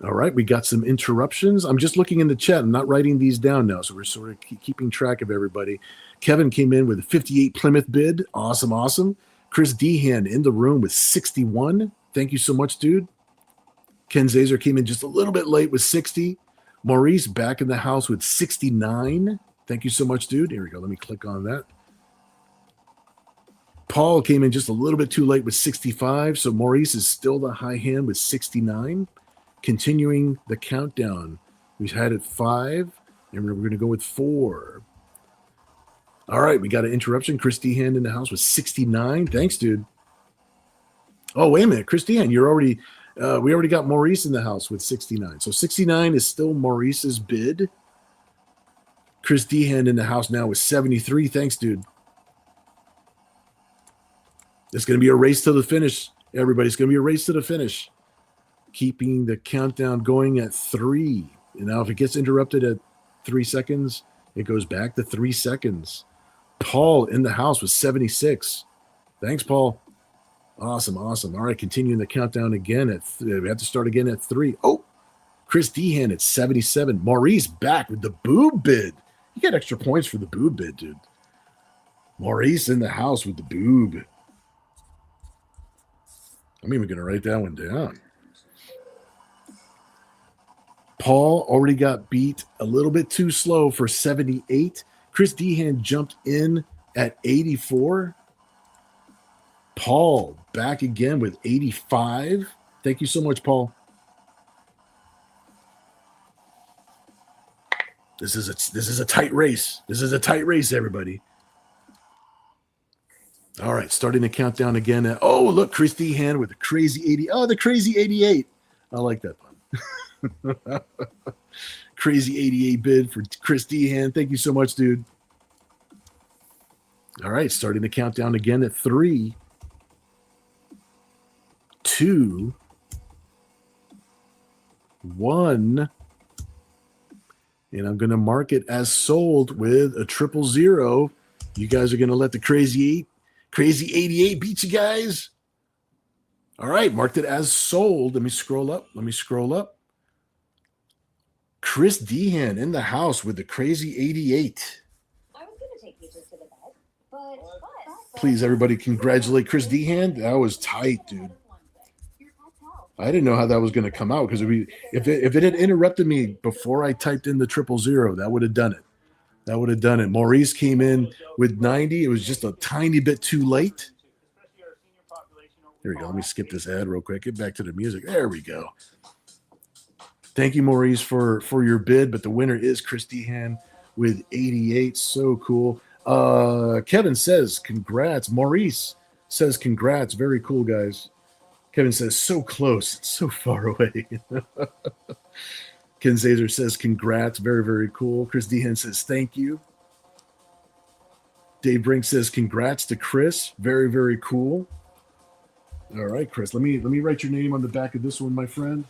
All right, we got some interruptions. I'm just looking in the chat. I'm not writing these down now, so we're sort of keeping track of everybody. Kevin came in with a 58 Plymouth bid. Awesome, awesome. Chris Dehan in the room with 61. Thank you so much, dude. Ken Zazer came in just a little bit late with 60. Maurice back in the house with 69. Thank you so much, dude. Here we go. Let me click on that. Paul came in just a little bit too late with 65. So Maurice is still the high hand with 69. Continuing the countdown. We've had it 5, and we're going to go with 4. All right, we got an interruption. Chris Dehan in the house with 69. Thanks, dude. Oh, wait a minute. Chris Dehan, you're already we already got Maurice in the house with 69. So 69 is still Maurice's bid. Chris Dehan in the house now with 73. Thanks, dude. It's going to be a race to the finish, everybody. It's going to be a race to the finish. Keeping the countdown going at 3. And now if it gets interrupted at 3 seconds, it goes back to 3 seconds. Paul in the house with 76. Thanks, Paul. Awesome, awesome. All right, continuing the countdown again. We have to start again at 3. Oh, Chris Dehan at 77. Maurice back with the boob bid. You get extra points for the boob bid, dude. Maurice in the house with the boob. I'm even going to write that one down. Paul already got beat a little bit too slow for 78. Chris Dehan jumped in at 84. Paul back again with 85. Thank you so much, Paul. This is a tight race. This is a tight race, everybody. All right, starting the countdown again. Oh, look, Chris Dehan with the crazy 80. Oh, the crazy 88. I like that pun. Crazy 88 bid for Chris Dehan. Thank you so much, dude. All right, starting the countdown again at 3, 2, 1. And I'm going to mark it as sold with a 000. You guys are going to let the crazy 88 beat you guys. All right, marked it as sold. Let me scroll up. Chris Dehan in the house with the crazy 88. I was going to take peaches to the bed, but Please, everybody, congratulate Chris Dehan. That was tight, dude. I didn't know how that was going to come out because if it had interrupted me before I typed in the 000, that would have done it. That would have done it. Maurice came in with 90. It was just a tiny bit too late. Here we go. Let me skip this ad real quick. Get back to the music. There we go. Thank you, Maurice, for your bid. But the winner is Chris Dehan with 88. So cool. Kevin says, congrats. Maurice says, congrats. Very cool, guys. Kevin says, so close. It's so far away. Ken Zazer says, congrats. Very, very cool. Chris Dehan says, thank you. Dave Brink says, congrats to Chris. Very, very cool. All right, Chris. Let me write your name on the back of this one, my friend.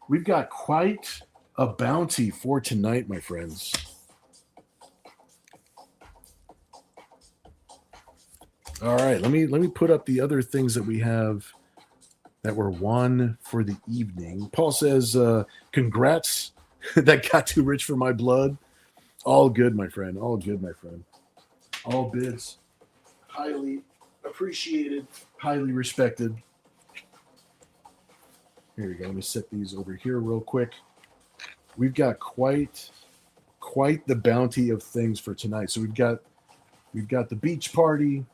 We've got quite a bounty for tonight, my friends. All right, let me put up the other things that we have that were won for the evening. Paul says, congrats. That got too rich for my blood. All good, my friend. All good, my friend. All bids. Highly appreciated. Highly respected. Here we go. Let me set these over here real quick. We've got quite the bounty of things for tonight. So we've got the beach party.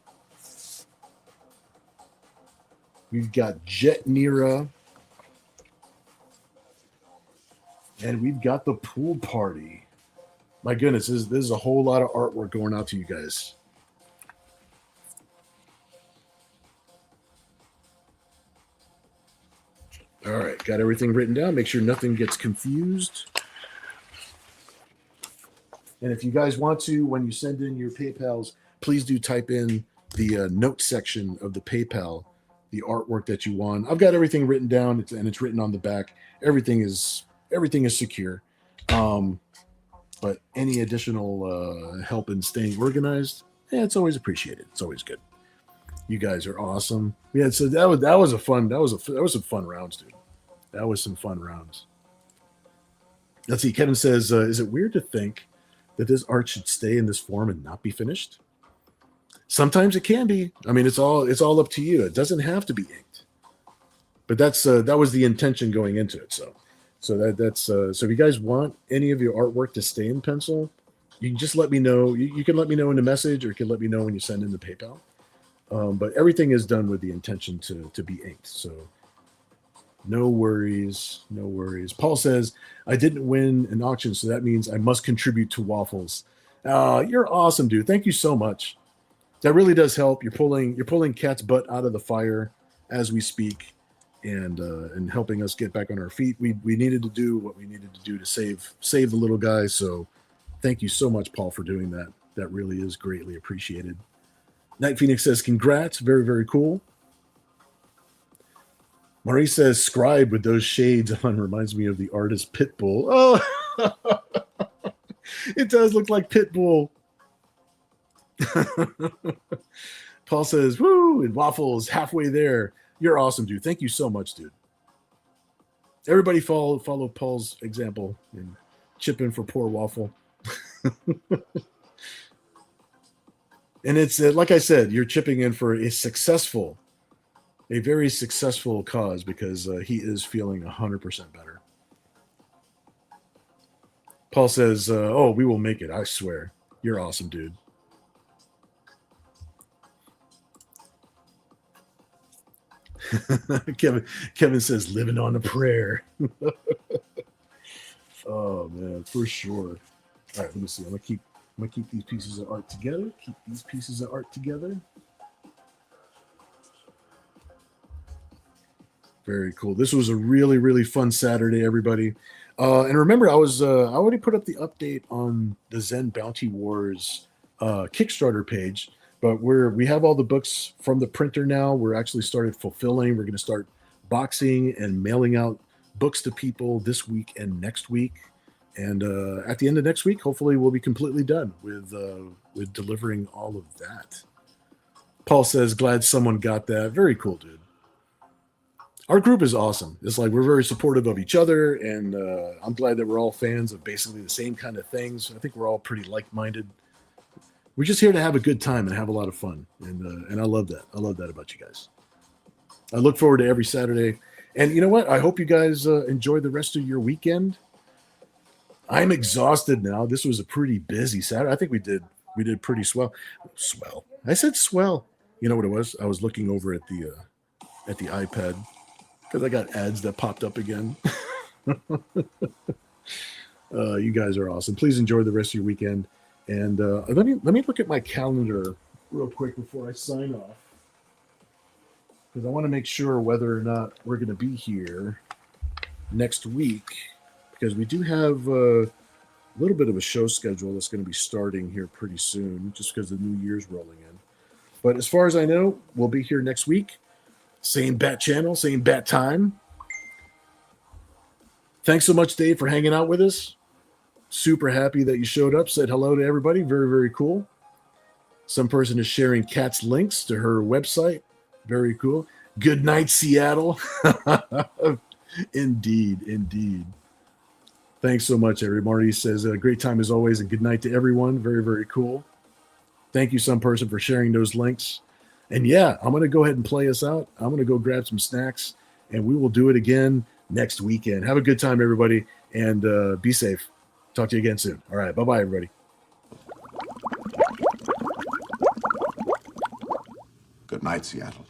We've got Jet Nira. And we've got the pool party. My goodness, this is a whole lot of artwork going out to you guys. All right, got everything written down. Make sure nothing gets confused. And if you guys want to, when you send in your PayPals, please do type in the note section of the PayPal, the artwork that you want. I've got everything written down, and it's written on the back. Everything is secure. But any additional help in staying organized, it's always appreciated. It's always good. You guys are awesome. Yeah, so that was some fun rounds, dude. That was some fun rounds. Let's see. Kevin says, "Is it weird to think that this art should stay in this form and not be finished?" Sometimes it can be. I mean, it's all up to you. It doesn't have to be inked, but that was the intention going into it. So if you guys want any of your artwork to stay in pencil, you can just let me know. You can let me know in the message, or you can let me know when you send in the PayPal. But everything is done with the intention to be inked. So no worries, no worries. Paul says, I didn't win an auction, so that means I must contribute to Waffles. You're awesome, dude. Thank you so much. That really does help. You're pulling Cat's butt out of the fire as we speak, and helping us get back on our feet. We needed to do what we needed to do to save the little guy. So thank you so much, Paul, for doing that. That really is greatly appreciated. Night Phoenix says, congrats. Very, very cool. Marie says, scribe with those shades on reminds me of the artist Pitbull. Oh, it does look like Pitbull. Paul says, woo, and Waffles halfway there. You're awesome, dude. Thank you so much, dude. Everybody follow Paul's example and chip in for poor Waffle. And it's like I said, you're chipping in for a very successful cause, because he is feeling 100% better. Paul says, oh, we will make it. I swear. You're awesome, dude. Kevin says, living on a prayer. Oh, man, for sure. All right, let me see. I'm gonna keep these pieces of art together. Keep these pieces of art together. Very cool. This was a really, really fun Saturday, everybody. And remember, I already put up the update on the Zen Bounty Wars Kickstarter page, but we have all the books from the printer now. We're actually started fulfilling. We're going to start boxing and mailing out books to people this week and next week. And at the end of next week, hopefully, we'll be completely done with delivering all of that. Paul says, glad someone got that. Very cool, dude. our group is awesome. It's like we're very supportive of each other, and I'm glad that we're all fans of basically the same kind of things. I think we're all pretty like-minded. We're just here to have a good time and have a lot of fun, and I love that. I love that about you guys. I look forward to every Saturday, and you know what? I hope you guys enjoy the rest of your weekend. I'm exhausted now. This was a pretty busy Saturday. I think we did pretty swell. Swell. I said swell. You know what it was? I was looking over at the iPad because I got ads that popped up again. You guys are awesome. Please enjoy the rest of your weekend. And let me look at my calendar real quick before I sign off, because I want to make sure whether or not we're going to be here next week, because we do have a little bit of a show schedule that's going to be starting here pretty soon, just because the New Year's rolling in. But as far as I know, we'll be here next week. Same bat channel, same bat time. Thanks so much, Dave, for hanging out with us. Super happy that you showed up, said hello to everybody. Very, very cool. Some person is sharing Kat's links to her website. Very cool. Good night, Seattle. Indeed, indeed. Thanks so much, everybody. Marty says, great time as always, and good night to everyone. Very, very cool. Thank you, some person, for sharing those links. And yeah, I'm going to go ahead and play us out. I'm going to go grab some snacks, and we will do it again next weekend. Have a good time, everybody, and be safe. Talk to you again soon. All right. Bye-bye, everybody. Good night, Seattle.